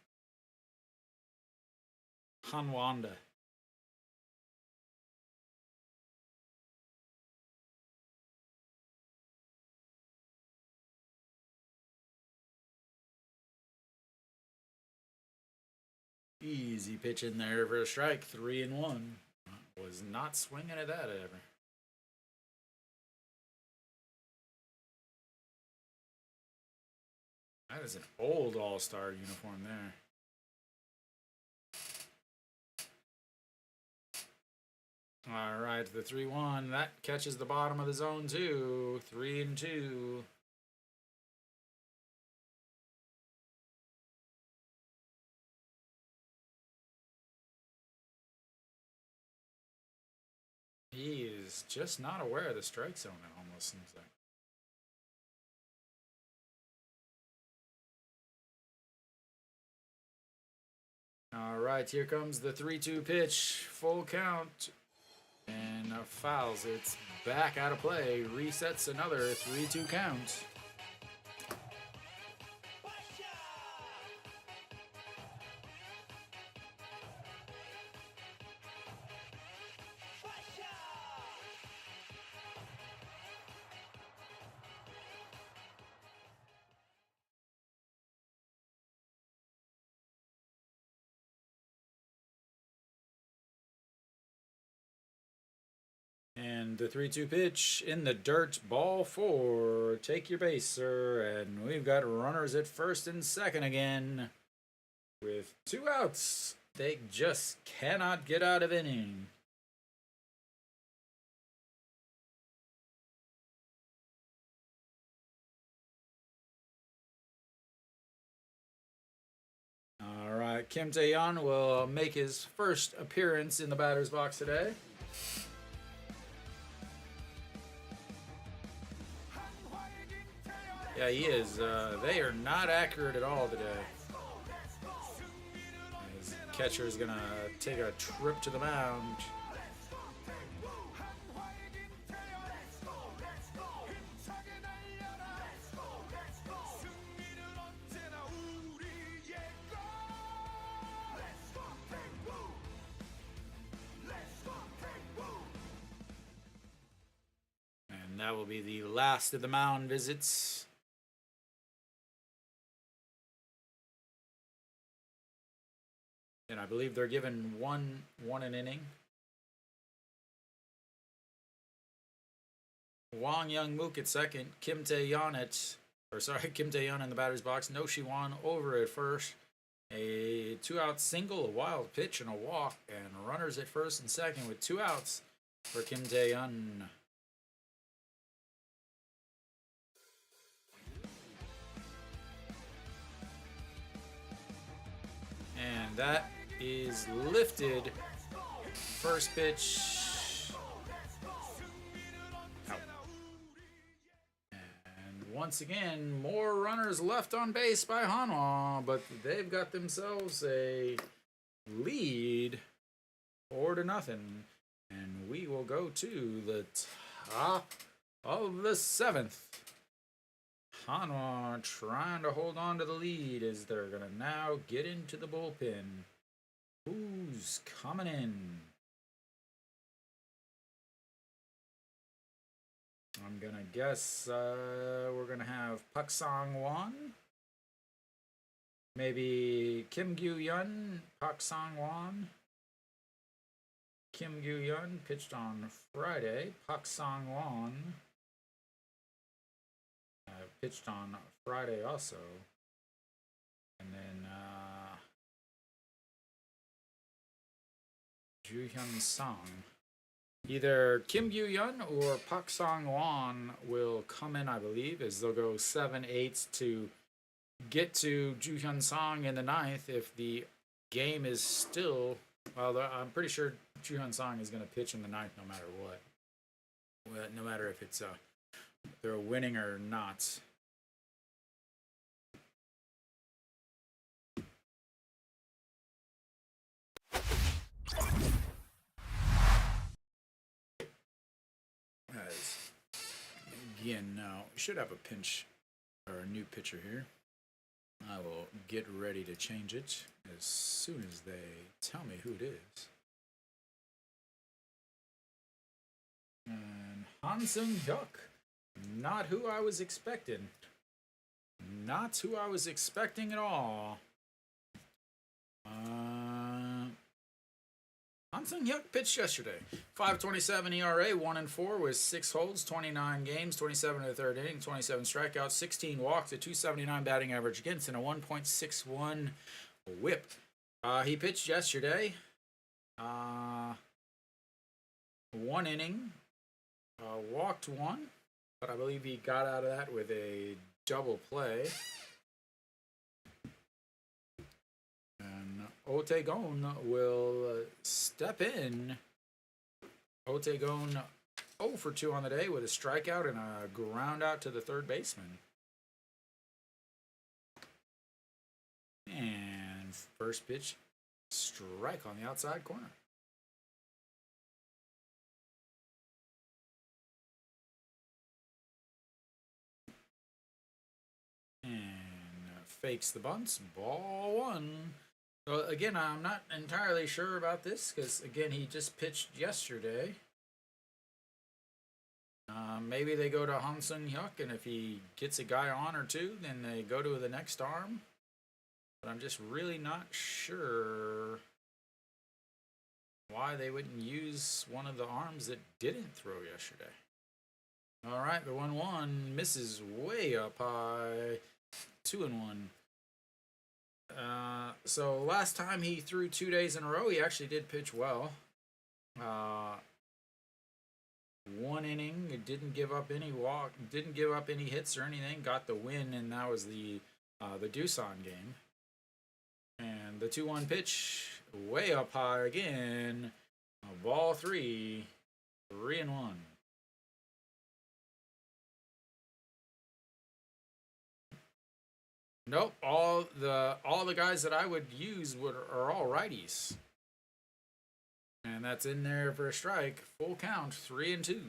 Hanwanda. Easy pitch in there for a strike. 3-1. Was not swinging at that ever. That is an old All-Star uniform there. All right, the 3-1. That catches the bottom of the zone too. 3-2. He is just not aware of the strike zone, it almost seems like. All right, here comes the 3-2 pitch. Full count. And fouls. It's back out of play. Resets another 3-2 count. And the 3-2 pitch in the dirt, ball 4. Take your base, sir. And we've got runners at first and second again. With 2 outs, they just cannot get out of inning. All right, Kim Tae-yeon will make his first appearance in the batter's box today. Yeah, he is. They are not accurate at all today. His catcher is going to take a trip to the mound. And that will be the last of the mound visits. And I believe they're given one an inning. Wang Young Mook at second. Kim Tae-yeon in the batter's box. No Shiwan over at first. A 2-out single, a wild pitch, and a walk. And runners at first and second with 2 outs for Kim Tae-yeon. And that is lifted. First pitch. Out. And once again, more runners left on base by Hanwha, but they've got themselves a lead 4-0. And we will go to the top of the 7th. Hanwha trying to hold on to the lead as they're going to now get into the bullpen. Who's coming in? I'm going to guess we're going to have Pak Sang-won. Maybe Kim Gyu-yeon, Pak Sang-won. Kim Gyu-yeon pitched on Friday. Pak Sang-won pitched on Friday also. And then Joo-hyun Song. Either Kim Gyu-yeon or Pak Sang-won will come in, I believe, as they'll go 7/8 to get to Joo-hyun Song in the 9th if the game is still... Well, I'm pretty sure Joo-hyun Song is going to pitch in the 9th no matter what. No matter if it's they're winning or not. Again, now we should have a pinch or a new pitcher here. I will get ready to change it as soon as they tell me who it is. And Han Sung-hyuk, not who I was expecting. Not who I was expecting at all. Han Sung-hyuk pitched yesterday. 5.27 ERA, 1-4 with 6 holds, 29 games, 27 in the third inning, 27 strikeouts, 16 walks, a 279 batting average against, and a 1.61 whip. He pitched yesterday. 1 inning, walked 1, but I believe he got out of that with a double play. And Otaegon will step in. Otaegon 0 for 2 on the day with a strikeout and a ground out to the third baseman. And first pitch, strike on the outside corner. fakes the bunts. Ball one. So again, I'm not entirely sure about this because again, he just pitched yesterday. Maybe they go to Hanwha, and if he gets a guy on or two, then they go to the next arm. But I'm just really not sure why they wouldn't use one of the arms that didn't throw yesterday. All right, the 1-1 misses way up high. 2-1. So last time he threw 2 days in a row, he actually did pitch well. 1 inning, it didn't give up any walk, didn't give up any hits or anything. Got the win, and that was the Doosan game. And the 2-1 pitch, way up high again. Ball 3, 3-1. Nope, all the guys that I would use are all righties. And that's in there for a strike. Full count, 3-2.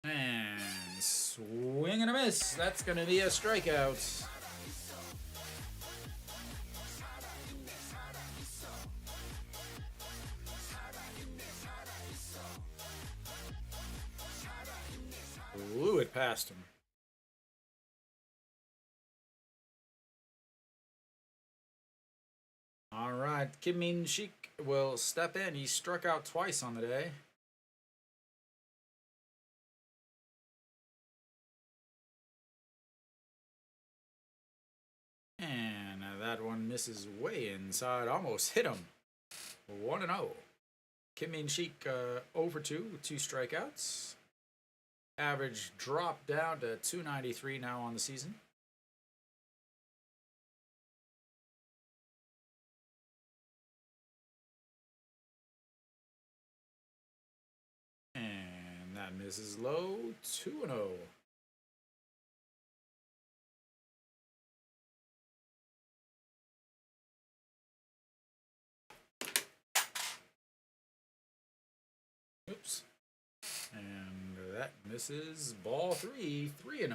And swing and a miss. That's going to be a strikeout. Blew it past him. All right, Kim Min Shik will step in. He struck out twice on the day. And that one misses way inside. Almost hit him. 1-0. Kim Min Shik 0-2 with 2 strikeouts. Average dropped down to 293 now on the season. And that misses low. 2-0. Oops. And that misses. Ball 3, 3-0.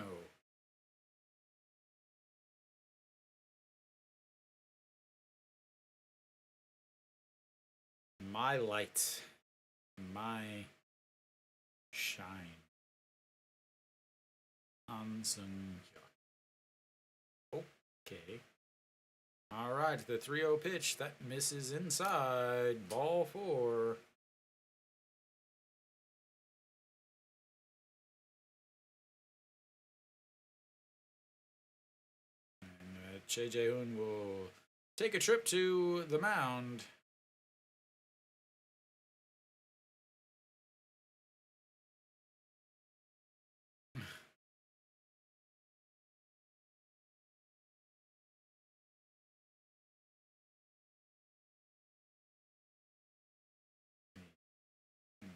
My light. My shine. Unsung. Okay. All right, the 3-0 pitch. That misses inside. Ball 4. Che Jae-hoon will take a trip to the mound.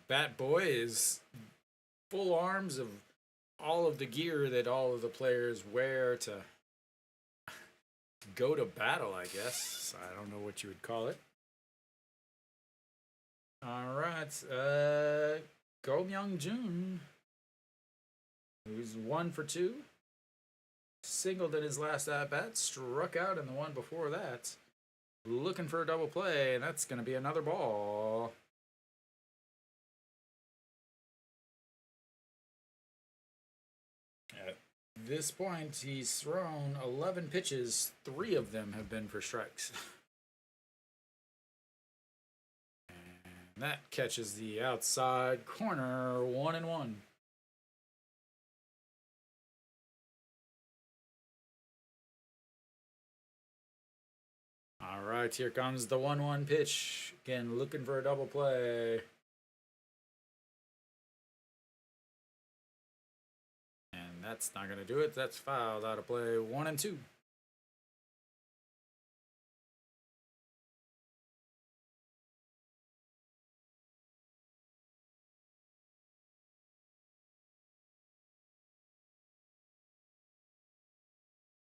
Bat Boy is full arms of all of the gear that all of the players wear to go to battle, I guess. I don't know what you would call it. All right. Go Myung-jun, who's 1 for 2. Singled in his last at-bat. Struck out in the one before that. Looking for a double play, and that's going to be another ball. At this point, he's thrown 11 pitches. 3 of them have been for strikes. And that catches the outside corner. 1-1. All right, here comes the 1-1 pitch. Again, looking for a double play. And that's not going to do it. That's fouled out of play. 1-2.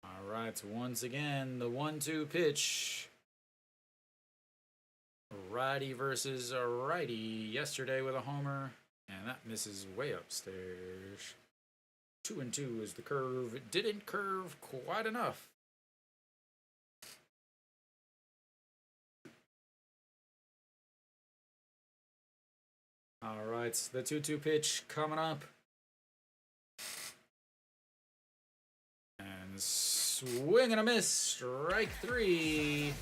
All right, once again, the 1-2 pitch. Righty versus a righty. Yesterday with a homer, and that misses way upstairs. 2-2 is the curve. It didn't curve quite enough. All right, the 2-2 pitch coming up. And swing and a miss. Strike 3.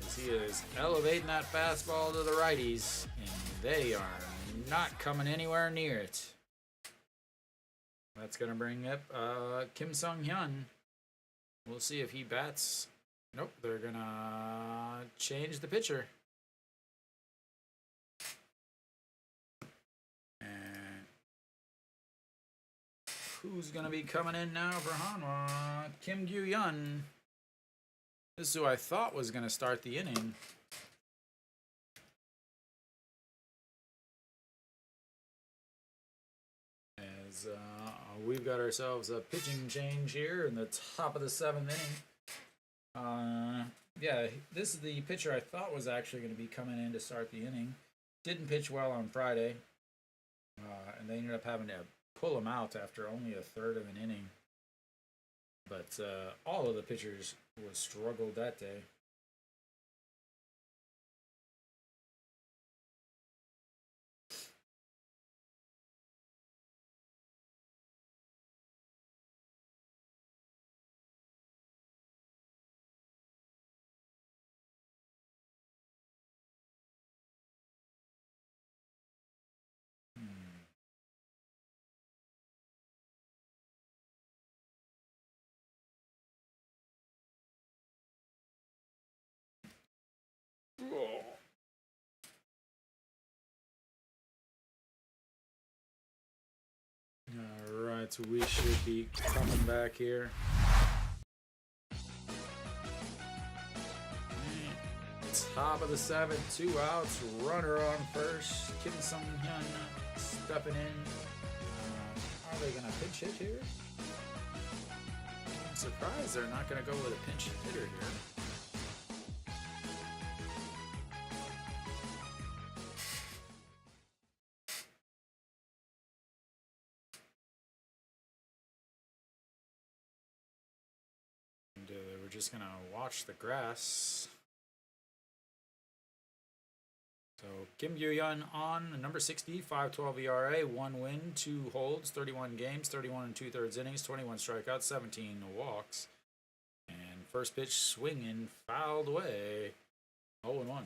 As he is elevating that fastball to the righties, and they are not coming anywhere near it. That's going to bring up Kim Sung-hyun. We'll see if he bats. Nope, they're going to change the pitcher. And who's going to be coming in now for Hanwha? Kim Gyu-yeon. This is who I thought was going to start the inning. As we've got ourselves a pitching change here in the top of the 7th inning. Yeah, this is the pitcher I thought was actually going to be coming in to start the inning. Didn't pitch well on Friday, and they ended up having to pull him out after only a third of an inning. But all of the pitchers struggled that day. Alright, so we should be coming back here. Top of the 7th, 2 outs, runner on first. Kim Sung-hyun stepping in. Are they going to pinch hit here? I'm surprised they're not going to go with a pinch hitter here. We're just going to watch the grass. So Kim Gyu-yeon on, number 60, 5.12 ERA, 1 win, 2 holds, 31 games, 31 2/3 innings, 21 strikeouts, 17 walks. And first pitch swinging, fouled away, 0-1.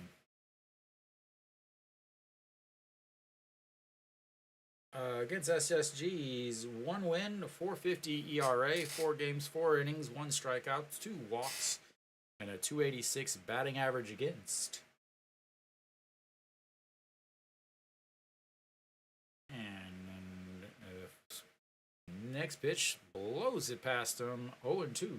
Against SSG's 1 win, 4.50 ERA, 4 games, 4 innings, 1 strikeout, 2 walks, and a 286 batting average against. And next pitch blows it past him, 0-2.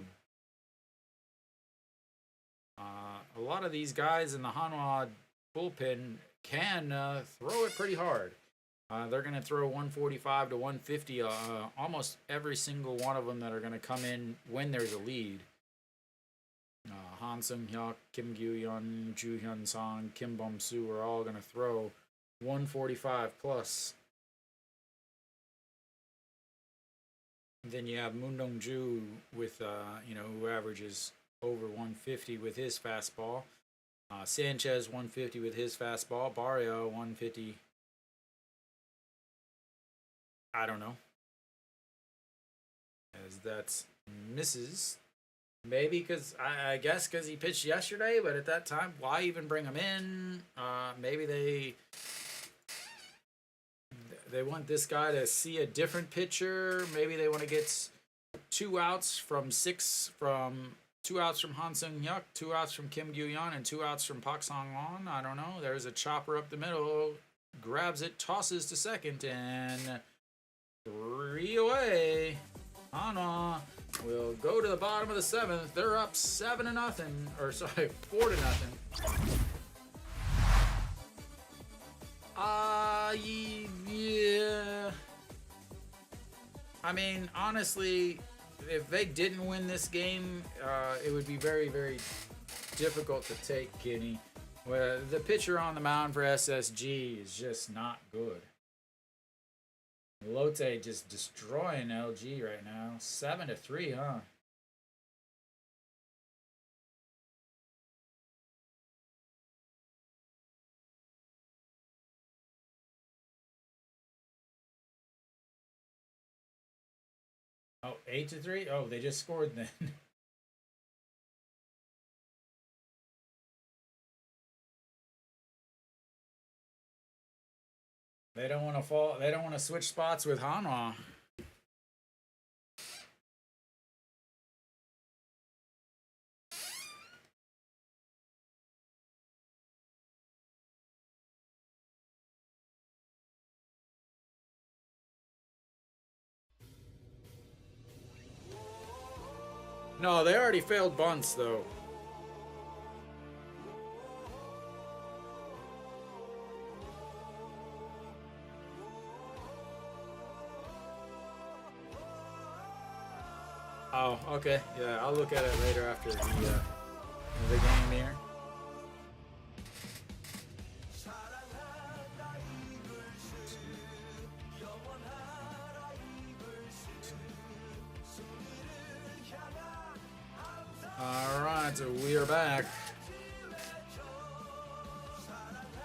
A lot of these guys in the Hanwha bullpen can throw it pretty hard. They're going to throw 145 to 150, almost every single one of them that are going to come in when there's a lead. Han Sung-hyuk, Kim Gyu-yeon, Ju Hyun-song, Kim Bum-soo are all going to throw 145 plus. And then you have Moon Dong-ju with, who averages over 150 with his fastball. Sanchez 150 with his fastball. Barria 150. I don't know. As that misses. Maybe because, I guess because he pitched yesterday, but at that time, why even bring him in? Maybe they want this guy to see a different pitcher. Maybe they want to get 2 outs from Han Sung-hyuk, 2 outs from Kim Gyu-yeon, and 2 outs from Pak Sang-won. I don't know. There's a chopper up the middle, grabs it, tosses to second, and 3 away. Hanwha will go to the bottom of the 7th. They're up 7-0, or sorry, 4-0. Yeah. I mean, honestly, if they didn't win this game, it would be very, very difficult to take Guinea. Well, the pitcher on the mound for SSG is just not good. Lotte just destroying LG right now. 7-3, huh? Oh, 8-3? Oh, they just scored then. They don't want to fall. They don't want to switch spots with Hanwha. No, they already failed bunts though. Oh, okay. Yeah, I'll look at it later after the game here. All right, so we are back.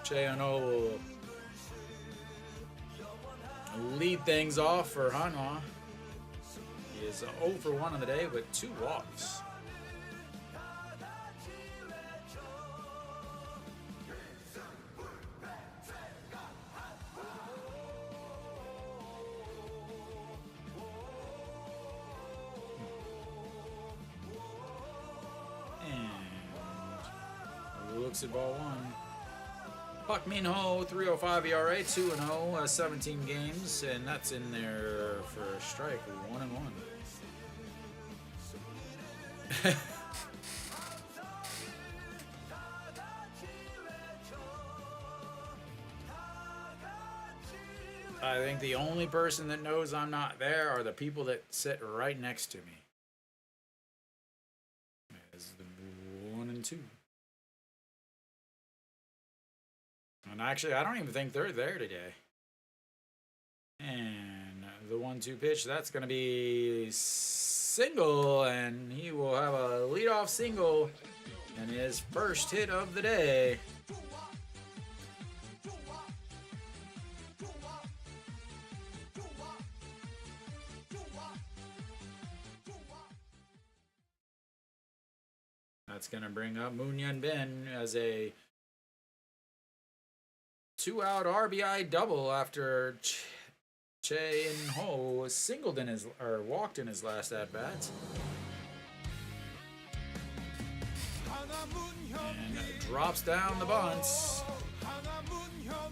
Cheono will lead things off for Hanwha. He is 0 for 1 on the day with 2 walks. Looks at ball 1. Park Min-ho, 3.05 ERA, 2-0, 17 games, and that's in there for a strike, 1-1. I think the only person that knows I'm not there are the people that sit right next to me. As the 1 and 2. And actually, I don't even think they're there today. And the 1-2 pitch, that's going to be single, and he will have a leadoff single and his first hit of the day. That's going to bring up Moon Ben as a 2-out RBI double after Che-in-ho singled in his or walked in his last at bat. And drops down the bunts.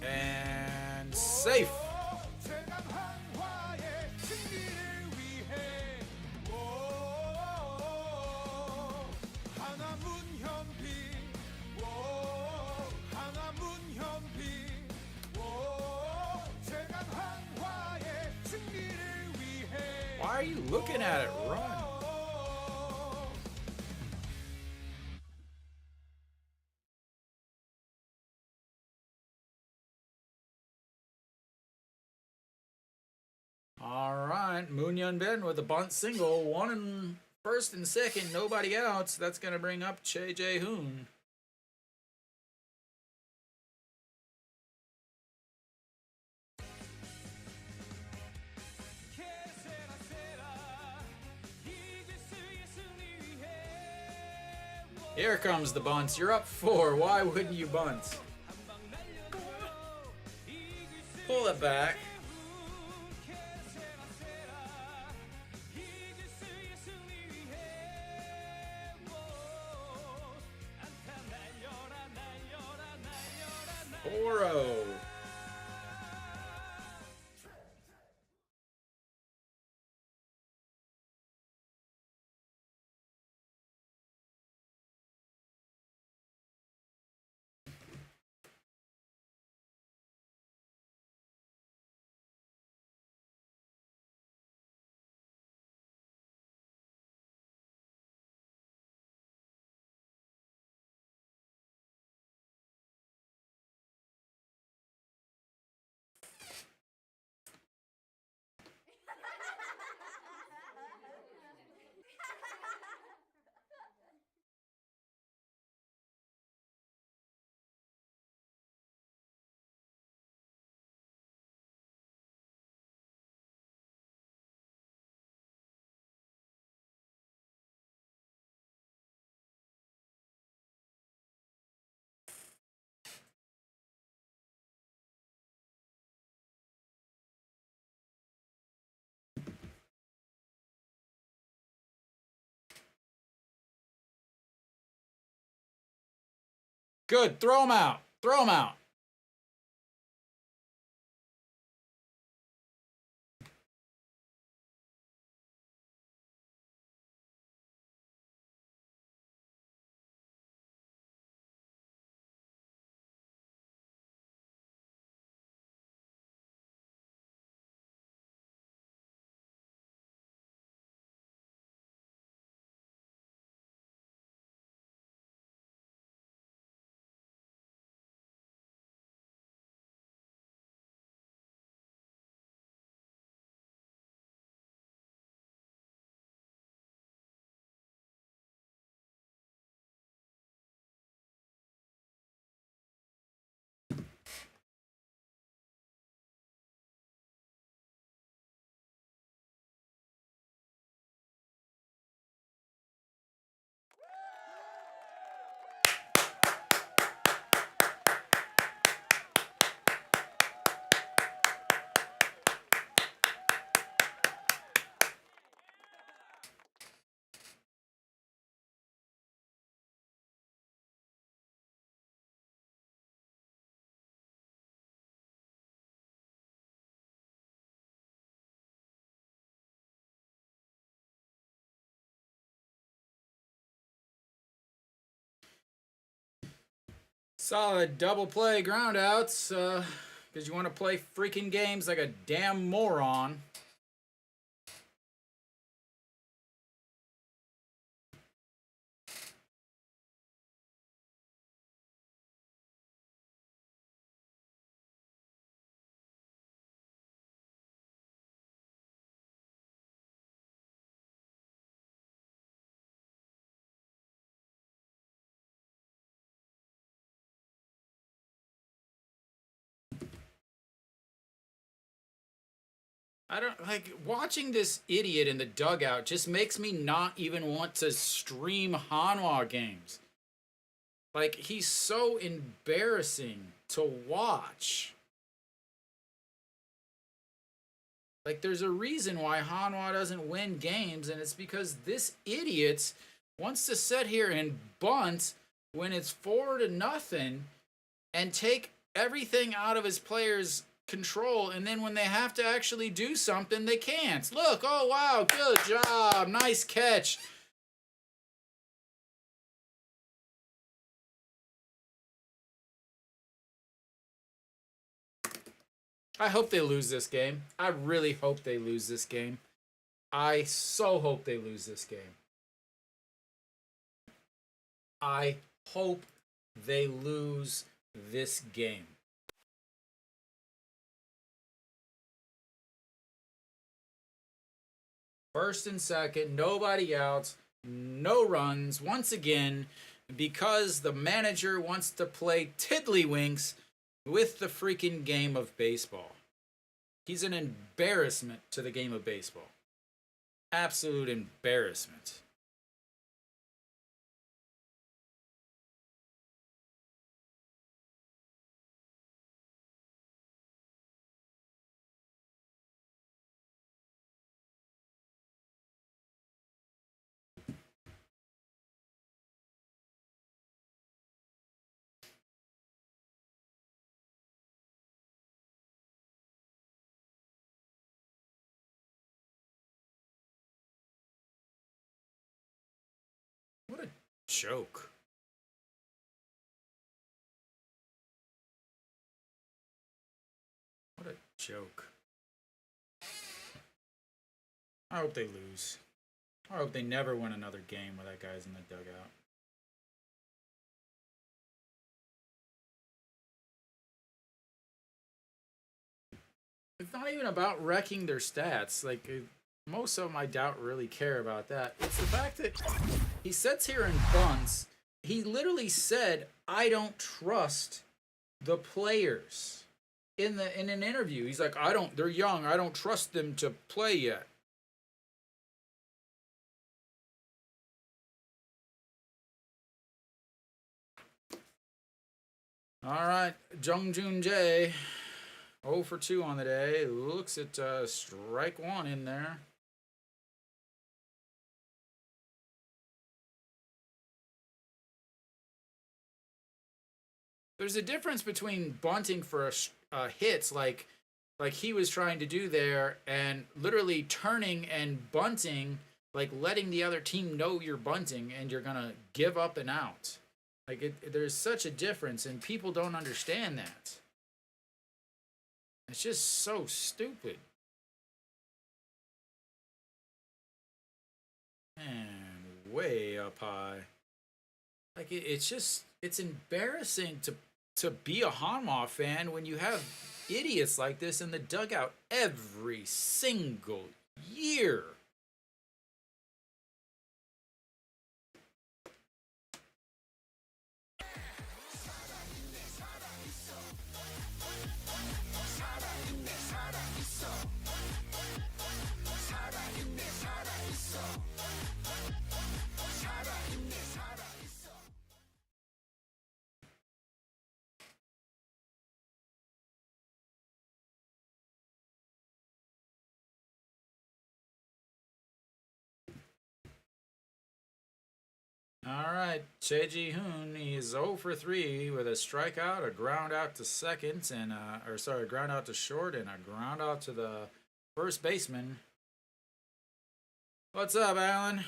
And safe. Why are you looking at it? Run. All right, Moon Ben with a bunt single, 1 in first and second, nobody outs. That's going to bring up Che Jae-hoon. Here comes the bunts. You're up 4. Why wouldn't you bunt? Pull it back. Oro. Good. Throw him out. Throw him out. Solid double play groundouts, because you want to play freaking games like a damn moron. I don't like watching this idiot in the dugout just makes me not even want to stream Hanwha games. Like, he's so embarrassing to watch. Like, there's a reason why Hanwha doesn't win games, and it's because this idiot wants to sit here and bunt when it's 4-0 and take everything out of his players' control, and then when they have to actually do something, they can't. Look, oh wow, good job, nice catch. I hope they lose this game. I really hope they lose this game. I so hope they lose this game. I hope they lose this game. First and second, nobody out, no runs. Once again, because the manager wants to play tiddlywinks with the freaking game of baseball. He's an embarrassment to the game of baseball. Absolute embarrassment. What a joke. What a joke. I hope they lose. I hope they never win another game where that guy's in the dugout. It's not even about wrecking their stats. Like, most of them, I doubt really care about that. It's the fact that he sits here and bunts. He literally said, "I don't trust the players." In an interview, he's like, "I don't. They're young. I don't trust them to play yet." All right, Jung Joon Jae, 0 for 2 on the day. Looks at strike one in there. There's a difference between bunting for hits like he was trying to do there, and literally turning and bunting, like letting the other team know you're bunting and you're gonna give up and out. Like there's such a difference, and people don't understand that. It's just so stupid. And way up high. Like it's embarrassing to be a Hanwha fan when you have idiots like this in the dugout every single year. All right, Che Ji-hoon, he's 0 for 3 with a strikeout, a ground out to second, and a ground out to short, and a ground out to the first baseman. What's up, Alan?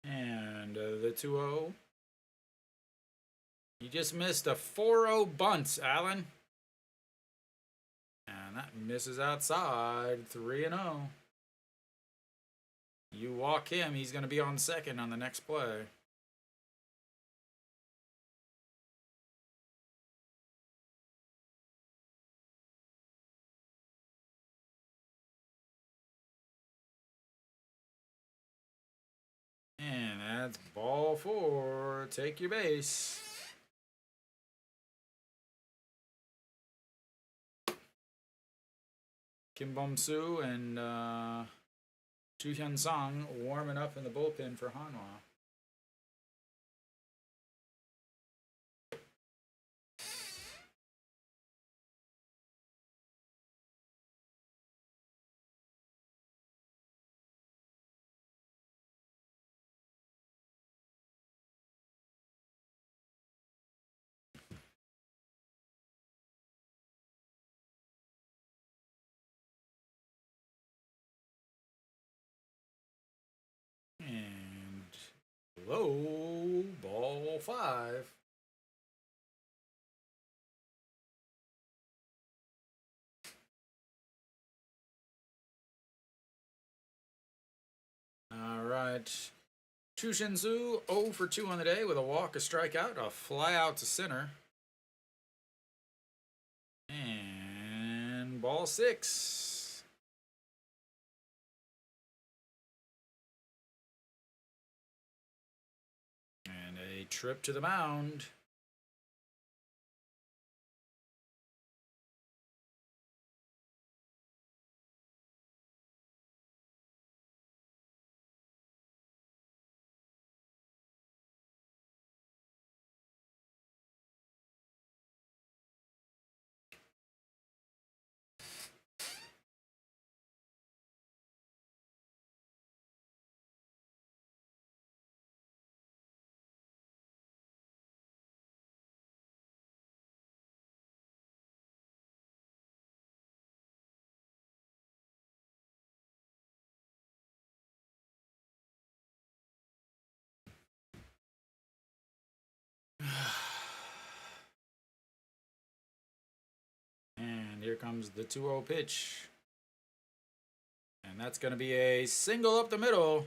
And the 2-0. You just missed a 4-0 bunt, Alan. And that misses outside, 3-0. You walk him, he's going to be on second on the next play. And that's ball 4. Take your base. Kim Bum-soo and Chu Hyun-sang warming up in the bullpen for Hanwha. And low, ball 5. All right. Chu Shin-soo 0 for 2 on the day with a walk, a strikeout, a fly out to center. And ball 6. And a trip to the mound. And here comes the 2-0 pitch. And that's going to be a single up the middle.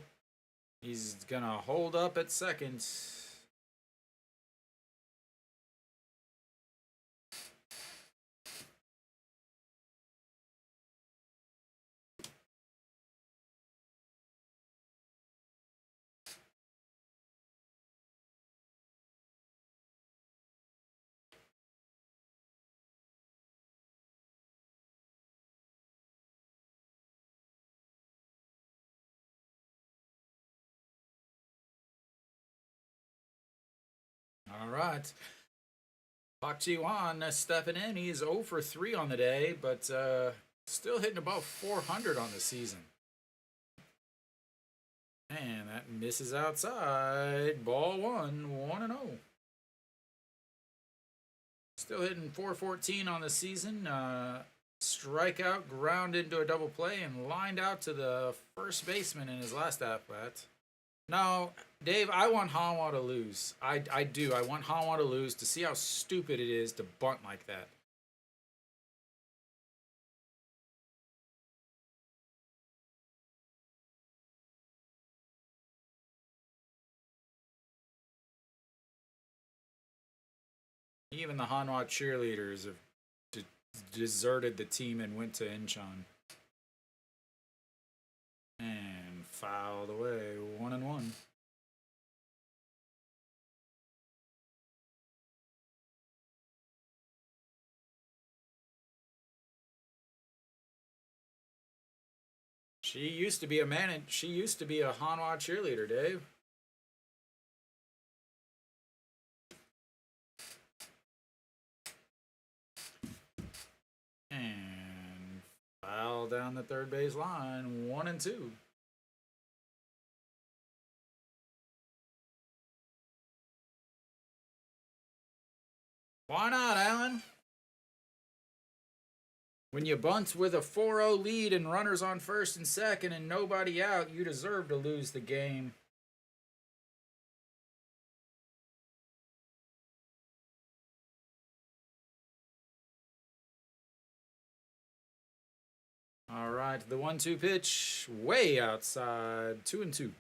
He's going to hold up at second. All right. Park Ji-hwan stepping in. He's 0 for 3 on the day, but still hitting about 400 on the season. And that misses outside. Ball one, 1-0. Still hitting 414 on the season. Strikeout, ground into a double play, and lined out to the first baseman in his last at bat. No, Dave, I want Hanwha to lose. I do. I want Hanwha to lose to see how stupid it is to bunt like that. Even the Hanwha cheerleaders have deserted the team and went to Incheon. And fouled away, 1-1. She used to be a Hanwha cheerleader, Dave. And foul down the third base line, 1-2. Why not, Alan? When you bunt with a 4-0 lead and runners on first and second and nobody out, you deserve to lose the game. All right, the 1-2 pitch, way outside, 2-2.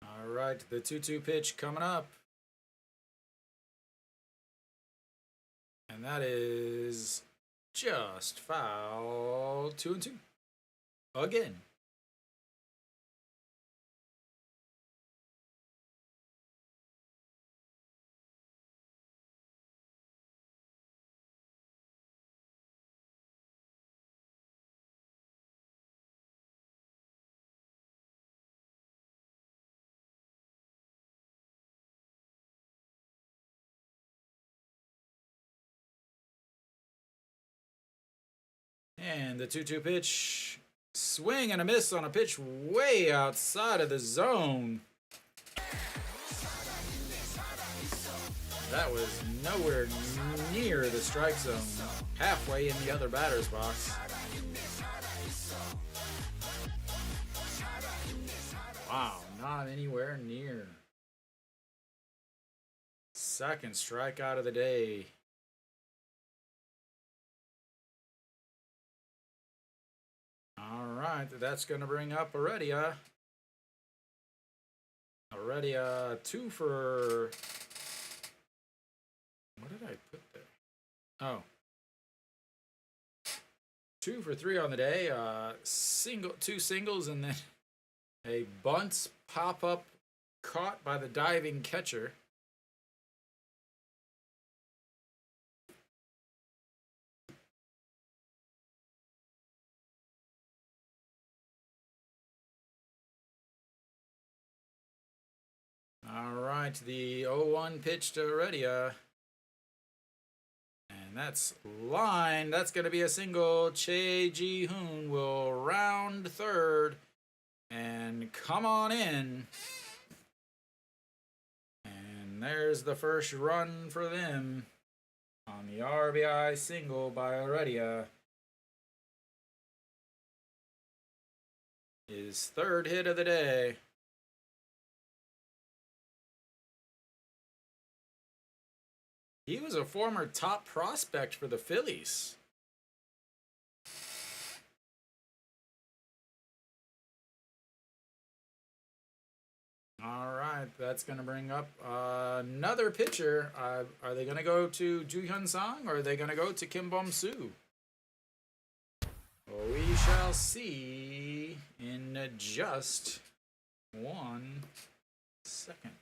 All right, the 2-2 pitch coming up. And that is just foul, 2-2. Again. And the 2-2 pitch, swing and a miss on a pitch way outside of the zone. That was nowhere near the strike zone, halfway in the other batter's box. Wow, not anywhere near. Second strikeout of the day. All right, that's going to bring up Heredia. Heredia, 2 for... What did I put there? Oh. 2 for 3 on the day. Two singles, and then a bunt pop-up caught by the diving catcher. All right, the 0-1 pitch to Heredia. And that's line. That's going to be a single. Che Ji-hoon will round third and come on in. And there's the first run for them on the RBI single by Heredia. His third hit of the day. He was a former top prospect for the Phillies. All right, that's going to bring up another pitcher. Are they going to go to Ju Hyun Sang or are they going to go to Kim Bum Soo? Well, we shall see in just 1 second.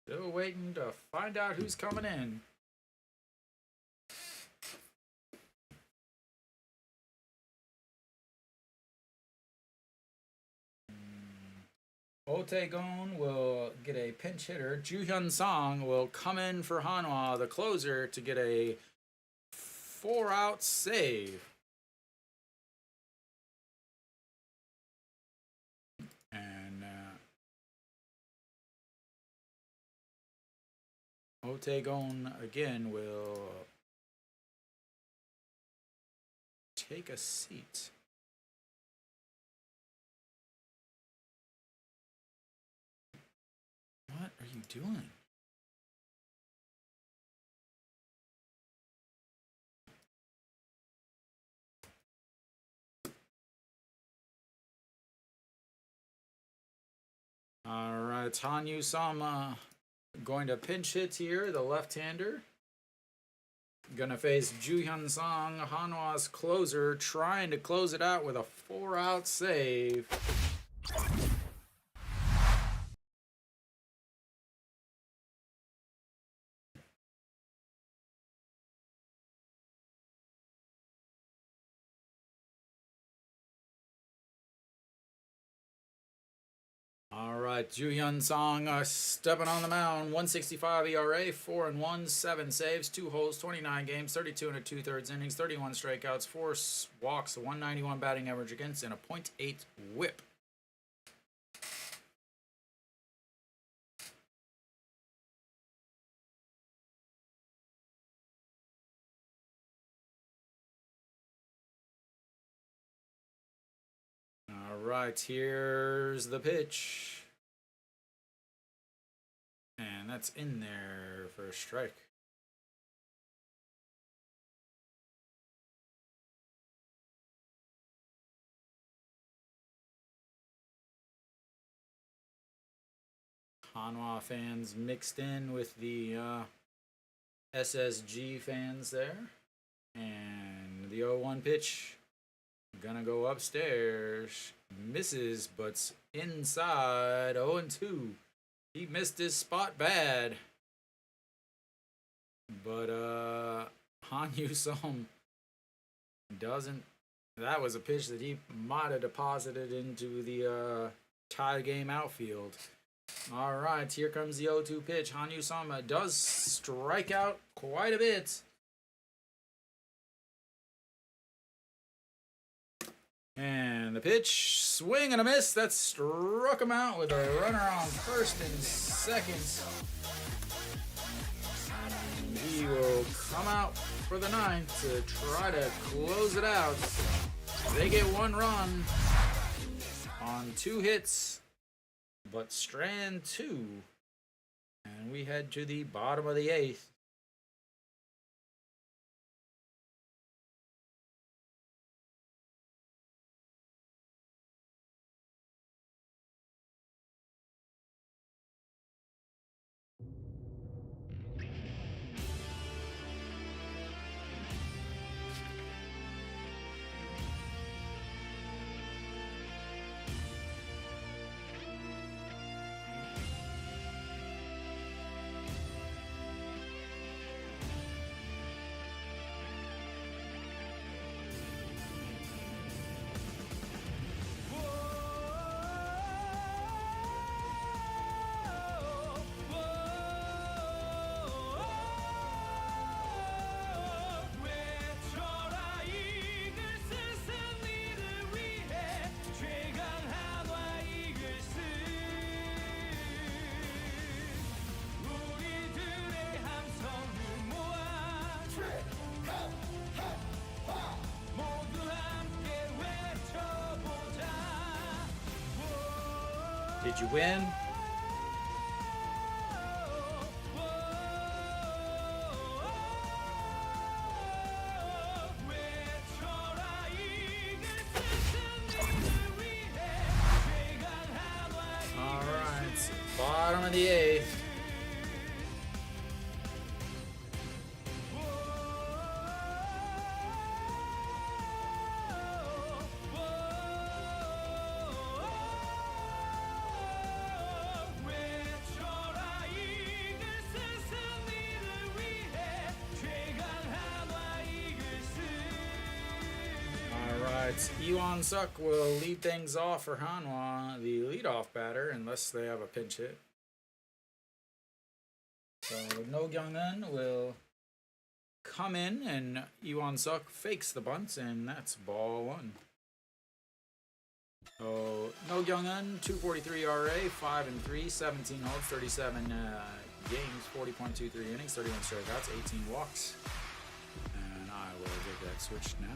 Still waiting to find out who's coming in. Otagon will get a pinch hitter. Ju-hyun Song will come in for Hanwha, the closer, to get a 4-out save. And Otagon again will take a seat. What are you doing? All right, Hanyu Sama going to pinch hit here, the left-hander. Gonna face Ju-hyun Song, Hanwha's closer, trying to close it out with a 4-out save. All right, Ju-hyun Song stepping on the mound. 165 ERA, 4-1, 7 saves, 2 holes, 29 games, 32 and 2/3 innings, 31 strikeouts, 4 walks, 191 batting average against, and a .8 whip. All right, here's the pitch. And that's in there for a strike. Hanwha fans mixed in with the SSG fans there. And the 0-1 pitch. Gonna go upstairs. Misses, but's inside. 0-2. He missed his spot bad. But Hanyu Som doesn't. That was a pitch that he might have deposited into the tie game outfield. All right, here comes the 0-2 pitch. Hanyu Som does strike out quite a bit. And the pitch, swing and a miss. That struck him out with a runner on first and second. And he will come out for the ninth to try to close it out. They get 1 run on 2 hits, but strand 2. And we head to the bottom of the 8th. Did you win? All right, bottom of the 8th. Alright, Yuan Suk will lead things off for Hanwha, the leadoff batter, unless they have a pinch hit. So No Gyung-eun will come in, and Yuan Suk fakes the bunt, and that's ball one. So No Gyung-eun, 243 RA, 5-3, 17 holds, 37 games, 40.23 innings, 31 strikeouts, 18 walks. And I will get that switched now.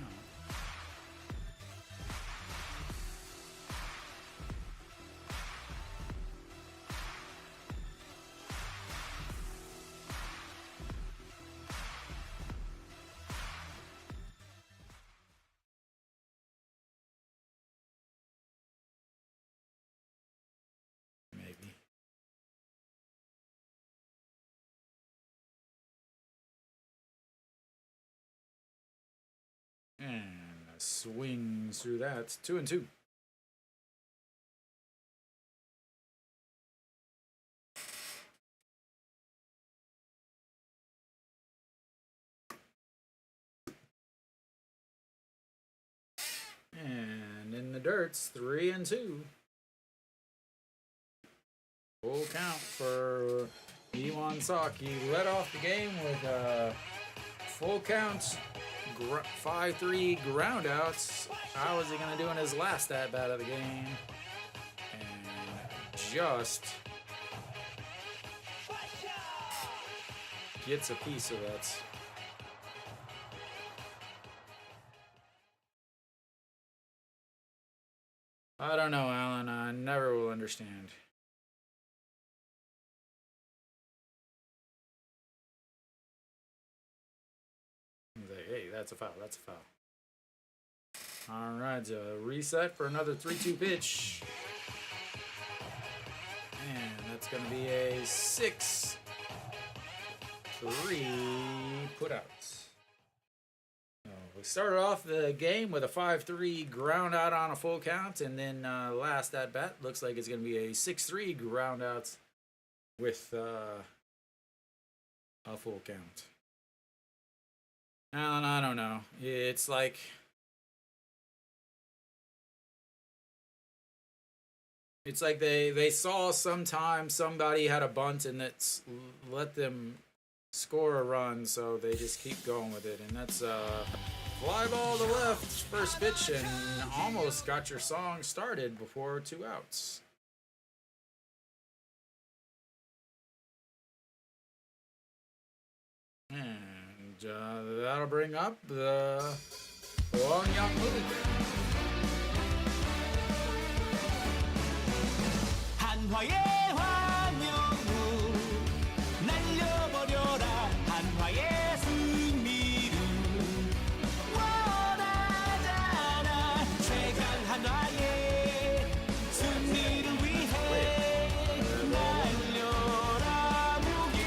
Maybe. And swings through that. 2-2. And in the dirts, 3-2. Full count for Yuan Suk. He led off the game with a full count, 5-3 groundouts. How is he going to do in his last at-bat of the game? And just gets a piece of it. I don't know, Alan. I never will understand. He's like, hey, that's a foul. That's a foul. All right, reset for another 3-2 pitch. And that's going to be a 6-3 put out. We started off the game with a 5-3 ground out on a full count, and then last at bat looks like it's going to be a 6-3 ground out with a full count. Alan, I don't know. It's like they saw sometime somebody had a bunt and that's let them score a run, so they just keep going with it, and that's fly ball to left, first pitch, and almost got your song started before 2 outs. And that'll bring up the Wong Young Moo. 한화의 황영우 날려버려라 한화의 승리를 원하잖아 최강 한화의 승리를 위해 날려라 무기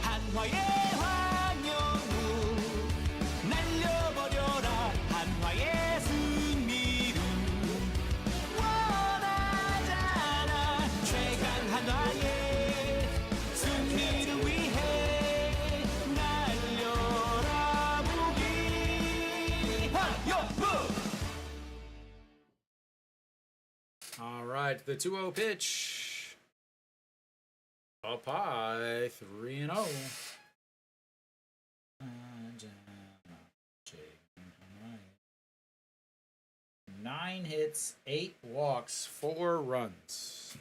한화의 황영우 날려버려라 한화의 승리를 원하잖아 최강 한화의 승리를 위해 날려라 무기 황영우. All right, the 2-0 pitch. Up high, 3-0. 9 hits, 8 walks, 4 runs.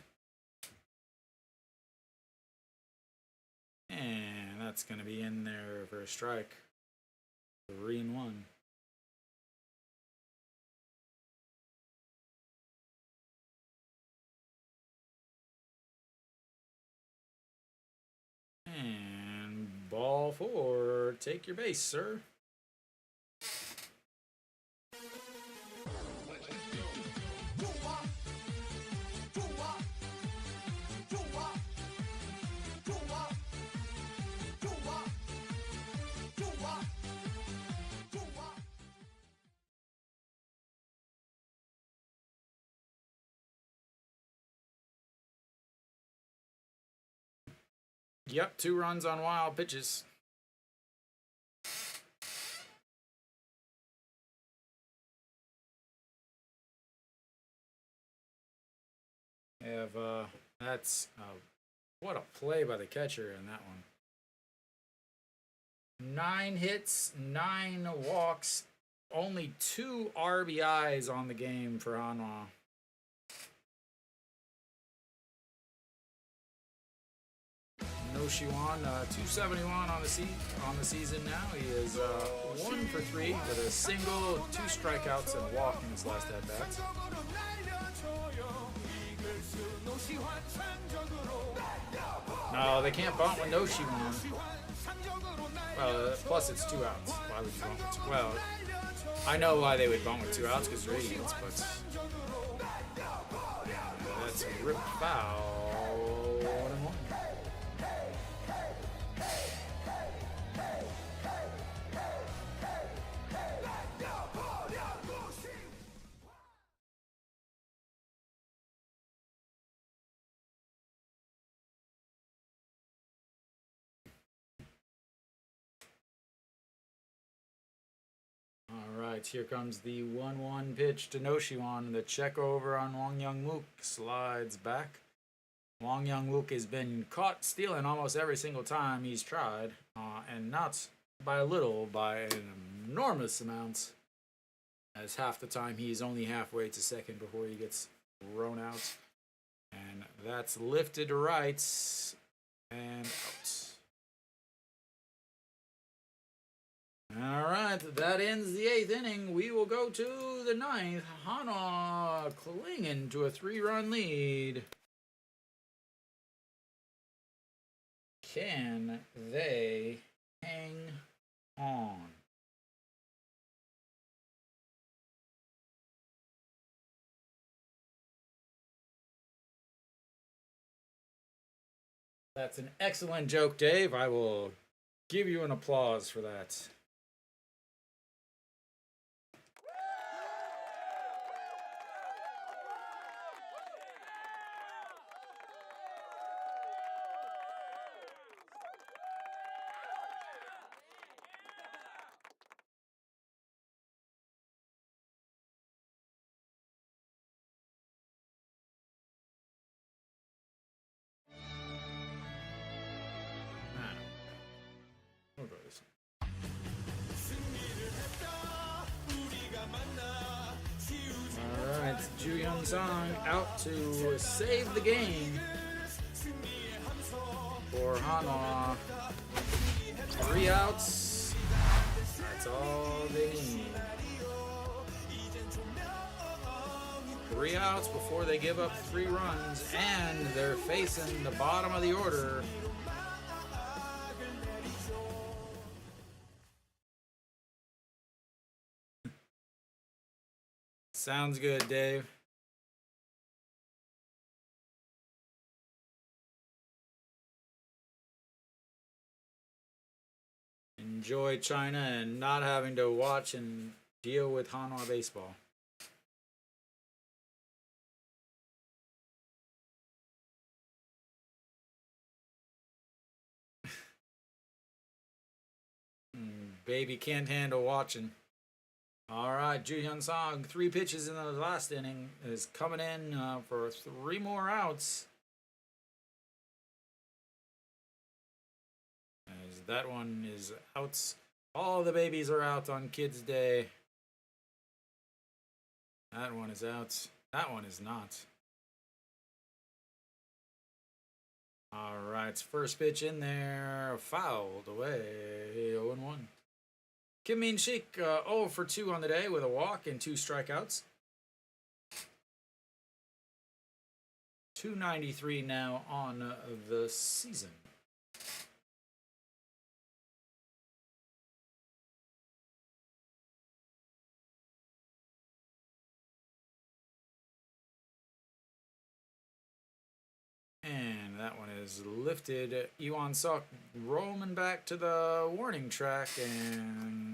And that's going to be in there for a strike. 3-1. And ball 4. Take your base, sir. Yep, 2 runs on wild pitches. Have that's what a play by the catcher in that one. 9 hits, 9 walks, only 2 RBIs on the game for Hanwha. Noshiwan, 271 on the season now. He is 1 for 3 with a single, 2 strikeouts, and a walk in his last at bats. No, they can't bunt with Noshiwan. Plus it's 2 outs. Why would you bunt with 2? Well, I know why they would bunt with 2 outs because they're idiots, but that's a rip foul. Alright, here comes the 1-1 pitch to Noshiwan. The check over on Wang Young-mook slides back. Wang Young-mook has been caught stealing almost every single time he's tried, and not by a little, by an enormous amount, as half the time he's only halfway to second before he gets thrown out. And that's lifted to right and out. All right, that ends the 8th inning. We will go to the 9th. Hanwha clinging to a 3-run lead. Can they hang on? That's an excellent joke, Dave. I will give you an applause for that. We'll go this one. Alright, Ju Hyun Song out to save the game for Hanwha. 3 outs. That's all they need. 3 outs before they give up 3 runs, and they're facing the bottom of the order. Sounds good, Dave. Enjoy China and not having to watch and deal with Hanwha baseball. Baby can't handle watching. All right, Ju Hyun Song, 3 pitches in the last inning, is coming in for 3 more outs. As that one is out. All the babies are out on Kids Day. That one is out. That one is not. All right, first pitch in there, fouled away, 0-1. Kim Min-sik, 0 for 2 on the day with a walk and 2 strikeouts. 293 now on the season. And that one is lifted. Iwan Suk roaming back to the warning track and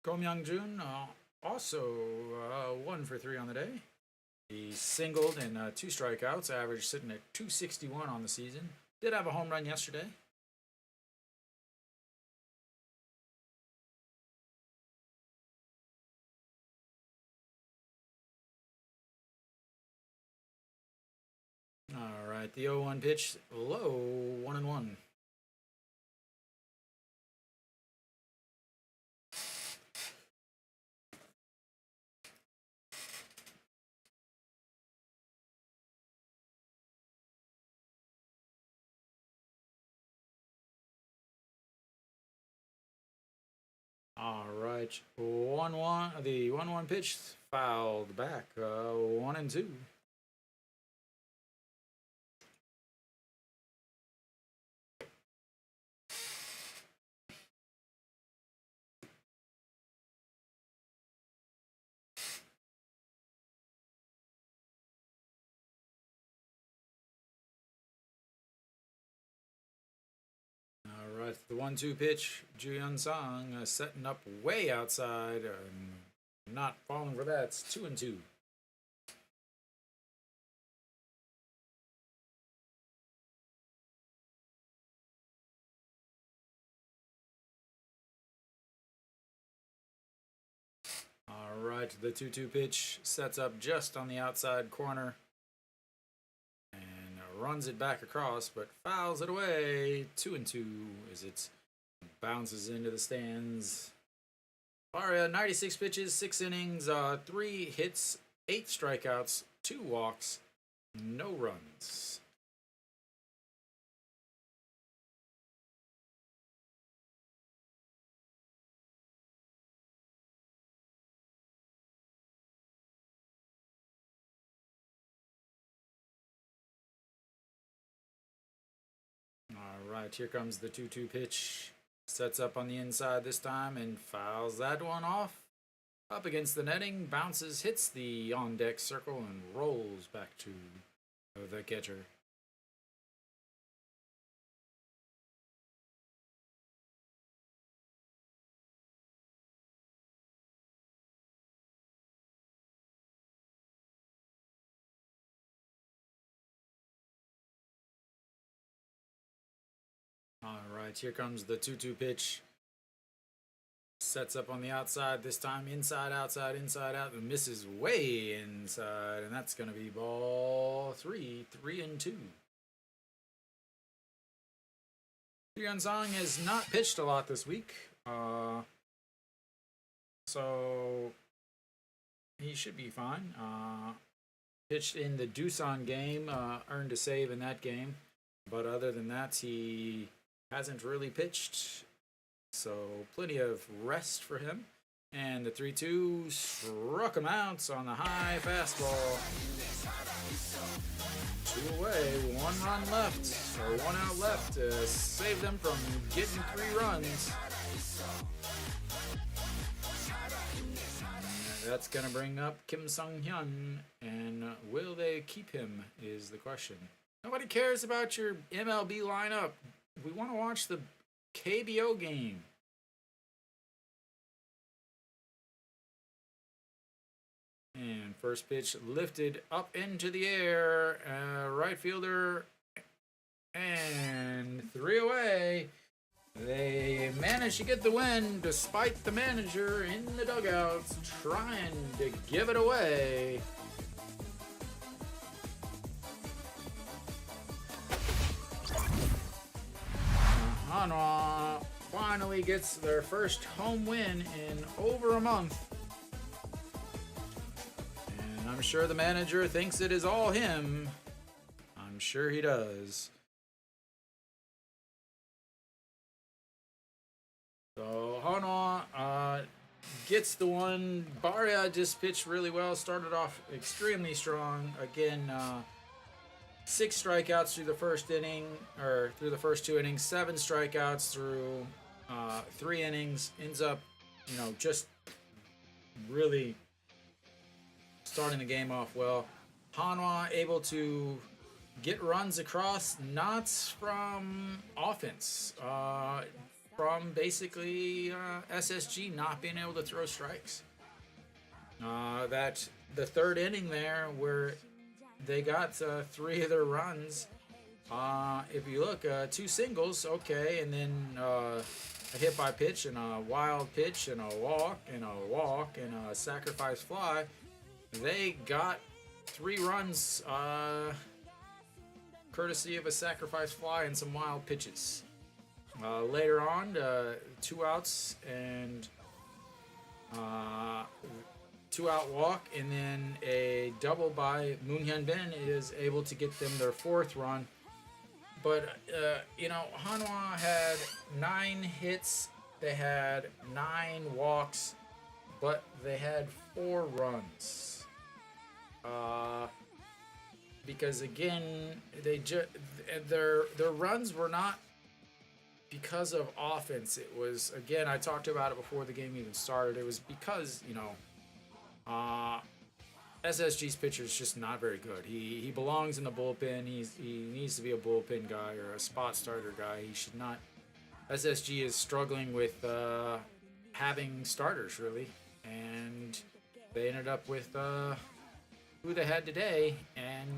Ko Myung-jun also 1 for 3 on the day. He singled in 2 strikeouts, average sitting at 261 on the season. Did have a home run yesterday. All right, the 0-1 pitch, low, 1-1. All right, 1-1. The 1-1 pitch fouled back, 1-2. All right, the 1-2 pitch, Ju Yun Sang setting up way outside, not falling for that. It's 2-2. All right, the 2-2 pitch sets up just on the outside corner and runs it back across, but fouls it away. 2-2 as it bounces into the stands. Barria, 96 pitches, 6 innings, 3 hits, 8 strikeouts, 2 walks, no runs. All right, here comes the 2-2 pitch. Sets up on the inside this time and fouls that one off. Up against the netting, bounces, hits the on deck circle, and rolls back to the catcher. All right, here comes the 2-2 pitch. Sets up on the outside this time, inside, outside, inside, out, and misses way inside, and that's going to be ball 3, 3-2. Hyun Song has not pitched a lot this week, so he should be fine. Pitched in the Doosan game, earned a save in that game, but other than that, he hasn't really pitched. So plenty of rest for him. And the 3-2 struck him out on the high fastball. 2 away, 1 run left, or 1 out left to save them from getting 3 runs. And that's going to bring up Kim Sung-hyun, and will they keep him is the question. Nobody cares about your MLB lineup. We want to watch the KBO game. And first pitch lifted up into the air. Right fielder. And 3 away. They managed to get the win despite the manager in the dugouts trying to give it away. Hanwha finally gets their first home win in over a month. And I'm sure the manager thinks it is all him. I'm sure he does. So Hanwha gets the one. Barria just pitched really well. Started off extremely strong. Again, 6 strikeouts through the first inning, or through the first 2 innings. 7 strikeouts through 3 innings. Ends up, just really starting the game off well. Hanwha able to get runs across, not from offense. from basically SSG not being able to throw strikes. That the third inning there, where they got 3 of their runs. If you look, 2 singles, okay, and then a hit by pitch and a wild pitch and a walk and a sacrifice fly. They got 3 runs, courtesy of a sacrifice fly and some wild pitches. Later on, 2 outs and 2-out walk, and then a double by Moon Hyun Bin is able to get them their 4th run. But, Hanwha had 9 hits, they had 9 walks, but they had 4 runs. Because again, their runs were not because of offense. It was, again, I talked about it before the game even started. It was because, SSG's pitcher is just not very good. He belongs in the bullpen. He needs to be a bullpen guy or a spot starter guy. He should not. SSG is struggling with having starters, really, and they ended up with who they had today, and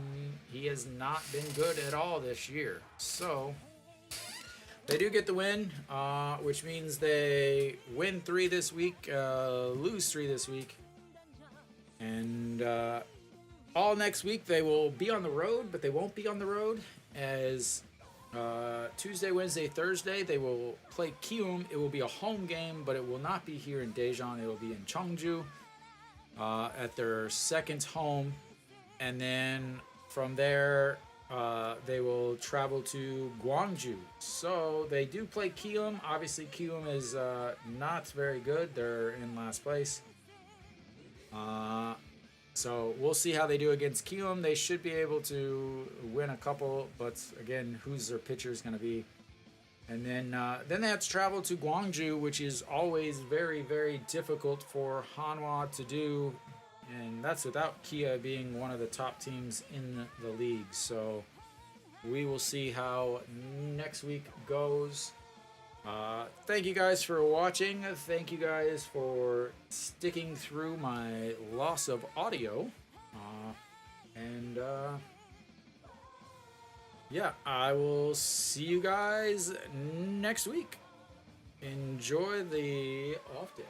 he has not been good at all this year. So they do get the win, which means they win 3 this week, lose 3 this week. And all next week they will be on the road, but they won't be on the road, as Tuesday, Wednesday, Thursday they will play Kium. It will be a home game, but it will not be here in Daejeon. It will be in Cheongju at their 2nd home. And then from there they will travel to Gwangju. So they do play Kium. Obviously Kium is not very good. They're in last place. So we'll see how they do against Kium. They should be able to win a couple, but again, who's their pitcher is going to be. And then they have to travel to Gwangju, which is always very, very difficult for Hanwha to do, and that's without Kia being one of the top teams in the league. So we will see how next week goes. Thank you guys for watching. Thank you guys for sticking through my loss of audio. Yeah, I will see you guys next week. Enjoy the off day.